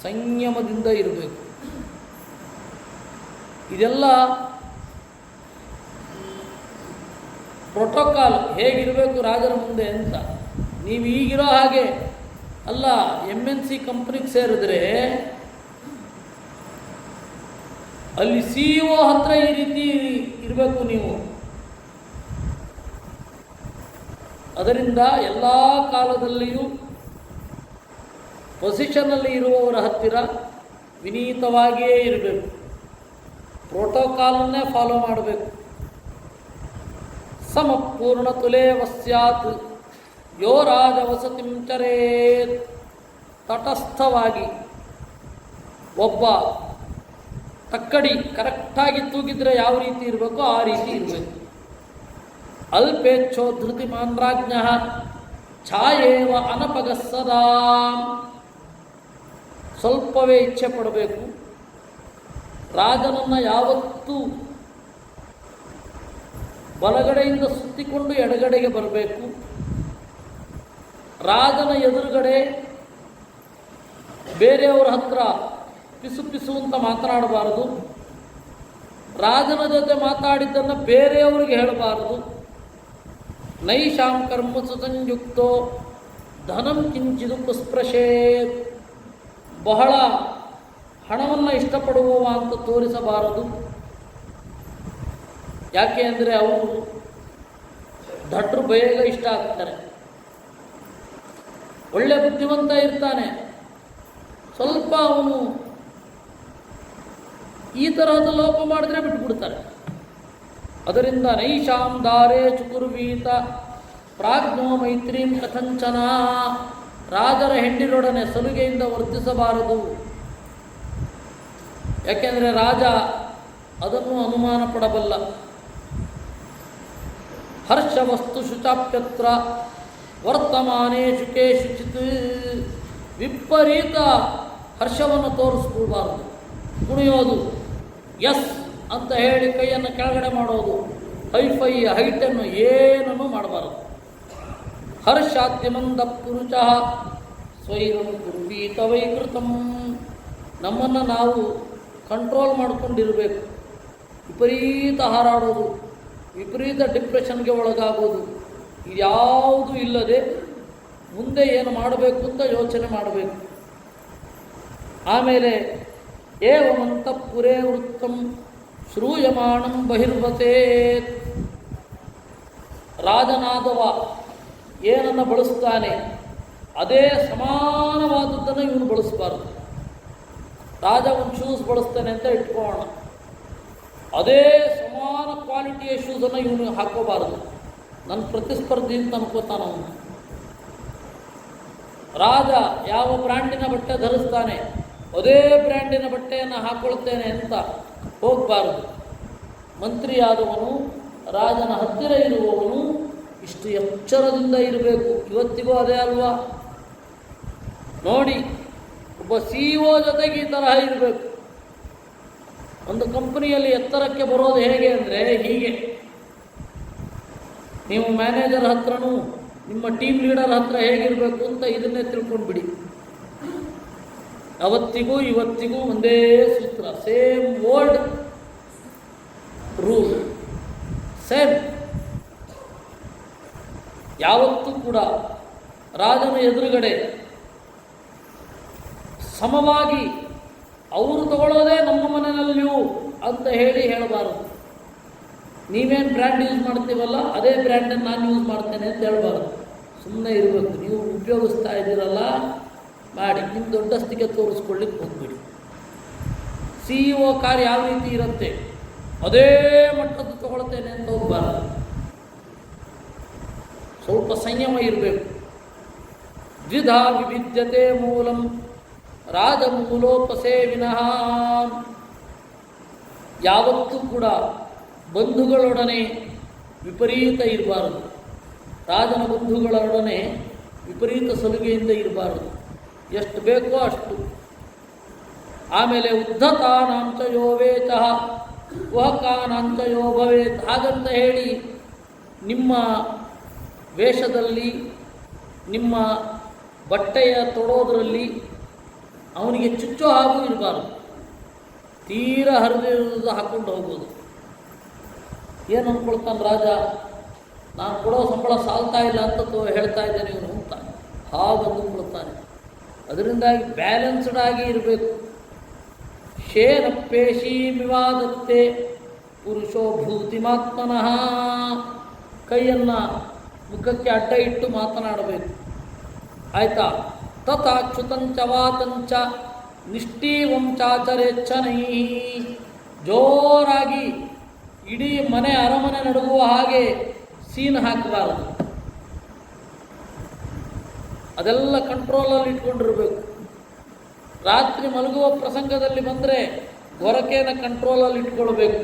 ಸಂಯಮದಿಂದ ಇರಬೇಕು. ಇದೆಲ್ಲ ಪ್ರೋಟೋಕಾಲ್ ಹೇಗಿರಬೇಕು ರಾಜರ ಮುಂದೆ ಅಂತ. ನೀವು ಈಗಿರೋ ಹಾಗೆ ಅಲ್ಲ. MNC ಕಂಪ್ನಿಗೆ ಸೇರಿದ್ರೆ ಅಲ್ಲಿ CEO ಹತ್ರ ಈ ರೀತಿ ಇರಬೇಕು ನೀವು. ಅದರಿಂದ ಎಲ್ಲ ಕಾಲದಲ್ಲಿಯೂ ಪೊಸಿಷನ್ನಲ್ಲಿ ಇರುವವರ ಹತ್ತಿರ ವಿನೀತವಾಗಿಯೇ ಇರಬೇಕು. ಪ್ರೋಟೋಕಾಲನ್ನೇ ಫಾಲೋ ಮಾಡಬೇಕು. ಸಮಪೂರ್ಣ ತುಲೇವ ಸ್ಯಾತ್ ಯೋ ರಾಜ ವಸತಿಂ ಚರೇತ್. ತಟಸ್ಥವಾಗಿ ಒಬ್ಬ ತಕ್ಕಡಿ ಕರೆಕ್ಟಾಗಿ ತೂಗಿದ್ರೆ ಯಾವ ರೀತಿ ಇರಬೇಕೋ ಆ ರೀತಿ ಇರಬೇಕು. ಅಲ್ಪೇಚ್ಛೋ ಧೃತಿಮಾನ್ ರಾಜ್ಞ ಛಾಯೇವ ಅನಪಗಸ್ಸದಾ. ಸ್ವಲ್ಪವೇ ಇಚ್ಛೆ ಪಡಬೇಕು. ರಾಜನನ್ನು ಯಾವತ್ತೂ ಬಲಗಡೆಯಿಂದ ಸುತ್ತಿಕೊಂಡು ಎಡಗಡೆಗೆ ಬರಬೇಕು. ರಾಜನ ಎದುರುಗಡೆ ಬೇರೆಯವರ ಹತ್ರ ಪಿಸು ಪಿಸು ಅಂತ ಮಾತನಾಡಬಾರದು. ರಾಜನ ಜೊತೆ ಮಾತಾಡಿದ್ದನ್ನು ಬೇರೆಯವರಿಗೆ ಹೇಳಬಾರದು. ನೈಷಾಂ ಕರ್ಮಸು ಸಂಯುಕ್ತೋ ಧನಂ ಕಿಂಚಿದು ಪುಸ್ಪೃಶೇತ್. ಬಹಳ ಹಣವನ್ನು ಇಷ್ಟಪಡುವವ ಅಂತ ತೋರಿಸಬಾರದು. ಯಾಕೆ ಅಂದರೆ ಅವರು ದಡ್ರು ಬೇಗ ಇಷ್ಟ ಆಗ್ತಾರೆ. ಒಳ್ಳೆ ಬುದ್ಧಿವಂತ ಇರ್ತಾನೆ, ಸ್ವಲ್ಪ ಅವನು ಈ ತರಹದ ಲೋಪ ಮಾಡಿದ್ರೆ ಬಿಟ್ಬಿಡ್ತಾರೆ. ಅದರಿಂದ ನೈಷಾಂ ದಾರೇ ಚುಕುರ್ವೀತ ಪ್ರಾಜ್ಞೋ ಮೈತ್ರೀಂ ಕಥಂಚನ. ರಾಜರ ಹೆಂಡಿರೊಡನೆ ಸಲುಗೆಯಿಂದ ವರ್ತಿಸಬಾರದು. ಯಾಕೆಂದರೆ ರಾಜ ಅದನ್ನು ಅನುಮಾನ ಪಡಬಲ್ಲ. ಹರ್ಷವಸ್ತು ಶುಚಾಪ್ಯತ್ರ ವರ್ತಮಾನೇ ಶುಕೇ ಶುಚಿತ್. ವಿಪರೀತ ಹರ್ಷವನ್ನು ತೋರಿಸ್ಕೊಳ್ಬಾರ್ದು. ಕುಣಿಯೋದು, ಎಸ್ ಅಂತ ಹೇಳಿ ಕೈಯನ್ನು ಕೆಳಗಡೆ ಮಾಡೋದು, ಹೈಫೈ ಹೈಟನ್ನು ಏನನ್ನು ಮಾಡಬಾರದು. ಹರ್ಷಾದ್ಯಮಂದ ಪುರುಷ ಸ್ವೈರಂ ಕುರ್ವೀತ ವೈಕೃತಂ. ನಮ್ಮನ್ನು ನಾವು ಕಂಟ್ರೋಲ್ ಮಾಡಿಕೊಂಡಿರಬೇಕು. ವಿಪರೀತ ಹಾರಾಡೋದು, ವಿಪರೀತ ಡಿಪ್ರೆಷನ್ಗೆ ಒಳಗಾಗೋದು ಇದ್ಯಾವುದೂ ಇಲ್ಲದೆ ಮುಂದೆ ಏನು ಮಾಡಬೇಕು ಅಂತ ಯೋಚನೆ ಮಾಡಬೇಕು. ಆಮೇಲೆ ಏವಮಂತಃಪುರೇ ವೃತ್ತಂ ಶ್ರೂಯಮಾಣಂ ಬಹಿರ್ವಸೇತ್. ರಾಜನಾದವ ಏನನ್ನು ಬಳಸ್ತಾನೆ ಅದೇ ಸಮಾನವಾದದ್ದನ್ನು ಇವನು ಬಳಸಬಾರದು. ರಾಜ ಒಂದು ಶೂಸ್ ಬಳಸ್ತಾನೆ ಅಂತ ಇಟ್ಕೋಣ, ಅದೇ ಸಮಾನ ಕ್ವಾಲಿಟಿಯ ಶೂಸನ್ನು ಇವನು ಹಾಕೋಬಾರದು. ನನ್ನ ಪ್ರತಿಸ್ಪರ್ಧಿ ಅಂತ ಅನ್ಕೋತಾನ ಅವನು. ರಾಜ ಯಾವ ಬ್ರ್ಯಾಂಡಿನ ಬಟ್ಟೆ ಧರಿಸ್ತಾನೆ ಅದೇ ಬ್ರ್ಯಾಂಡಿನ ಬಟ್ಟೆಯನ್ನು ಹಾಕ್ಕೊಳ್ತೇನೆ ಅಂತ ಹೋಗಬಾರದು. ಮಂತ್ರಿಯಾದವನು, ರಾಜನ ಹತ್ತಿರ ಇರುವವನು ಇಷ್ಟು ಎಚ್ಚರದಿಂದ ಇರಬೇಕು. ಇವತ್ತಿಗೂ ಅದೇ ಅಲ್ವಾ? ನೋಡಿ, ಒಬ್ಬ CEO ಜೊತೆಗೆ ಈ ತರಹ ಇರಬೇಕು. ಒಂದು ಕಂಪನಿಯಲ್ಲಿ ಎತ್ತರಕ್ಕೆ ಬರೋದು ಹೇಗೆ ಅಂದರೆ ಹೀಗೆ. ನೀವು ಮ್ಯಾನೇಜರ್ ಹತ್ರನೂ ನಿಮ್ಮ ಟೀಮ್ ಲೀಡರ್ ಹತ್ರ ಹೇಗಿರಬೇಕು ಅಂತ ಇದನ್ನೇ ತಿಳ್ಕೊಂಡ್ಬಿಡಿ. ಅವತ್ತಿಗೂ ಇವತ್ತಿಗೂ ಒಂದೇ ಸೂತ್ರ, ಸೇಮ್ ವರ್ಡ್ ರೂಲ್, ಸೇಮ್. ಯಾವತ್ತೂ ಕೂಡ ರಾಜನ ಎದುರುಗಡೆ ಸಮವಾಗಿ ಅವರು ತಗೊಳ್ಳೋದೇ ನಮ್ಮ ಮನೆಯಲ್ಲಿಯೂ ಅಂತ ಹೇಳಬಾರದು. ನೀವೇನು ಬ್ರ್ಯಾಂಡ್ ಯೂಸ್ ಮಾಡ್ತೀವಲ್ಲ ಅದೇ ಬ್ರ್ಯಾಂಡನ್ನು ನಾನು ಯೂಸ್ ಮಾಡ್ತೇನೆ ಅಂತ ಹೇಳಬಾರ್ದು. ಸುಮ್ಮನೆ ಇರಬೇಕು. ನೀವು ಉಪಯೋಗಿಸ್ತಾ ಇದ್ದೀರಲ್ಲ ಮಾಡಿ, ನಿಮ್ಮ ದೊಡ್ಡಸ್ತಿಗೆ ತೋರಿಸ್ಕೊಳ್ಳಿಕ್ಕೆ ಹೋಗ್ಬಿಡಿ. CEO ಕಾರ್ ಯಾವ ರೀತಿ ಇರುತ್ತೆ ಅದೇ ಮಟ್ಟದ್ದು ತಗೊಳ್ತೇನೆ ಅಂತ ಹೋಗಬಾರ್ದು. ಸ್ವಲ್ಪ ಸಂಯಮ ಇರಬೇಕು. ದ್ವಿಧಾ ವಿವಿದ್ಯತೆ ಮೂಲಂ ರಾಜಮೂಲೋಪಸೇವಿನಃ. ಯಾವತ್ತೂ ಕೂಡ ಬಂಧುಗಳೊಡನೆ ವಿಪರೀತ ಇರಬಾರದು. ರಾಜನ ಬಂಧುಗಳೊಡನೆ ವಿಪರೀತ ಸಲುಗೆಯಿಂದ ಇರಬಾರದು. ಎಷ್ಟು ಬೇಕೋ ಅಷ್ಟು. ಆಮೇಲೆ ಉದ್ಧತಾನಾಂಚ ಯೋ ವೇಚಃ ಕುಹಕಾನಾಂಚ ಯೋ ಭವೇತ್. ಹಾಗಂತ ಹೇಳಿ ನಿಮ್ಮ ವೇಷದಲ್ಲಿ, ನಿಮ್ಮ ಬಟ್ಟೆಯ ತೊಡೋದರಲ್ಲಿ ಅವನಿಗೆ ಚುಚ್ಚೋ ಹಾಗೂ ಇರಬಾರ್ದು. ತೀರ ಹರಿದಿರೋದು ಹಾಕ್ಕೊಂಡು ಹೋಗ್ಬೋದು. ಏನು ಅಂದ್ಕೊಳ್ತಾನೆ ರಾಜ, ನಾನು ಕೊಡೋ ಸಂಬಳ ಸಾಲ್ತಾ ಇಲ್ಲ ಅಂತ ಹೇಳ್ತಾ ಇದ್ದೇನೆ ಇವನು ಅಂತ ಹಾಗೆ ಅಂದುಕೊಳ್ತಾನೆ. ಅದರಿಂದಾಗಿ ಬ್ಯಾಲೆನ್ಸ್ಡ್ ಆಗಿ ಇರಬೇಕು. ಶೇನ ಪೇಶಿ ವಿವಾದತ್ತೆ ಪುರುಷೋ ಭೂತಿಮಾತ್ಮನಃ. ಕೈಯನ್ನು ಮುಖಕ್ಕೆ ಅಡ್ಡ ಇಟ್ಟು ಮಾತನಾಡಬೇಕು. ಆಯಿತಾ? ತಥಾಚ್ಯುತಂಚ ವಾತಂಚ ನಿಷ್ಠೀವಂಚಾಚರೇಚ್ಛನೈ. ಜೋರಾಗಿ ಇಡೀ ಮನೆ ಅರಮನೆ ನಡುಗುವ ಹಾಗೆ ಸೀನ್ ಹಾಕಬಾರದು. ಅದೆಲ್ಲ ಕಂಟ್ರೋಲಲ್ಲಿ ಇಟ್ಕೊಂಡಿರಬೇಕು. ರಾತ್ರಿ ಮಲಗುವ ಪ್ರಸಂಗದಲ್ಲಿ ಬಂದರೆ ಗೊರಕೆಯನ್ನು ಕಂಟ್ರೋಲಲ್ಲಿ ಇಟ್ಕೊಳ್ಬೇಕು.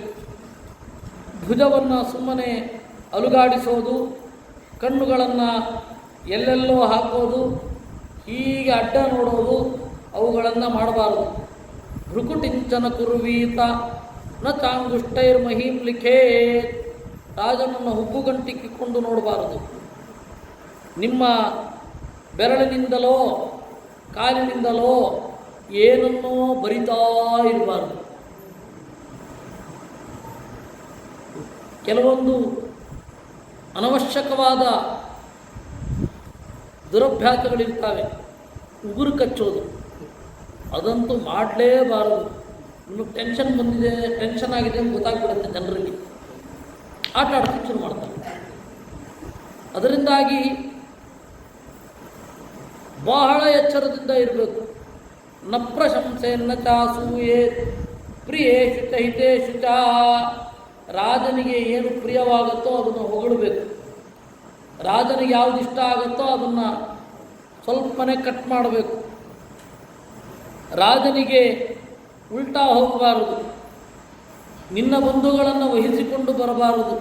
ಭುಜವನ್ನು ಸುಮ್ಮನೆ ಅಲುಗಾಡಿಸೋದು, ಕಣ್ಣುಗಳನ್ನು ಎಲ್ಲೆಲ್ಲೋ ಹಾಕೋದು, ಹೀಗೆ ಅಡ್ಡ ನೋಡೋದು, ಅವುಗಳನ್ನು ಮಾಡಬಾರದು. ಭೃಕುಟಿಂಚನ ಕುರುವೀತ ನ ಚಾಂಗುಷ್ಟೈರ್ಮಹೀಂ ಲಿಖೇ. ರಾಜನನ್ನು ಹುಬ್ಬುಗಂಟಿಕ್ಕಿಕೊಂಡು ನೋಡಬಾರದು. ನಿಮ್ಮ ಬೆರಳಿನಿಂದಲೋ ಕಾಲಿನಿಂದಲೋ ಏನನ್ನೋ ಬರಿತಾ ಇರಬಾರದು. ಕೆಲವೊಂದು ಅನವಶ್ಯಕವಾದ ದುರಭ್ಯಾಸಗಳಿರ್ತವೆ. ಉಗುರು ಕಚ್ಚೋದು ಅದಂತೂ ಮಾಡಲೇಬಾರದು. ನಿಮಗೆ ಟೆನ್ಷನ್ ಬಂದಿದೆ, ಟೆನ್ಷನ್ ಆಗಿದೆ ಅಂತ ಗೊತ್ತಾಗ್ಬಿಡುತ್ತೆ ಜನರಿಗೆ, ಆಟ ಆಡ್ಲಿಕ್ಕೆ ಶುರು ಮಾಡ್ತಾರೆ. ಅದರಿಂದಾಗಿ ಬಹಳ ಎಚ್ಚರದಿಂದ ಇರಬೇಕು. ನ ಪ್ರಶಂಸೆಯನ್ನ ಚಾಸೂಯೇ ಪ್ರಿಯೇಶು ಚ ಹಿತೇಶು ಚ. ರಾಜನಿಗೆ ಏನು ಪ್ರಿಯವಾಗುತ್ತೋ ಅದನ್ನು ಹೊಗಳಬೇಕು. ರಾಜನಿಗೆ ಯಾವುದು ಇಷ್ಟ ಆಗುತ್ತೋ ಅದನ್ನು ಸ್ವಲ್ಪನೇ ಕಟ್ ಮಾಡಬೇಕು. ರಾಜನಿಗೆ ಉಲ್ಟಾ ಹೋಗಬಾರದು. ನಿನ್ನ ಬಂಧುಗಳನ್ನು ವಹಿಸಿಕೊಂಡು ಬರಬಾರದು.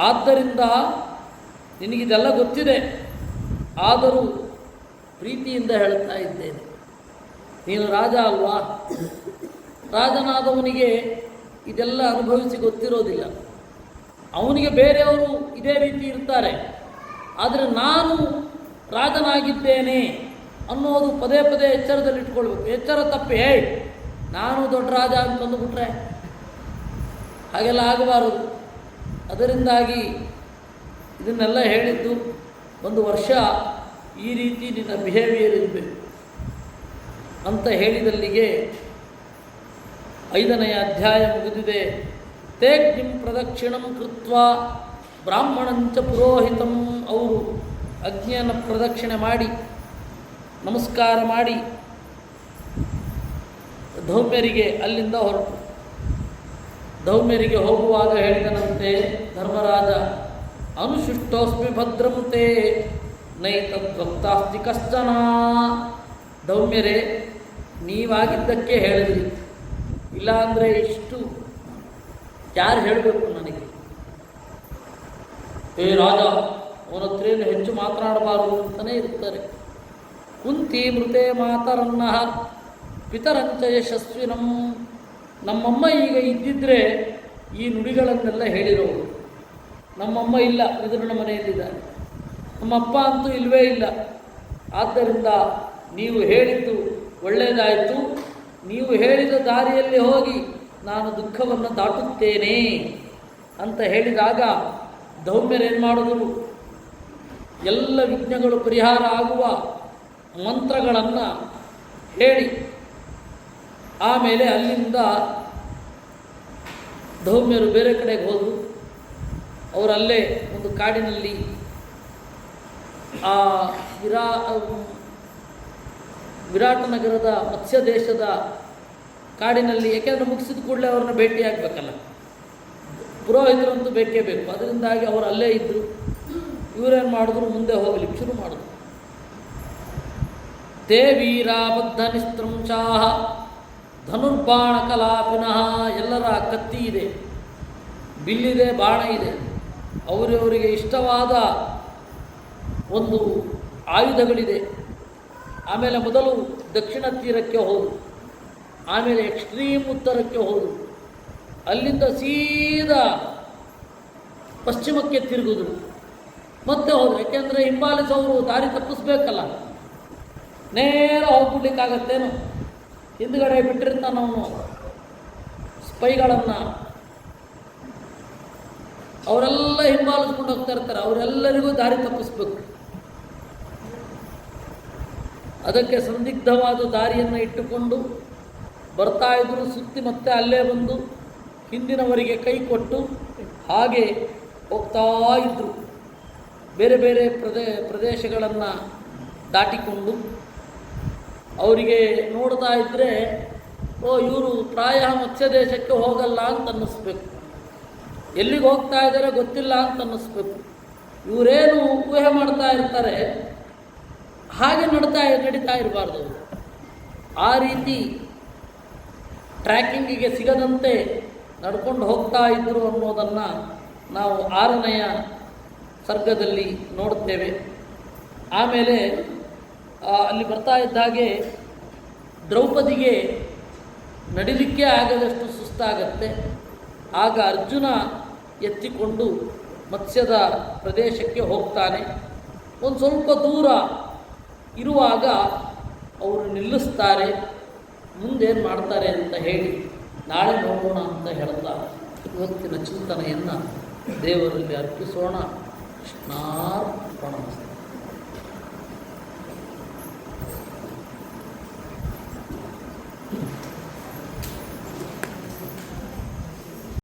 ಆದ್ದರಿಂದ ನಿನಗಿದೆಲ್ಲ ಗೊತ್ತಿದೆ, ಆದರೂ ಪ್ರೀತಿಯಿಂದ ಹೇಳ್ತಾ ಇದ್ದೇನೆ, ನೀನು ರಾಜ ಅಲ್ವಾ? ರಾಜನಾದವನಿಗೆ ಇದೆಲ್ಲ ಅನುಭವಿಸಿ ಗೊತ್ತಿರೋದಿಲ್ಲ. ಅವನಿಗೆ ಬೇರೆಯವರು ಇದೇ ರೀತಿ ಇರ್ತಾರೆ. ಆದರೆ ನಾನು ರಾಜನಾಗಿದ್ದೇನೆ ಅನ್ನೋದು ಪದೇ ಪದೇ ಎಚ್ಚರದಲ್ಲಿಟ್ಕೊಳ್ಬೇಕು. ಎಚ್ಚರ ತಪ್ಪಿ ನಾನು ದೊಡ್ಡ ರಾಜ ಅಂತಂದುಬಿಟ್ರೆ ಹಾಗೆಲ್ಲ ಆಗಬಾರದು. ಅದರಿಂದಾಗಿ ಇದನ್ನೆಲ್ಲ ಹೇಳಿದ್ದು, ಒಂದು ವರ್ಷ ಈ ರೀತಿ ನಿನ್ನ ಬಿಹೇವಿಯರ್ ಇರಬೇಕು ಅಂತ ಹೇಳಿದಲ್ಲಿಗೆ 5ನೇ ಅಧ್ಯಾಯ ಮುಗಿದಿದೆ. ತೇಜ್ಞಂ ಪ್ರದಕ್ಷಿಣಂ ಕೃತ್ವ ಬ್ರಾಹ್ಮಣಂಚ ಪುರೋಹಿತಂ. ಅವರು ಅಗ್ನಿಯನ್ನು ಪ್ರದಕ್ಷಿಣೆ ಮಾಡಿ ನಮಸ್ಕಾರ ಮಾಡಿ ಧೌಮ್ಯರಿಗೆ ಅಲ್ಲಿಂದ ಹೊರಟು. ಧೌಮ್ಯರಿಗೆ ಹೋಗುವಾಗ ಹೇಳಿದನಂತೆ ಧರ್ಮರಾಜ, ಅನುಶಿಷ್ಟೋಸ್ಮಿ ಭದ್ರಂತೆ ನೈತದ್ವಕ್ತಾಸ್ತಿ ಕಶ್ಚನ. ಧೌಮ್ಯರೇ, ನೀವಾಗಿದ್ದಕ್ಕೆ ಹೇಳಿದ್ರಿ, ಇಲ್ಲಾಂದರೆ ಇಷ್ಟು ಯಾರು ಹೇಳಬೇಕು ನನಗೆ? ರಾಜ ಅವನ ಹತ್ರೇನು ಹೆಚ್ಚು ಮಾತನಾಡಬಾರದು ಅಂತಲೇ ಇರ್ತಾರೆ. ಕುಂತಿ ಮೃತೆ ಮಾತರನ್ನ ಪಿತರಂಚ ಯಶಸ್ವಿನಂ. ನಮ್ಮಮ್ಮ ಈಗ ಇದ್ದಿದ್ದರೆ ಈ ನುಡಿಗಳನ್ನೆಲ್ಲ ಹೇಳಿರೋರು. ನಮ್ಮಮ್ಮ ಇಲ್ಲ, ವಿದುರನ ಮನೆಯಲ್ಲಿದ್ದಾರೆ. ನಮ್ಮಪ್ಪ ಅಂತೂ ಇಲ್ಲವೇ ಇಲ್ಲ. ಆದ್ದರಿಂದ ನೀವು ಹೇಳಿದ್ದು ಒಳ್ಳೆಯದಾಯಿತು. ನೀವು ಹೇಳಿದ ದಾರಿಯಲ್ಲಿ ಹೋಗಿ ನಾನು ದುಃಖವನ್ನು ದಾಟುತ್ತೇನೆ ಅಂತ ಹೇಳಿದಾಗ ಧೌಮ್ಯರೇನು ಮಾಡಿದ್ರು? ಎಲ್ಲ ವಿಘ್ನಗಳು ಪರಿಹಾರ ಆಗುವ ಮಂತ್ರಗಳನ್ನು ಹೇಳಿ ಆಮೇಲೆ ಅಲ್ಲಿಂದ ಧೌಮ್ಯರು ಬೇರೆ ಕಡೆಗೆ ಹೋದರು. ಅವರಲ್ಲೇ ಒಂದು ಕಾಡಿನಲ್ಲಿ ಆ ವಿರಾಟ ನಗರದ ಮತ್ಸ್ಯ ದೇಶದ ಕಾಡಿನಲ್ಲಿ, ಏಕೆಂದರೆ ಮುಗಿಸಿದ ಕೂಡಲೇ ಅವ್ರನ್ನ ಭೇಟಿಯಾಗಬೇಕಲ್ಲ, ಪುರೋಹಿತರಂತೂ ಬೇಕೇ ಬೇಕು. ಅದರಿಂದಾಗಿ ಅವರು ಅಲ್ಲೇ ಇದ್ದರು. ಇವರೇನು ಮಾಡಿದ್ರು? ಮುಂದೆ ಹೋಗಲಿಕ್ಕೆ ಶುರು ಮಾಡಿದ್ರು. ತೇ ವೀರಾಬದ್ಧ ನಿಸ್ತ್ರಂಶಾಹ ಧನುರ್ಬಾಣ ಕಲಾಪಿನಃ. ಎಲ್ಲರ ಕತ್ತಿ ಇದೆ, ಬಿಲ್ಲಿದೆ, ಬಾಣ ಇದೆ. ಅವರವರಿಗೆ ಇಷ್ಟವಾದ ಒಂದು ಆಯುಧಗಳಿದೆ. ಆಮೇಲೆ ಮೊದಲು ದಕ್ಷಿಣ ತೀರಕ್ಕೆ ಹೋದರು, ಆಮೇಲೆ ಎಕ್ಸ್ಟ್ರೀಮ್ ಉತ್ತರಕ್ಕೆ ಹೋದರು, ಅಲ್ಲಿಂದ ಸೀದಾ ಪಶ್ಚಿಮಕ್ಕೆ ತಿರುಗಿದ್ರು, ಮತ್ತೆ ಹೋದರು. ಯಾಕೆಂದರೆ ಹಿಂಬಾಲಿಸೋರು ದಾರಿ ತಪ್ಪಿಸ್ಬೇಕಲ್ಲ, ನೇರ ಹೋಗ್ಬಿಡ್ಲಿಕ್ಕಾಗತ್ತೇನು? ಹಿಂದುಗಡೆ ಬಿಟ್ಟಿರ್ತಾನೆ ಅವನು ಸ್ಪೈಗಳನ್ನು, ಅವರೆಲ್ಲ ಹಿಂಬಾಲಿಸ್ಕೊಂಡು ಹೋಗ್ತಾ ಇರ್ತಾರೆ. ಅವರೆಲ್ಲರಿಗೂ ದಾರಿ ತಪ್ಪಿಸ್ಬೇಕು. ಅದಕ್ಕೆ ಸಂದಿಗ್ಧವಾದ ದಾರಿಯನ್ನು ಇಟ್ಟುಕೊಂಡು ಬರ್ತಾ ಇದ್ದರು. ಸುತ್ತಿ ಮತ್ತೆ ಅಲ್ಲೇ ಬಂದು ಹಿಂದಿನವರಿಗೆ ಕೈ ಕೊಟ್ಟು ಹಾಗೆ ಹೋಗ್ತಾ ಇದ್ದರು. ಬೇರೆ ಬೇರೆ ಪ್ರದೇಶಗಳನ್ನು ದಾಟಿಕೊಂಡು ಅವರಿಗೆ ನೋಡ್ತಾ ಇದ್ದರೆ, ಇವರು ಪ್ರಾಯ ಮತ್ಸ್ಯ ದೇಶಕ್ಕೆ ಹೋಗಲ್ಲ ಅಂತ ಅನ್ನಿಸ್ಬೇಕು, ಎಲ್ಲಿಗೆ ಹೋಗ್ತಾ ಇದ್ದಾರೆ ಗೊತ್ತಿಲ್ಲ ಅಂತ ಅನ್ನಿಸ್ಬೇಕು. ಇವರೇನು ಊಹೆ ಮಾಡ್ತಾ ಇರ್ತಾರೆ, ಹಾಗೆ ನಡೀತಾ ಇರಬಾರ್ದು. ಆ ರೀತಿ ಟ್ರ್ಯಾಕಿಂಗಿಗೆ ಸಿಗದಂತೆ ನಡ್ಕೊಂಡು ಹೋಗ್ತಾ ಇದ್ದರು ಅನ್ನೋದನ್ನು ನಾವು 6ನೆಯ ಸರ್ಗದಲ್ಲಿ ನೋಡುತ್ತೇವೆ. ಆಮೇಲೆ ಅಲ್ಲಿ ಬರ್ತಾ ಇದ್ದ ಹಾಗೆ ದ್ರೌಪದಿಗೆ ನಡಿಲಿಕ್ಕೆ ಆಗದಷ್ಟು ಸುಸ್ತಾಗತ್ತೆ. ಆಗ ಅರ್ಜುನ ಎತ್ತಿಕೊಂಡು ಮತ್ಸ್ಯದ ಪ್ರದೇಶಕ್ಕೆ ಹೋಗ್ತಾನೆ. ಒಂದು ಸ್ವಲ್ಪ ದೂರ ಇರುವಾಗ ಅವರು ನಿಲ್ಲಿಸ್ತಾರೆ. ಮುಂದೇನು ಮಾಡ್ತಾರೆ ಅಂತ ಹೇಳಿ ನಾಳೆ ನೋಡೋಣ ಅಂತ ಹೇಳ್ತಾ ಇವತ್ತಿನ ಚಿಂತನೆಯನ್ನು ದೇವರಲ್ಲಿ ಅರ್ಪಿಸೋಣ. ಕೃಷ್ಣಾರ್ಪಣಮಸ್ತು.